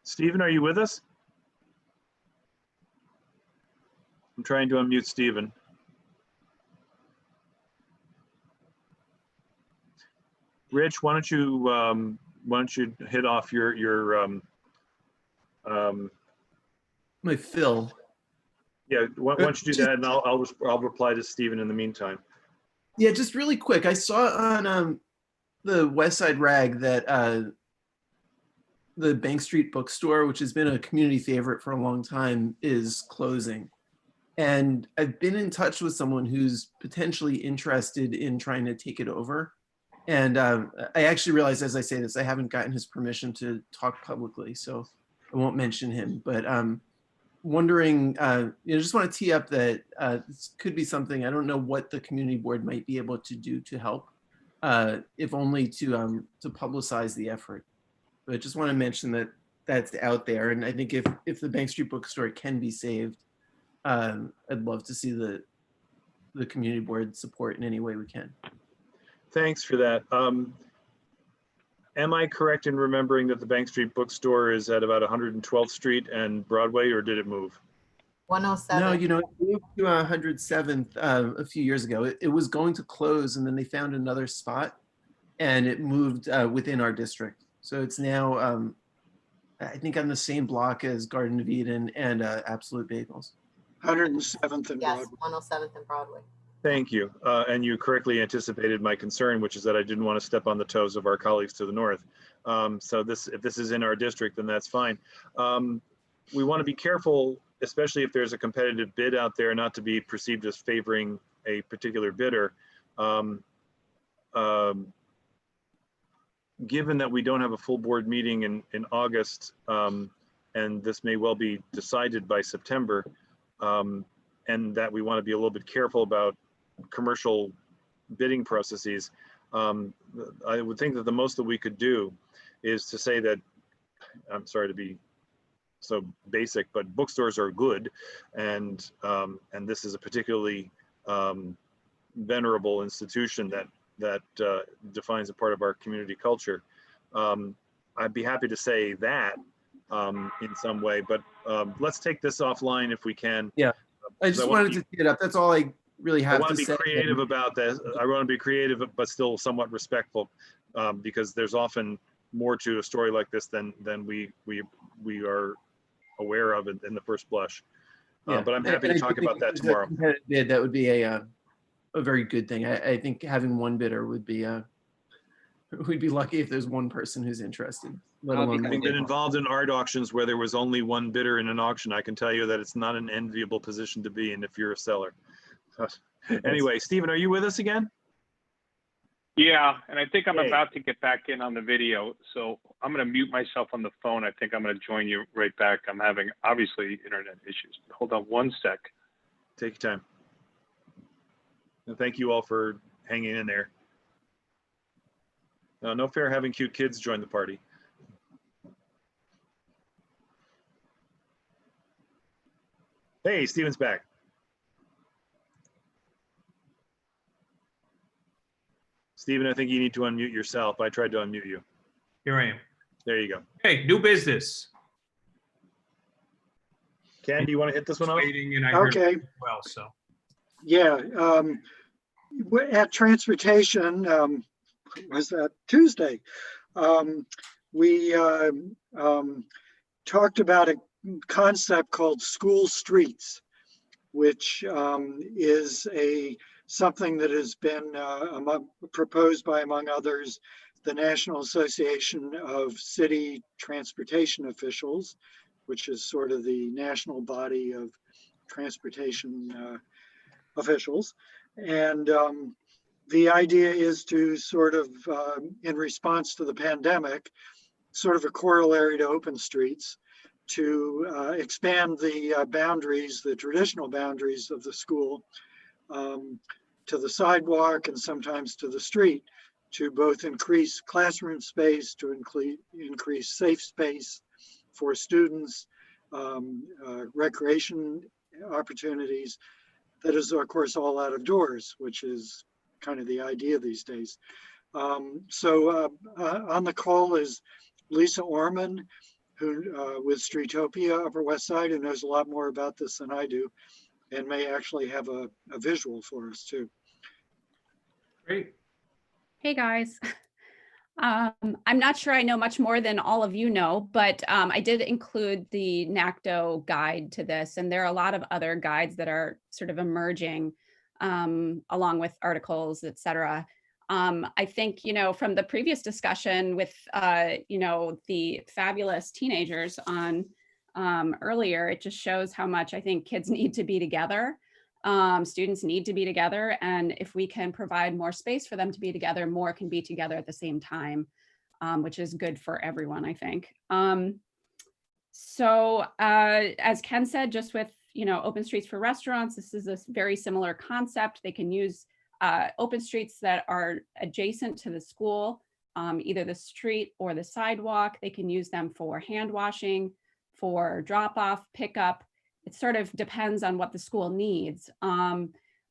Stephen, are you with us? I'm trying to unmute Stephen. Rich, why don't you hit off your my fill. Yeah, why don't you do that, and I'll reply to Stephen in the meantime. Yeah, just really quick. I saw on the West Side Rag that the Bank Street bookstore, which has been a community favorite for a long time, is closing. And I've been in touch with someone who's potentially interested in trying to take it over. And I actually realized, as I say this, I haven't gotten his permission to talk publicly, so I won't mention him. But wondering, just want to tee up that this could be something. I don't know what the community board might be able to do to help, if only to publicize the effort. But I just want to mention that that's out there. And I think if the Bank Street bookstore can be saved, I'd love to see the community board support in any way we can. Thanks for that. Am I correct in remembering that the Bank Street bookstore is at about 112th Street and Broadway, or did it move? 107. No, it moved to 107th a few years ago. It was going to close, and then they found another spot, and it moved within our district. So it's now, I think, on the same block as Garden of Eden and Absolute Bagels. 107th and Yes, Broadway. 107th and Broadway. Thank you. And you correctly anticipated my concern, which is that I didn't want to step on the toes of our colleagues to the north. So if this is in our district, then that's fine. We want to be careful, especially if there's a competitive bid out there, not to be perceived as favoring a particular bidder. Given that we don't have a full board meeting in August, and this may well be decided by September, and that we want to be a little bit careful about commercial bidding processes, I would think that the most that we could do is to say that, I'm sorry to be so basic, but bookstores are good, and this is a particularly venerable institution that that defines a part of our community culture. I'd be happy to say that in some way, but let's take this offline if we can. Yeah, I just wanted to tee it up. That's all I really have I want to to be say. creative about this. I want to be creative, but still somewhat respectful, because there's often more to a story like this than we are aware of in the first blush. Yeah. But I'm happy to I talk do think about if that there's a tomorrow. competitive bid, that would be a very good thing. I think having one bidder would be we'd be lucky if there's one person who's interested, let alone Having been multiple. involved in art auctions where there was only one bidder in an auction, I can tell you that it's not an enviable position to be in if you're a seller. Anyway, Stephen, are you with us again? Yeah, and I think I'm Hey. about to get back in on the video, so I'm going to mute myself on the phone. I think I'm going to join you right back. I'm having, obviously, internet issues. Hold on one sec. Take your time. And thank you all for hanging in there. No fair having cute kids join the party. Hey, Stephen's back. Stephen, I think you need to unmute yourself. I tried to unmute you. Here I am. There you go. Hey, new business. Ken, do you want to hit this one off? Waiting, and I heard Okay. it well, so. Yeah, at transportation, was that Tuesday? We talked about a concept called school streets, which is something that has been proposed by, among others, the National Association of City Transportation Officials, which is sort of the national body of transportation officials. And the idea is to sort of, in response to the pandemic, sort of a corollary to open streets, to expand the boundaries, the traditional boundaries of the school, to the sidewalk and sometimes to the street, to both increase classroom space, to increase safe space for students, recreation opportunities. That is, of course, all out of doors, which is kind of the idea these days. So on the call is Lisa Orman, who with Streetopia Upper West Side, who knows a lot more about this than I do, and may actually have a visual for us too. Great. Hey guys. I'm not sure I know much more than all of you know, but I did include the NACDO guide to this, and there are a lot of other guides that are sort of emerging along with articles, et cetera. I think, from the previous discussion with, the fabulous teenagers on earlier, it just shows how much I think kids need to be together. Students need to be together, and if we can provide more space for them to be together, more can be together at the same time, which is good for everyone, I think. So as Ken said, just with open streets for restaurants, this is a very similar concept. They can use open streets that are adjacent to the school, either the street or the sidewalk. They can use them for hand washing, for drop off, pickup. It sort of depends on what the school needs.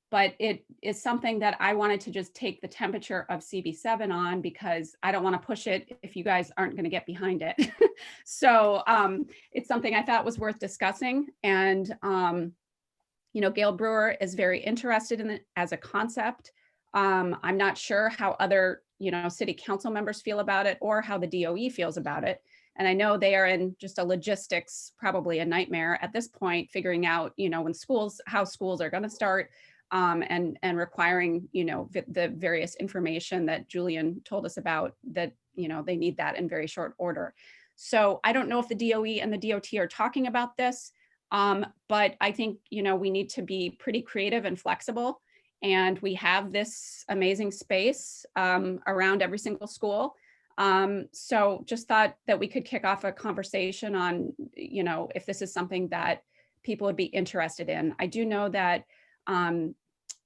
But it is something that I wanted to just take the temperature of CB7 on, because I don't want to push it if you guys aren't going to get behind it. So it's something I thought was worth discussing. And, Gail Brewer is very interested in it as a concept. I'm not sure how other, city council members feel about it, or how the DOE feels about it. And I know they are in just a logistics, probably a nightmare at this point, figuring out, how schools are going to start, and requiring, the various information that Julian told us about, that, they need that in very short order. So I don't know if the DOE and the DOT are talking about this, but I think, we need to be pretty creative and flexible. And we have this amazing space around every single school. So just thought that we could kick off a conversation on, if this is something that people would be interested in. I do know that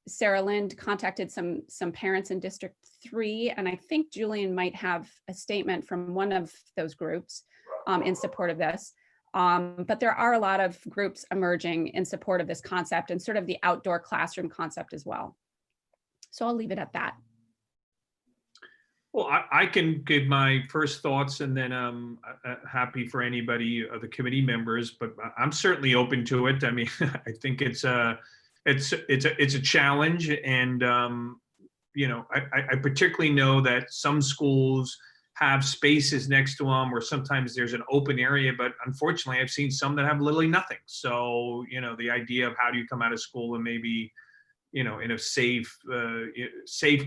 Sarah Lind contacted some parents in District 3, and I think Julian might have a statement from one of those groups in support of this. But there are a lot of groups emerging in support of this concept and sort of the outdoor classroom concept as well. So I'll leave it at that. Well, I can give my first thoughts, and then I'm happy for anybody of the committee members, but I'm certainly open to it. I mean, I think it's a challenge, and you know, I particularly know that some schools have spaces next to them, or sometimes there's an open area, but unfortunately, I've seen some that have literally nothing. So, you know, the idea of how do you come out of school and maybe, you know, in a safe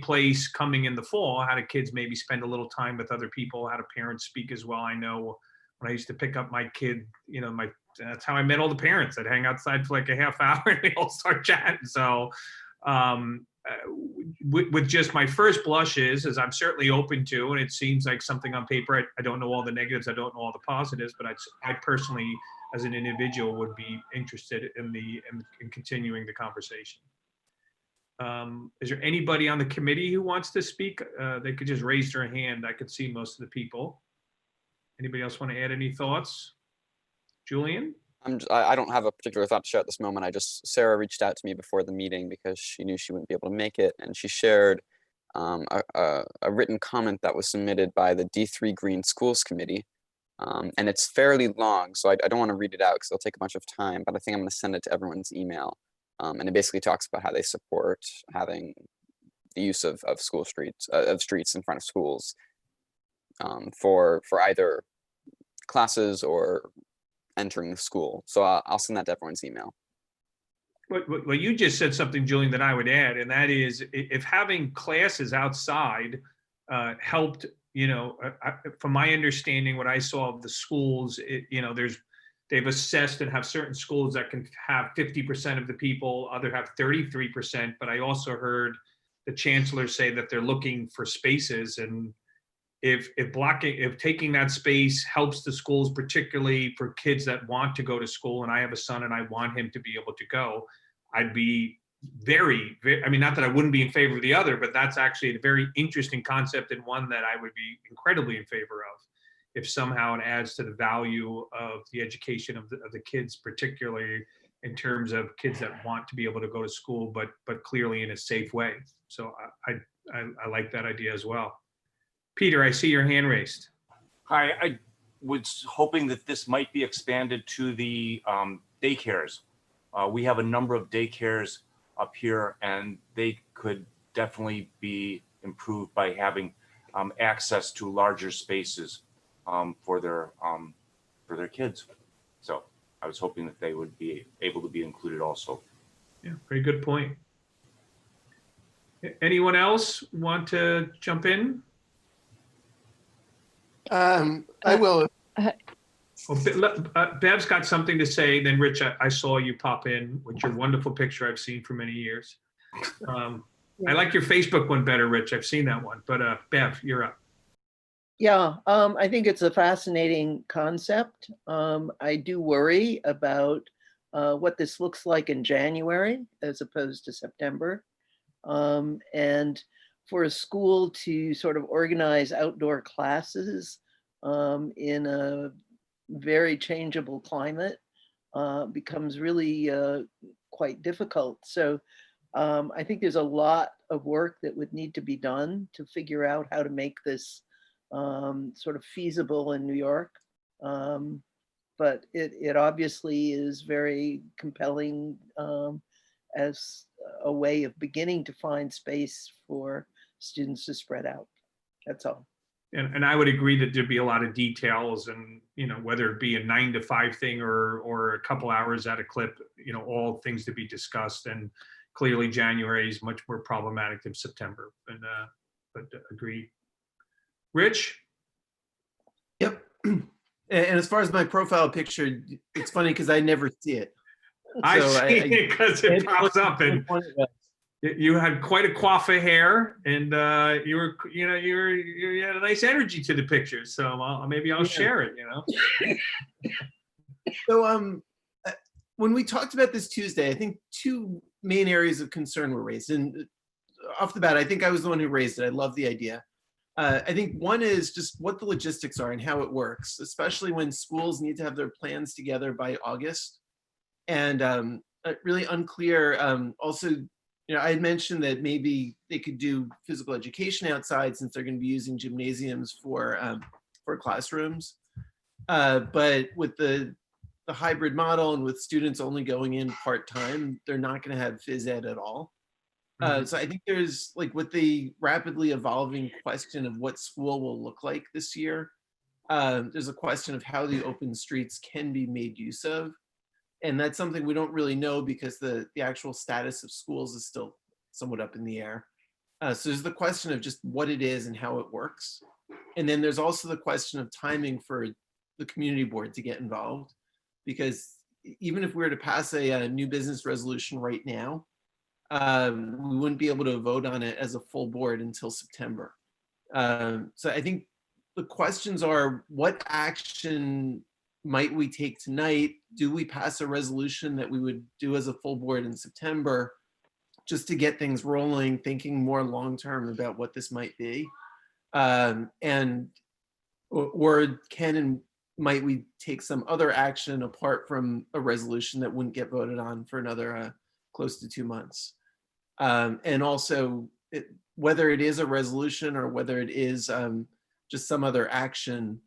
place coming in the fall, how do kids maybe spend a little time with other people, how do parents speak as well. I know when I used to pick up my kid, you know, that's how I met all the parents. I'd hang outside for like a half hour and we all start chatting. So with just my first blushes, as I'm certainly open to, and it seems like something on paper, I don't know all the negatives, I don't know all the positives, but I personally, as an individual, would be interested in continuing the conversation. Is there anybody on the committee who wants to speak? They could just raise their hand. I could see most of the people. Anybody else want to add any thoughts? Julian? I don't have a particular thought to share at this moment. Sarah reached out to me before the meeting because she knew she wouldn't be able to make it, and she shared a written comment that was submitted by the D3 Green Schools Committee. And it's fairly long, so I don't want to read it out because it'll take a bunch of time, but I think I'm going to send it to everyone's email. And it basically talks about how they support having the use of streets in front of schools for either classes or entering the school. So I'll send that to everyone's email. Well, you just said something, Julian, that I would add, and that is if having classes outside helped, you know, from my understanding, what I saw of the schools, you know, they've assessed and have certain schools that can have 50% of the people, other have 33%, but I also heard the chancellor say that they're looking for spaces, and if taking that space helps the schools, particularly for kids that want to go to school, and I have a son and I want him to be able to go, I'd be very, I mean, not that I wouldn't be in favor of the other, but that's actually a very interesting concept and one that I would be incredibly in favor of if somehow it adds to the value of the education of the kids, particularly in terms of kids that want to be able to go to school, but clearly in a safe way. So I like that idea as well. Peter, I see your hand raised. Hi, I was hoping that this might be expanded to the daycares. We have a number of daycares up here, and they could definitely be improved by having access to larger spaces for their kids. So I was hoping that they would be able to be included also. Yeah, very good point. Anyone else want to jump in? I will. Bev's got something to say. Then Rich, I saw you pop in with your wonderful picture I've seen for many years. I like your Facebook one better, Rich. I've seen that one, but Bev, you're up. Yeah, I think it's a fascinating concept. I do worry about what this looks like in January as opposed to September. And for a school to sort of organize outdoor classes in a very changeable climate becomes really quite difficult. So I think there's a lot of work that would need to be done to figure out how to make this sort of feasible in New York. But it obviously is very compelling as a way of beginning to find space for students to spread out. That's all. And I would agree that there'd be a lot of details, and you know, whether it be a 9 to 5 thing or a couple hours at a clip, you know, all things to be discussed. And clearly January is much more problematic than September. And but agree. Rich? Yep. And as far as my profile picture, it's funny because I never see it. I see it because it pops up, and you had quite a coif of hair, and you had a nice energy to the picture. So maybe I'll share it. You know. So when we talked about this Tuesday, I think 2 main areas of concern were raised, and off the bat, I think I was the one who raised it. I love the idea. I think one is just what the logistics are and how it works, especially when schools need to have their plans together by August. And really unclear also you know, I had mentioned that maybe they could do physical education outside since they're going to be using gymnasiums for classrooms. But with the hybrid model and with students only going in part-time, they're not going to have phys ed at all. So I think there's, like, with the rapidly evolving question of what school will look like this year, there's a question of how the open streets can be made use of. And that's something we don't really know because the actual status of schools is still somewhat up in the air. So there's the question of just what it is and how it works. And then there's also the question of timing for the community board to get involved. Because even if we were to pass a new business resolution right now, we wouldn't be able to vote on it as a full board until September. So I think the questions are, what action might we take tonight? Do we pass a resolution that we would do as a full board in September, just to get things rolling, thinking more long-term about what this might be? Or can and might we take some other action apart from a resolution that wouldn't get voted on for another close to 2 months? And also, whether it is a resolution or whether it is just some other action,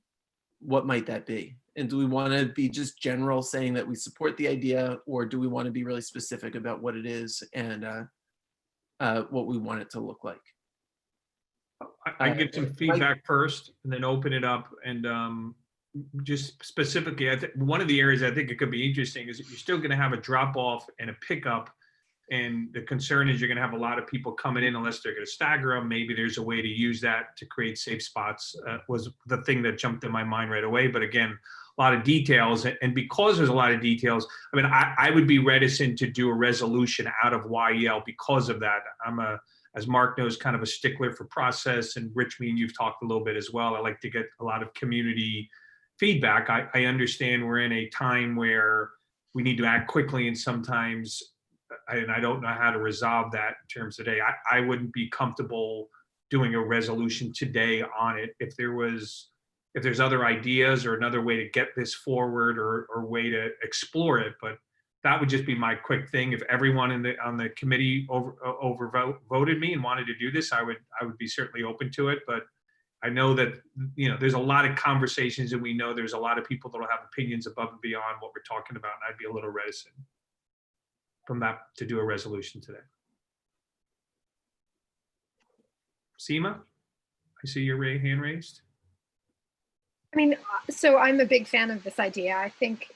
what might that be? And do we want to be just general saying that we support the idea, or do we want to be really specific about what it is and what we want it to look like? I can give some feedback first and then open it up. And just specifically, I think one of the areas I think it could be interesting is that you're still going to have a drop off and a pickup. And the concern is you're going to have a lot of people coming in unless they're going to stagger them. Maybe there's a way to use that to create safe spots, was the thing that jumped in my mind right away. But again, a lot of details. And because there's a lot of details, I mean, I would be reticent to do a resolution out of YEL because of that. I'm as Mark knows, kind of a stickler for process. And Rich, me and you've talked a little bit as well. I like to get a lot of community feedback. I understand we're in a time where we need to act quickly, and sometimes I don't know how to resolve that in terms of today. I wouldn't be comfortable doing a resolution today on it. If there's other ideas or another way to get this forward or way to explore it, but that would just be my quick thing. If everyone on the committee voted me and wanted to do this, I would be certainly open to it. But I know that, you know, there's a lot of conversations, and we know there's a lot of people that will have opinions above and beyond what we're talking about, and I'd be a little reticent from that to do a resolution today. Seema, I see your hand raised. I mean, so I'm a big fan of this idea. I think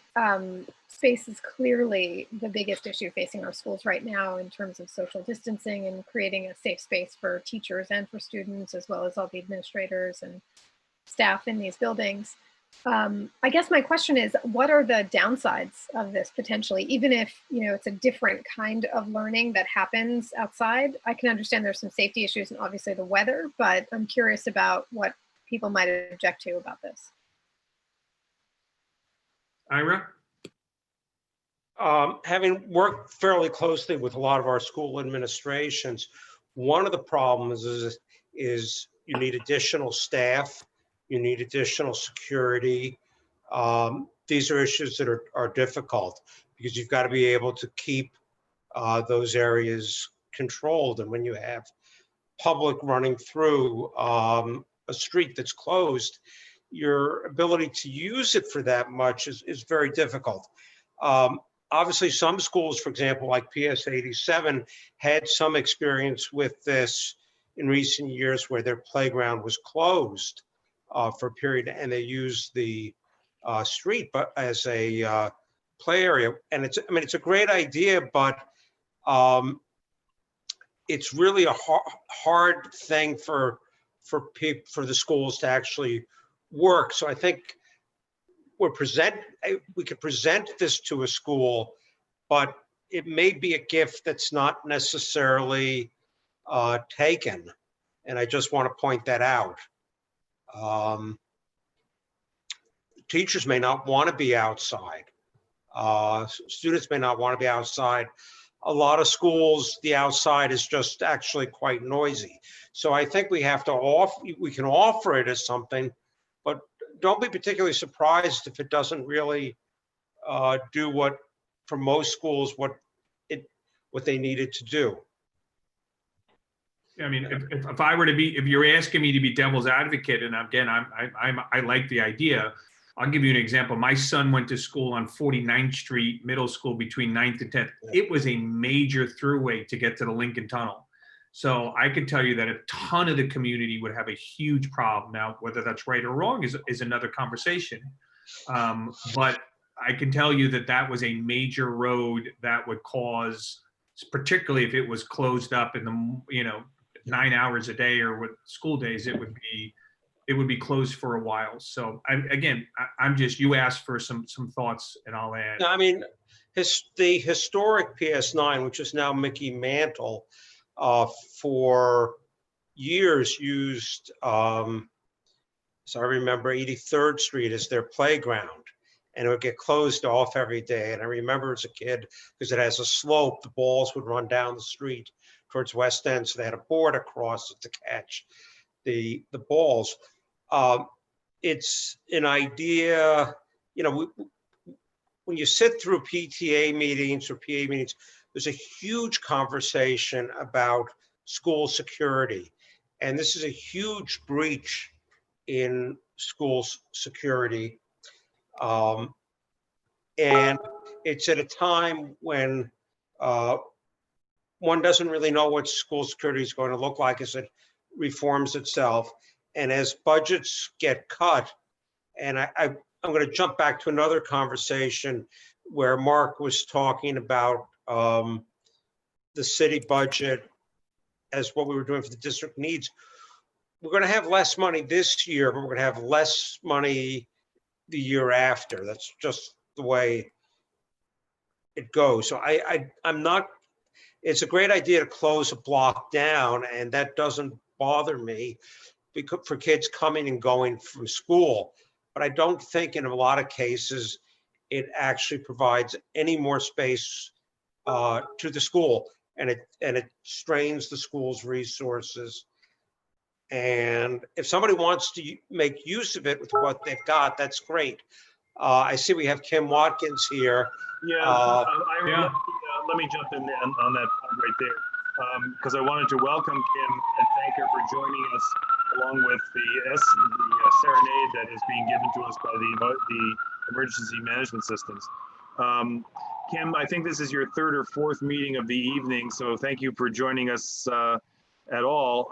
space is clearly the biggest issue facing our schools right now in terms of social distancing and creating a safe space for teachers and for students, as well as all the administrators and staff in these buildings. I guess my question is, what are the downsides of this potentially? Even if, you know, it's a different kind of learning that happens outside, I can understand there's some safety issues and obviously the weather, but I'm curious about what people might object to about this. Ira? Having worked fairly closely with a lot of our school administrations, one of the problems is you need additional staff. You need additional security. These are issues that are difficult because you've got to be able to keep those areas controlled. And when you have public running through a street that's closed, your ability to use it for that much is very difficult. Obviously, some schools, for example, like PS 87, had some experience with this in recent years where their playground was closed for a period, and they used the street but as a play area. And it's a great idea, but it's really a hard thing for the schools to actually work. So I think we could present this to a school, but it may be a gift that's not necessarily taken. And I just want to point that out. Teachers may not want to be outside. Students may not want to be outside. A lot of schools, the outside is just actually quite noisy. So I think we have to we can offer it as something, but don't be particularly surprised if it doesn't really do for most schools, what they needed to do. I mean, if I were to be, if you're asking me to be devil's advocate, and again, I like the idea. I'll give you an example. My son went to school on 49th Street Middle School between 9th and 10th. It was a major throughway to get to the Lincoln Tunnel. So I could tell you that a ton of the community would have a huge problem. Now, whether that's right or wrong is another conversation. But I can tell you that that was a major road that would cause, particularly if it was closed up in the 9 hours a day or with school days, it would be closed for a while. So I'm just, you asked for some thoughts and I'll add. I mean, the historic PS9, which is now Mickey Mantle, for years used, so I remember 83rd Street as their playground, and it would get closed off every day. And I remember as a kid, because it has a slope, the balls would run down the street towards West End, so they had a board across it to catch the balls. It's an idea, when you sit through PTA meetings or PA meetings, there's a huge conversation about school security. And this is a huge breach in school security. And it's at a time when one doesn't really know what school security is going to look like as it reforms itself. And as budgets get cut, and I'm going to jump back to another conversation where Mark was talking about the city budget as what we were doing for the district needs. We're going to have less money this year, but we're going to have less money the year after. That's just the way it goes. So I'm not, it's a great idea to close a block down, and that doesn't bother me because for kids coming and going from school. But I don't think in a lot of cases it actually provides any more space to the school, and it strains the school's resources. And if somebody wants to make use of it with what they've got, that's great. I see we have Kim Watkins here. Yeah, let me jump in on that point right there, because I wanted to welcome Kim and thank her for joining us, along with the serenade that is being given to us by the emergency management systems. Kim, I think this is your third or fourth meeting of the evening, so thank you for joining us at all.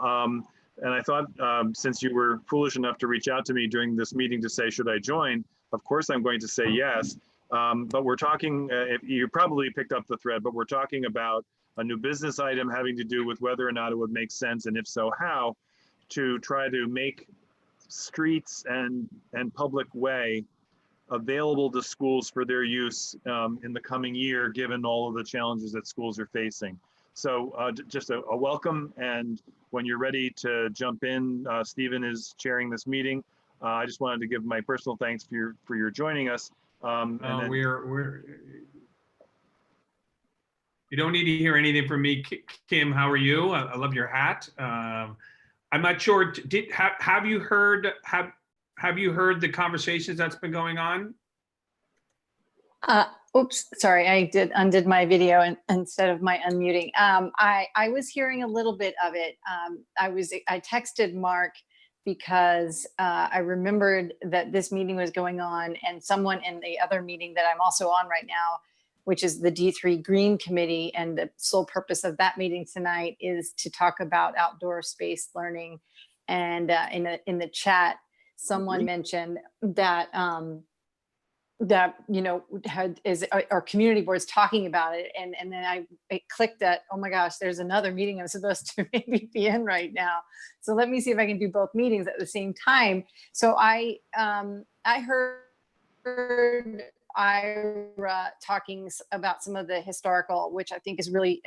And I thought, since you were foolish enough to reach out to me during this meeting to say, should I join? Of course, I'm going to say yes. But we're talking, you probably picked up the thread, but we're talking about a new business item having to do with whether or not it would make sense, and if so, how, to try to make streets and public way available to schools for their use in the coming year, given all of the challenges that schools are facing. So just a welcome, and when you're ready to jump in, Stephen is chairing this meeting. I just wanted to give my personal thanks for your joining us. And then, you don't need to hear anything from me, Kim. How are you? I love your hat. I'm not sure. Have you heard the conversations that's been going on? Oops, sorry, I undid my video instead of my unmuting. I was hearing a little bit of it. I texted Mark because I remembered that this meeting was going on, and someone in the other meeting that I'm also on right now, which is the D3 Green Committee, and the sole purpose of that meeting tonight is to talk about outdoor space learning. And in the chat, someone mentioned that our community boards talking about it, and then I clicked that, oh my gosh, there's another meeting I'm supposed to maybe be in right now, so let me see if I can do both meetings at the same time. So I heard Ira talking about some of the historical, which I think is really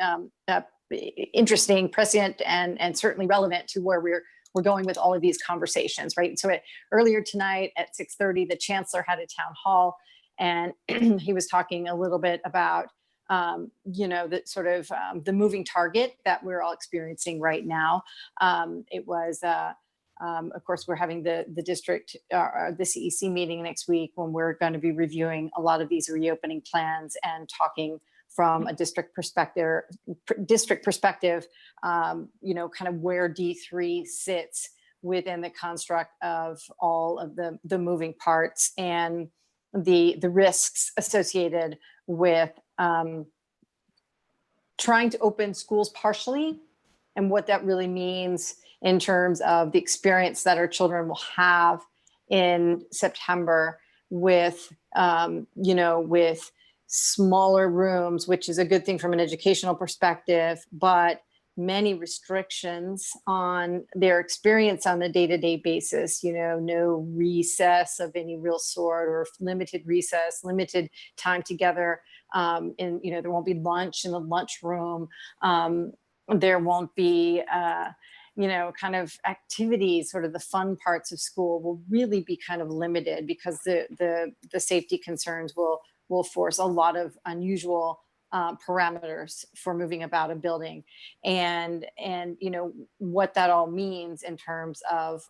interesting, prescient, and certainly relevant to where we're going with all of these conversations, right? So earlier tonight at 6:30, the chancellor had a town hall, and he was talking a little bit about, the sort of the moving target that we're all experiencing right now. It was, of course, we're having the district, the CEC meeting next week, when we're going to be reviewing a lot of these reopening plans and talking from a district perspective, you know, kind of where D3 sits within the construct of all of the moving parts and the risks associated with trying to open schools partially, and what that really means in terms of the experience that our children will have in September with, you know, with smaller rooms, which is a good thing from an educational perspective, but many restrictions on their experience on a day-to-day basis, you know, no recess of any real sort or limited recess, limited time together. And, you know, there won't be lunch in the lunchroom. There won't be, you know, kind of activities, sort of the fun parts of school will really be kind of limited because the safety concerns will force a lot of unusual parameters for moving about a building, and you know what that all means in terms of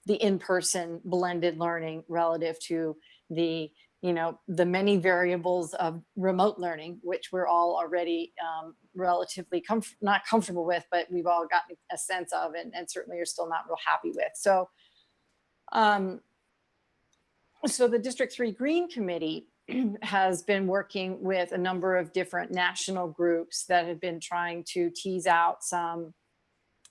the in-person blended learning relative to the, you know, the many variables of remote learning, which we're all already relatively not comfortable with, but we've all gotten a sense of, and certainly are still not real happy with. So, so the District 3 Green Committee has been working with a number of different national groups that have been trying to tease out some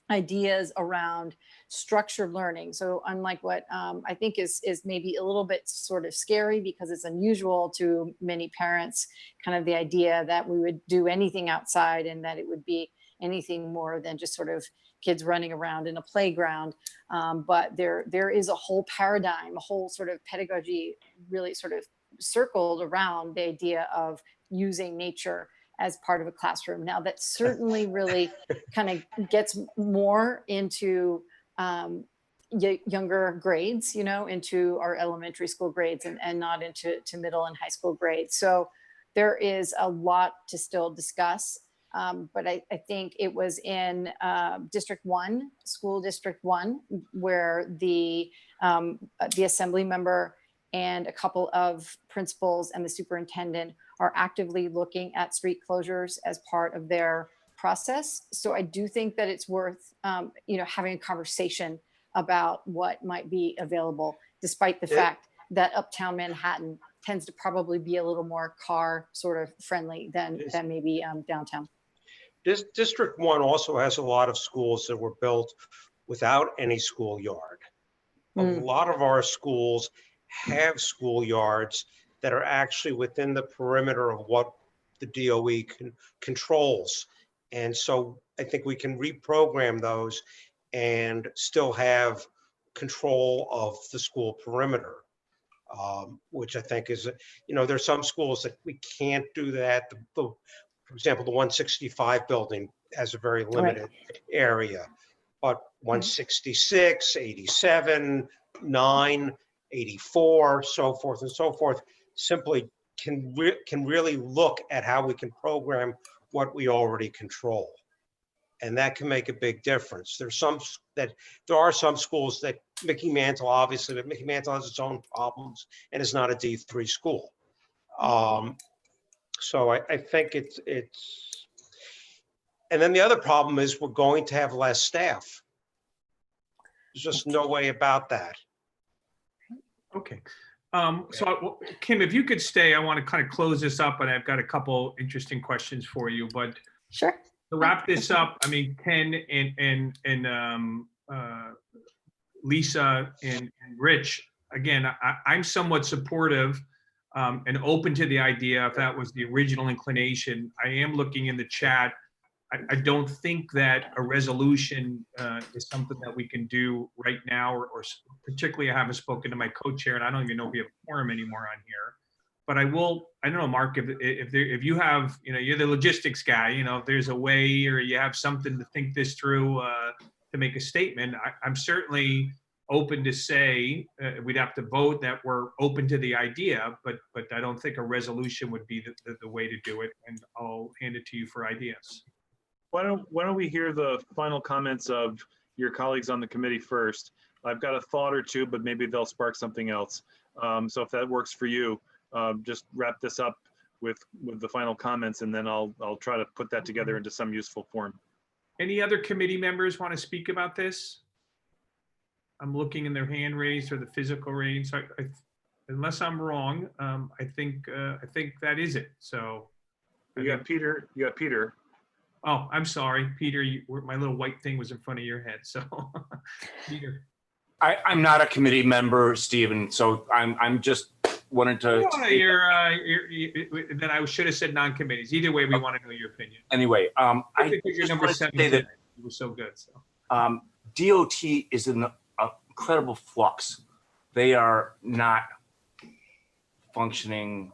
ideas around structured learning. So unlike what I think is maybe a little bit sort of scary because it's unusual to many parents, kind of the idea that we would do anything outside and that it would be anything more than just sort of kids running around in a playground. But there is a whole paradigm, a whole sort of pedagogy really sort of circled around the idea of using nature as part of a classroom. Now that certainly really kind of gets more into younger grades, you know, into our elementary school grades and not into middle and high school grades. So there is a lot to still discuss. But I think it was in District 1, School District 1, where the assembly member and a couple of principals and the superintendent are actively looking at street closures as part of their process. So I do think that it's worth, you know, having a conversation about what might be available, despite the fact that Uptown Manhattan tends to probably be a little more car sort of friendly than maybe downtown. District 1 also has a lot of schools that were built without any schoolyard. A lot of our schools have schoolyards that are actually within the perimeter of what the DOE controls. And so I think we can reprogram those and still have control of the school perimeter, which I think is, you know, there's some schools that we can't do that. For example, the 165 building has a very limited area, but 166, 87, 9, 84, so forth and so forth, simply can really look at how we can program what we already control. And that can make a big difference. There are some schools that Mickey Mantle, obviously, but Mickey Mantle has its own problems and is not a D3 school. So I think it's, and then the other problem is we're going to have less staff. There's just no way about that. Okay. So Kim, if you could stay, I want to kind of close this up, and I've got a couple interesting questions for you. But sure. To wrap this up, I mean, Ken and Lisa and Rich, again, I'm somewhat supportive and open to the idea if that was the original inclination. I am looking in the chat. I don't think that a resolution is something that we can do right now, or particularly I haven't spoken to my co-chair, and I don't even know if we have a quorum anymore on here. But I will, I don't know, Mark, if you have, you know, you're the logistics guy, you know, if there's a way or you have something to think this through to make a statement, I'm certainly open to say, we'd have to vote that we're open to the idea, but I don't think a resolution would be the way to do it. And I'll hand it to you for ideas. Why don't we hear the final comments of your colleagues on the committee first? I've got a thought or two, but maybe they'll spark something else. So if that works for you, just wrap this up with the final comments, and then I'll try to put that together into some useful form. Any other committee members want to speak about this? I'm looking in their hand raised or the physical rating. So unless I'm wrong, I think that is it. So You got Peter. You got Peter. Oh, I'm sorry, Peter. My little white thing was in front of your head. So Peter. I'm not a committee member, Stephen, so I'm just wanted to. Then I should have said non-committees. Either way, we want to know your opinion. Anyway, I think you're just number wanted to 7 say that today. You were so good. So DOT is in incredible flux. They are not functioning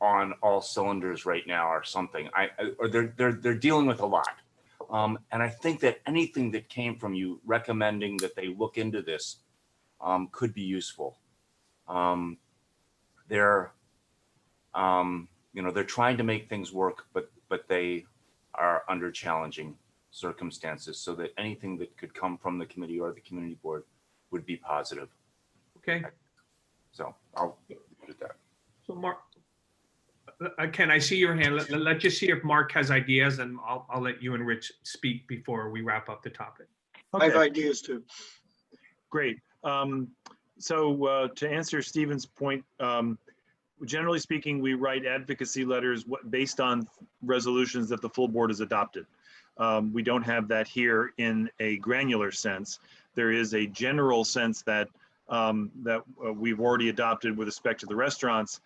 on all cylinders right now, or something. Or they're dealing with a lot. And I think that anything that came from you recommending that they look into this could be useful. They're trying to make things work, but they are under challenging circumstances, so that anything that could come from the committee or the community board would be positive. Okay. So I'll leave it at that. So Mark, Ken, I see your hand. Let's just see if Mark has ideas, and I'll let you and Rich speak before we wrap up the topic. I have ideas too. Great. So to answer Stephen's point, generally speaking, we write advocacy letters based on resolutions that the full board has adopted. We don't have that here in a granular sense. There is a general sense that we've already adopted with respect to the restaurants,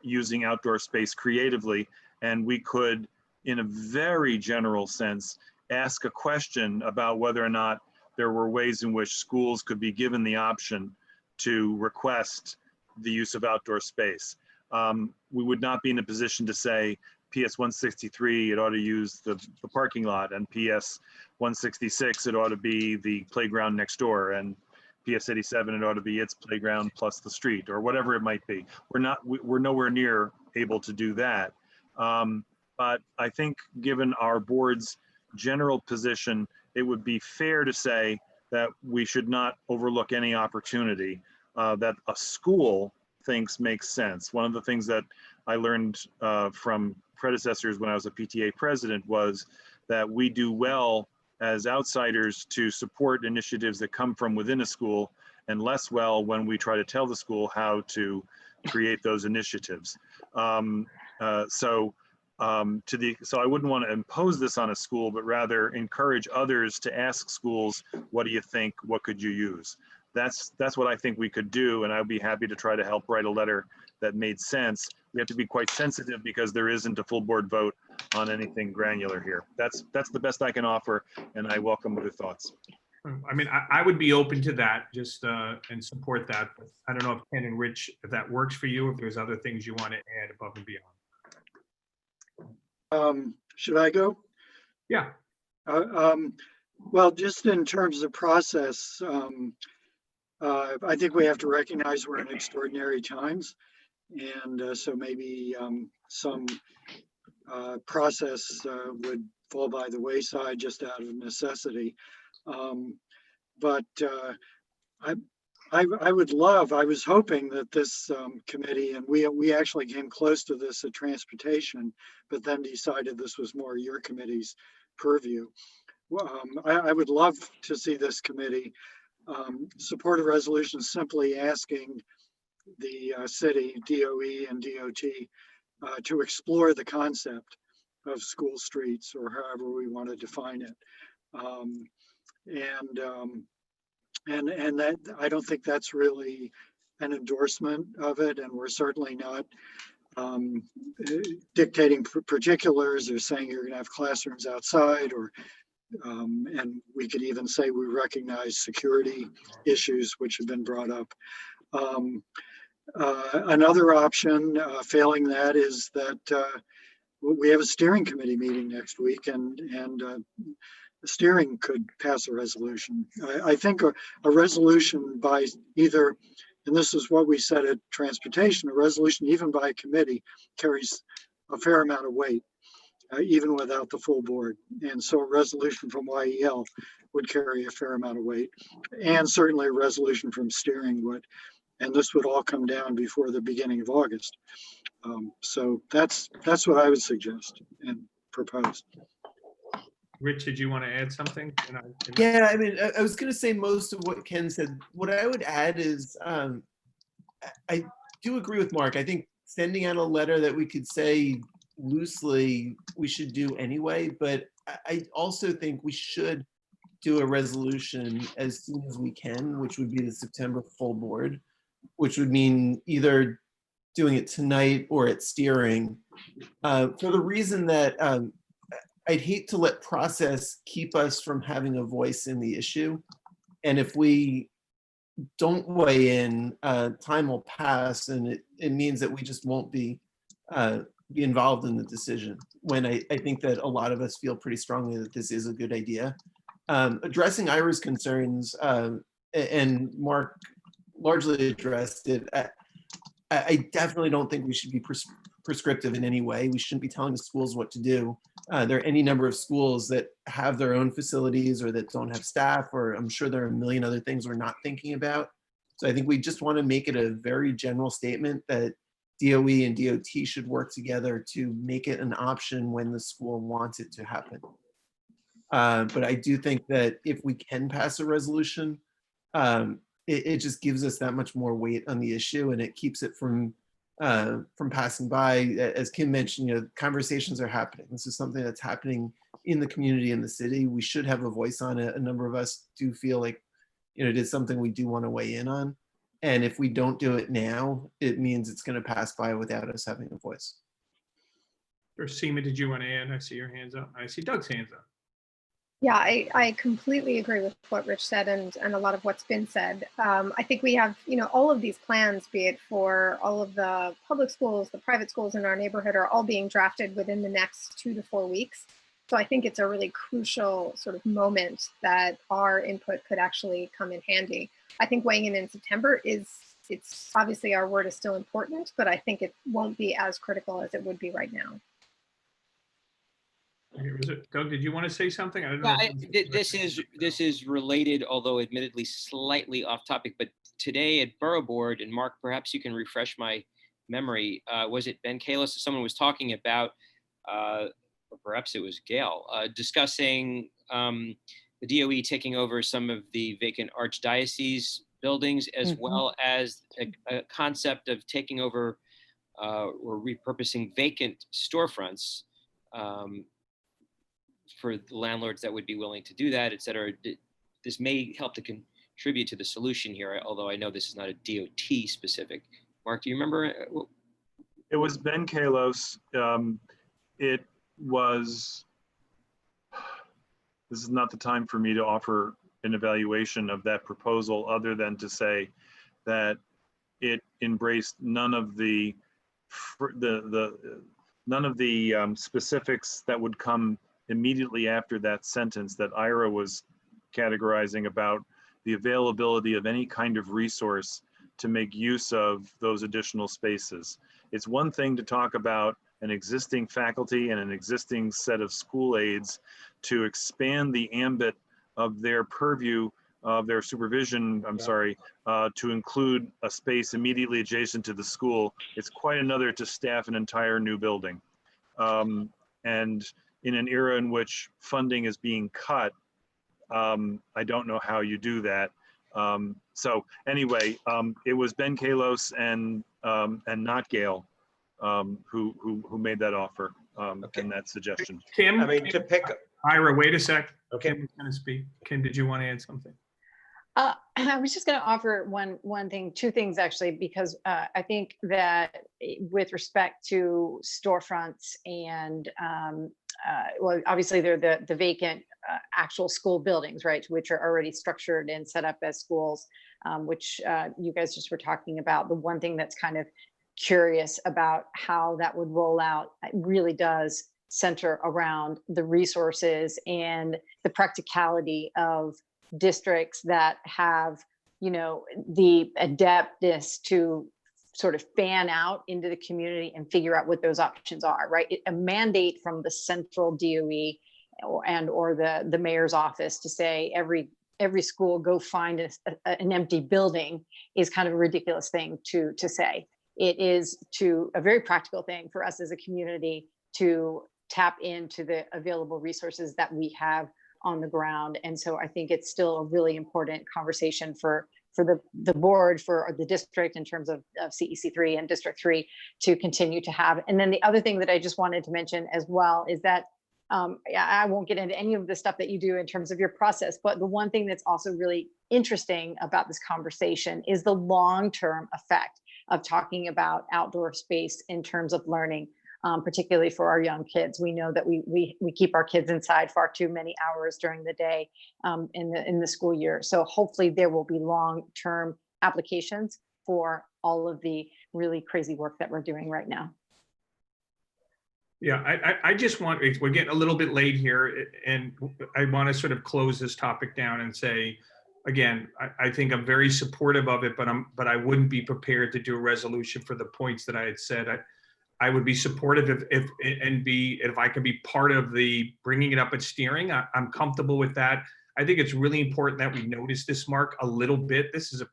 using outdoor space creatively. And we could, in a very general sense, ask a question about whether or not there were ways in which schools could be given the option to request the use of outdoor space. We would not be in a position to say, PS 163, it ought to use the parking lot, and PS 166, it ought to be the playground next door, and PS 87, it ought to be its playground plus the street, or whatever it might be. We're nowhere near able to do that. But I think given our board's general position, it would be fair to say that we should not overlook any opportunity that a school thinks makes sense. One of the things that I learned from predecessors when I was a PTA president was that we do well as outsiders to support initiatives that come from within a school, and less well when we try to tell the school how to create those initiatives. So I wouldn't want to impose this on a school, but rather encourage others to ask schools, what do you think? What could you use? That's what I think we could do, and I'd be happy to try to help write a letter that made sense. We have to be quite sensitive because there isn't a full board vote on anything granular here. That's the best I can offer, and I welcome other thoughts. I mean, I would be open to that, just and support that. But I don't know if Ken and Rich, if that works for you, if there's other things you want to add above and beyond. Should I go? Yeah. Well, just in terms of process, I think we have to recognize we're in extraordinary times. And so maybe some process would fall by the wayside just out of necessity. But I was hoping that this committee, and we actually came close to this at transportation, but then decided this was more your committee's purview. I would love to see this committee support a resolution simply asking the city, DOE and DOT, to explore the concept of school streets, or however we want to define it. And that, I don't think that's really an endorsement of it, and we're certainly not dictating particulars or saying you're going to have classrooms outside, or and we could even say we recognize security issues which have been brought up. Another option, failing that, is that we have a steering committee meeting next week, and the steering could pass a resolution. I think a resolution by either, and this is what we said at transportation, a resolution even by a committee carries a fair amount of weight, even without the full board. And so a resolution from YEL would carry a fair amount of weight, and certainly a resolution from steering would. and this would all come down before the beginning of August. So that's what I would suggest and propose. Rich, did you want to add something? Yeah, I mean, I was going to say most of what Ken said. What I would add is I do agree with Mark. I think sending out a letter that we could say loosely we should do anyway, but I also think we should do a resolution as soon as we can, which would be the September full board, which would mean either doing it tonight or at steering, for the reason that I'd hate to let process keep us from having a voice in the issue. And if we don't weigh in, time will pass, and it means that we just won't be involved in the decision, when I think that a lot of us feel pretty strongly that this is a good idea. Addressing Ira's concerns, and Mark largely addressed it, I definitely don't think we should be prescriptive in any way. We shouldn't be telling the schools what to do. There are any number of schools that have their own facilities or that don't have staff, or I'm sure there are a million other things we're not thinking about. So I think we just want to make it a very general statement that DOE and DOT should work together to make it an option when the school wants it to happen. But I do think that if we can pass a resolution, it just gives us that much more weight on the issue, and it keeps it from passing by. As Kim mentioned, conversations are happening. This is something that's happening in the community, in the city. We should have a voice on it. A number of us do feel like, it is something we do want to weigh in on. And if we don't do it now, it means it's going to pass by without us having a voice. Or Seema, did you want to add? I see your hands up. I see Doug's hands up. Yeah, I completely agree with what Rich said and a lot of what's been said. I think we have, all of these plans, be it for all of the public schools, the private schools in our neighborhood, are all being drafted within the next 2 to 4 weeks. So I think it's a really crucial sort of moment that our input could actually come in handy. I think weighing in September it's obviously our word is still important, but I think it won't be as critical as it would be right now. Doug, did you want to say something? I don't know. Yeah, this is related, although admittedly slightly off topic. But today at Borough Board, and Mark, perhaps you can refresh my memory. Was it Ben Kalos? Someone was talking about, or perhaps it was Gail, discussing the DOE taking over some of the vacant archdiocese buildings, as well as a concept of taking over or repurposing vacant storefronts. For the landlords that would be willing to do that, et cetera. This may help to contribute to the solution here, although I know this is not a DOT specific. Mark, do you remember? It was Ben Kalos. This is not the time for me to offer an evaluation of that proposal, other than to say that it embraced none of the specifics that would come immediately after that sentence that Ira was categorizing about the availability of any kind of resource to make use of those additional spaces. It's one thing to talk about an existing faculty and an existing set of school aides to expand the ambit of their purview of their supervision, to include a space immediately adjacent to the school. It's quite another to staff an entire new building. And in an era in which funding is being cut, I don't know how you do that. So anyway, it was Ben Kalos and not Gail who made that offer and that suggestion. Kim, to pick Ira, wait a sec. Okay. Kim was going to speak. Kim, did you want to add something? I was just going to offer two things actually, because I think that with respect to storefronts and well, obviously they're the vacant actual school buildings, right, which are already structured and set up as schools, which you guys just were talking about. The one thing that's kind of curious about how that would roll out, it really does center around the resources and the practicality of districts that have, the adeptness to sort of fan out into the community and figure out what those options are, right? A mandate from the central DOE or the mayor's office to say every every school go find an empty building is kind of a ridiculous thing to say. It is a very practical thing for us as a community to tap into the available resources that we have on the ground. And so I think it's still a really important conversation for the board, for the district in terms of CEC3 and District 3 to continue to have. And then the other thing that I just wanted to mention as well is that I won't get into any of the stuff that you do in terms of your process, but the one thing that's also really interesting about this conversation is the long-term effect of talking about outdoor space in terms of learning, particularly for our young kids. We know that we keep our kids inside far too many hours during the day in the school year. So hopefully there will be long-term applications for all of the really crazy work that we're doing right now. Yeah, I just want, we're getting a little bit late here, and I want to sort of close this topic down and say, again, I think I'm very supportive of it, but I wouldn't be prepared to do a resolution for the points that I had said. I would be supportive if I could be part of the bringing it up at steering. I'm comfortable with that. I think it's really important that we notice this, Mark, a little bit. This is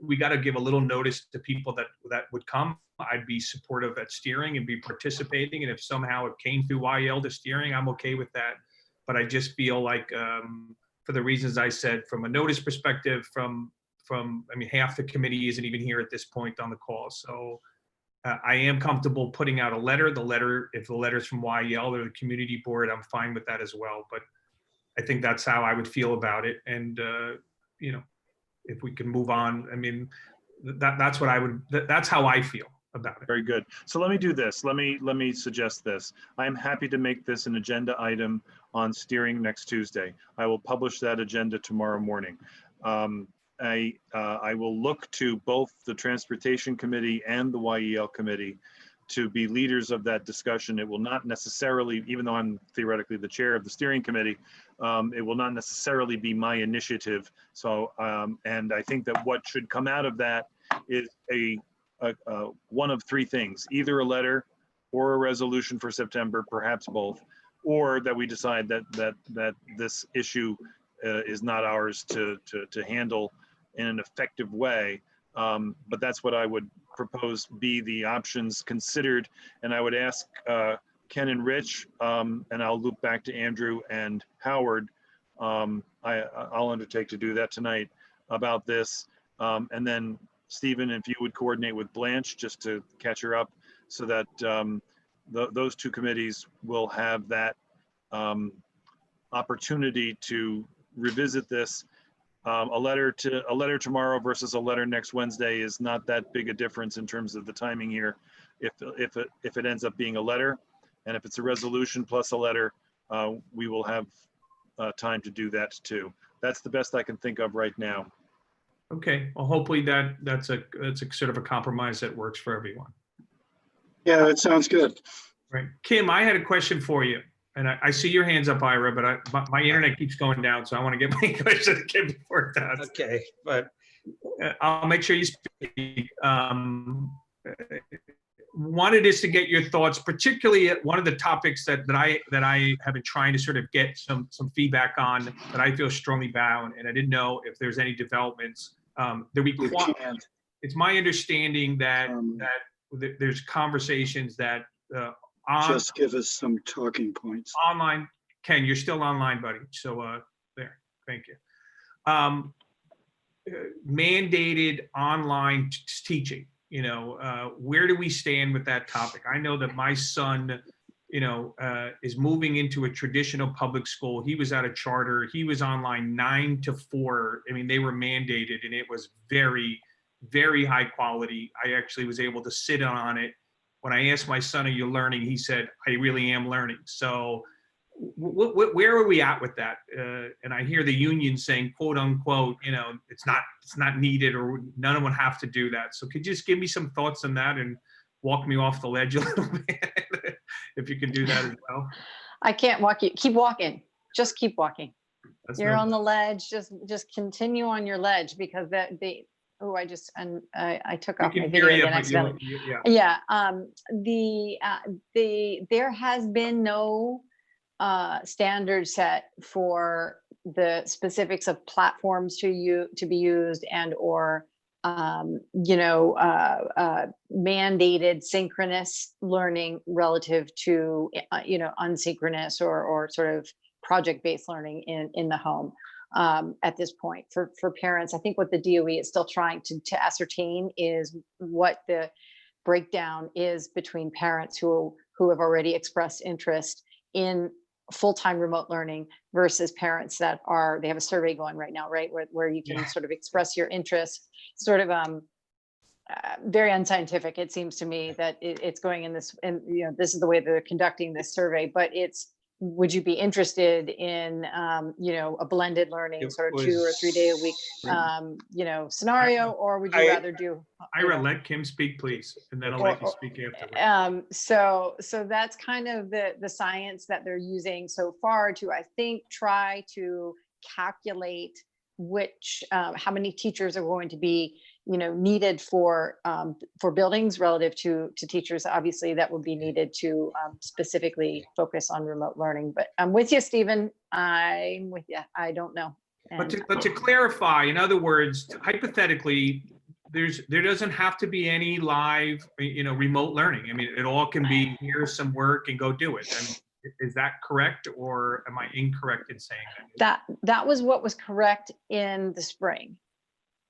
we got to give a little notice to people that would come. I'd be supportive at steering and be participating. And if somehow it came through YL to steering, I'm okay with that. But I just feel like, for the reasons I said, from a notice perspective, I mean, half the committee isn't even here at this point on the call. So I am comfortable putting out a letter. If the letter's from YL or the community board, I'm fine with that as well. But I think that's how I would feel about it. And, you know, if we can move on, I mean, that's how I feel about it. Very good. So let me do this. Let me suggest this. I'm happy to make this an agenda item on steering next Tuesday. I will publish that agenda tomorrow morning. I will look to both the Transportation Committee and the YEL Committee to be leaders of that discussion. It will not necessarily, even though I'm theoretically the chair of the steering committee, it will not necessarily be my initiative. So, and I think that what should come out of that is one of three things: either a letter or a resolution for September, perhaps both, or that we decide that this issue is not ours to handle in an effective way. But that's what I would propose be the options considered. And I would ask Ken and Rich, and I'll loop back to Andrew and Howard. I'll undertake to do that tonight about this. And then Stephen, if you would coordinate with Blanche just to catch her up, so that those two committees will have that opportunity to revisit this. A letter tomorrow versus a letter next Wednesday is not that big a difference in terms of the timing here. If it ends up being a letter, and if it's a resolution plus a letter, we will have time to do that too. That's the best I can think of right now. Okay. Well, hopefully that's a sort of a compromise that works for everyone. Yeah, that sounds good. Right. Kim, I had a question for you. And I see your hands up, Ira, but my internet keeps going down, so I want to get my question to Kim before it does. Okay, but I'll make sure you speak. Wanted us to get your thoughts, particularly at one of the topics that I have been trying to sort of get some feedback on, that I feel strongly about, and I didn't know if there's any developments. It's my understanding that there's conversations that. Just give us some talking points. Online, Ken, you're still online, buddy. So there, thank you. Mandated online teaching, you know, where do we stand with that topic? I know that my son, you know, is moving into a traditional public school. He was at a charter. He was online 9 to 4. I mean, they were mandated, and it was very, very high quality. I actually was able to sit on it. When I asked my son, "Are you learning?" he said, "I really am learning." So where are we at with that? And I hear the union saying, quote unquote, you know, it's not needed, or none would have to do that. So could you just give me some thoughts on that and walk me off the ledge a little bit, if you can do that as well? I can't walk you. Keep walking. Just keep walking. You're on the ledge. Just continue on your ledge, because oh, I took off my video again accidentally. Yeah. There has been no standard set for the specifics of platforms to be used and or mandated synchronous learning relative to unsynchronous or sort of project-based learning in the home. At this point for parents, I think what the DOE is still trying to ascertain is what the breakdown is between parents who have already expressed interest in full-time remote learning versus parents that they have a survey going right now, right? Where you can sort of express your interest, sort of very unscientific. It seems to me that it's going in this, and this is the way they're conducting this survey, but would you be interested in, a blended learning sort of 2 or 3 day a week, scenario, or would you rather do? Ira, let Kim speak, please, and then I'll let you speak afterwards. So that's kind of the science that they're using so far to, I think, try to calculate how many teachers are going to be needed for buildings relative to teachers, obviously, that would be needed to specifically focus on remote learning. But I'm with you, Stephen. I'm with you. I don't know. But to clarify, in other words, hypothetically, there doesn't have to be any live, remote learning. I mean, it all can be here's some work and go do it. I mean, is that correct, or am I incorrect in saying that? That was what was correct in the spring.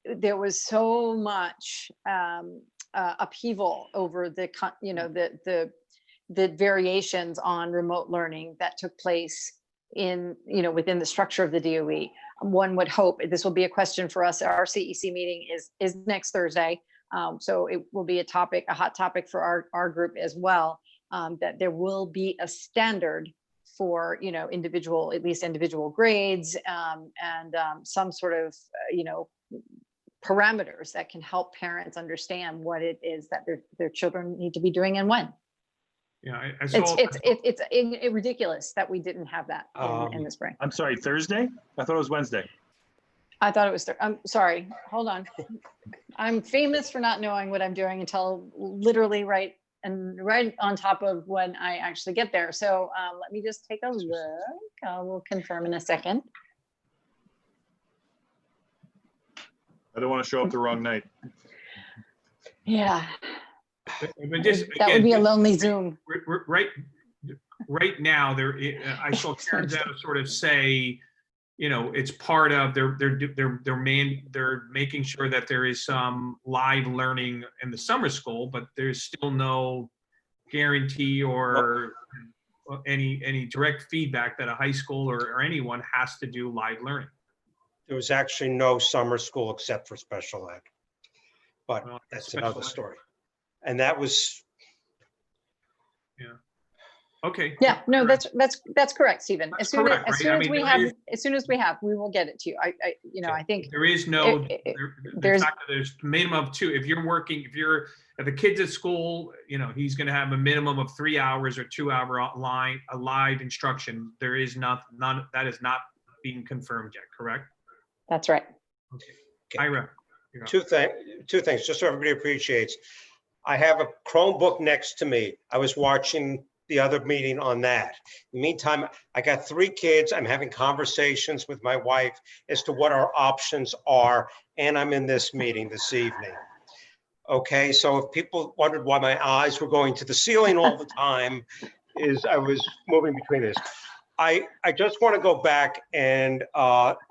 There was so much upheaval over the variations on remote learning that took place within the structure of the DOE. One would hope this will be a question for us. Our CEC meeting is next Thursday, so it will be a hot topic for our group as well. That there will be a standard for at least individual grades and some sort of parameters that can help parents understand what it is that their children need to be doing and when. Yeah, it's ridiculous that we didn't have that in the spring. I'm sorry, Thursday? I thought it was Wednesday. I thought it was I'm sorry, hold on. I'm famous for not knowing what I'm doing until literally right on top of when I actually get there. So let me just take a look. We'll confirm in a second. I don't want to show up the wrong night. Yeah. But that would be a lonely Zoom. Right now, I saw Karen Zeta sort of say, it's part of they're making sure that there is some live learning in the summer school, but there's still no guarantee or any direct feedback that a high school or anyone has to do live learning. There was actually no summer school except for special ed, but that's another story. And that was. Yeah. Okay. Yeah. No, that's correct, Stephen. As soon as we have, we will get it to you. I think there is no. There's minimum of 2. If you're working, if a kid's at school, he's going to have a minimum of 3 hours or 2 hour live instruction. There is none that is not being confirmed yet. Correct. That's right. Okay. Ira. Two things, just so everybody appreciates. I have a Chromebook next to me. I was watching the other meeting on that. In the meantime, I got 3 kids. I'm having conversations with my wife as to what our options are, and I'm in this meeting this evening. Okay, so if people wondered why my eyes were going to the ceiling all the time, is I was moving between this. I just want to go back and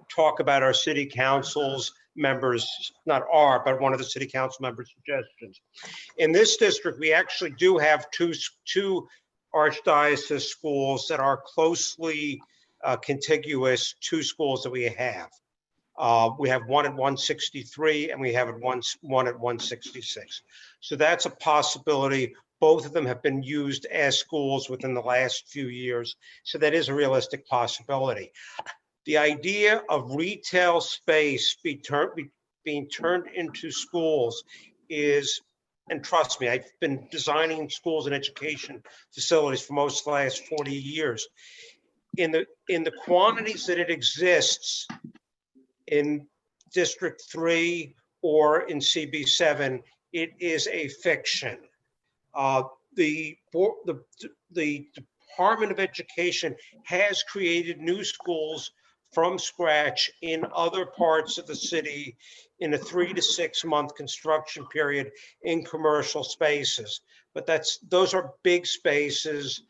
talk about our city council's members, not but one of the city council members' suggestions. In this district, we actually do have two archdiocese schools that are closely contiguous to schools that we have. We have one at 163 and we have one at 166. So that's a possibility. Both of them have been used as schools within the last few years. So that is a realistic possibility. The idea of retail space being turned into schools is, and trust me, I've been designing schools and education facilities for most of the last 40 years. In the quantities that it exists in District 3 or in CB7, it is a fiction. The Department of Education has created new schools from scratch in other parts of the city in a 3 to 6 month construction period in commercial spaces. But those are big spaces.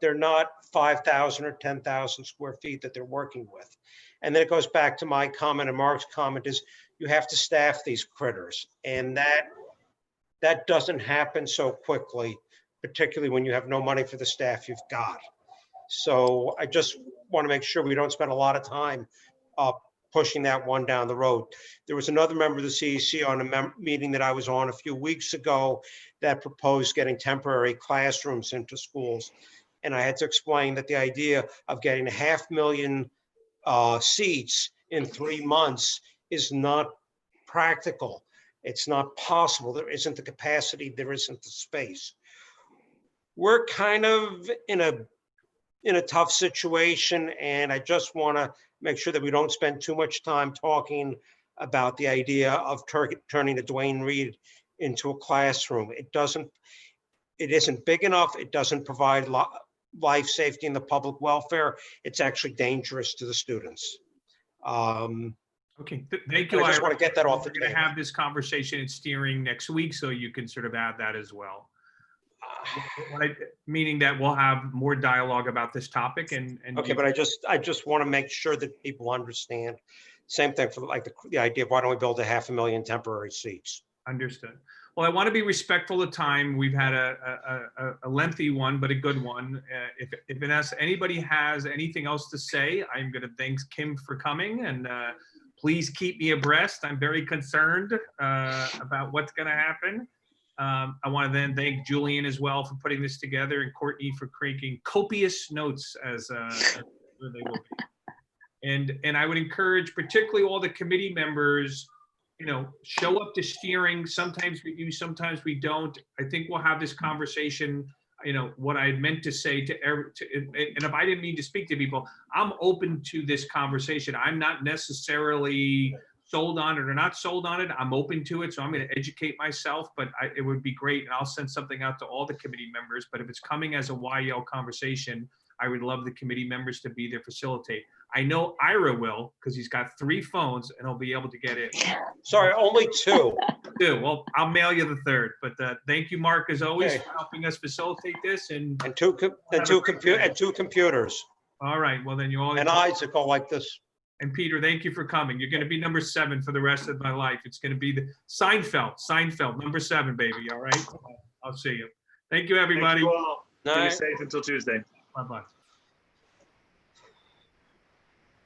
They're not 5,000 or 10,000 square feet that they're working with. And then it goes back to my comment and Mark's comment is you have to staff these critters. And that doesn't happen so quickly, particularly when you have no money for the staff you've got. So I just want to make sure we don't spend a lot of time pushing that one down the road. There was another member of the CEC on a meeting that I was on a few weeks ago that proposed getting temporary classrooms into schools. And I had to explain that the idea of getting 500,000 seats in 3 months is not practical. It's not possible. There isn't the capacity, there isn't the space. We're kind of in a tough situation, and I just want to make sure that we don't spend too much time talking about the idea of turning the Dwayne Reed into a classroom. It isn't big enough. It doesn't provide life safety and the public welfare. It's actually dangerous to the students. Okay, thank you. I just want to get that off the table. We're going to have this conversation in steering next week, so you can sort of add that as well. Meaning that we'll have more dialogue about this topic and okay, but I just want to make sure that people understand. Same thing for like the idea of why don't we build 500,000 temporary seats? Understood. Well, I want to be respectful of time. We've had a lengthy one, but a good one. If anybody has anything else to say, I'm going to thank Kim for coming, and please keep me abreast. I'm very concerned about what's going to happen. I want to then thank Julian as well for putting this together, and Courtney for creating copious notes as they will be. And I would encourage particularly all the committee members, show up to steering. Sometimes we do, sometimes we don't. I think we'll have this conversation, what I had meant to say and if I didn't mean to speak to people, I'm open to this conversation. I'm not necessarily sold on it or not sold on it. I'm open to it. So I'm going to educate myself, but it would be great. And I'll send something out to all the committee members, but if it's coming as a YL conversation, I would love the committee members to be there, facilitate. I know Ira will, because he's got 3 phones and he'll be able to get in. Sorry, only 2. 2. Well, I'll mail you the 3rd. But thank you, Mark, as always, for helping us facilitate this. And two computers. All right. Well, then you all. And eyes that go like this. And Peter, thank you for coming. You're going to be number 7 for the rest of my life. It's going to be the Seinfeld, number 7, baby. All right. I'll see you. Thank you, everybody. Thank you all. Stay safe until Tuesday. Bye-bye.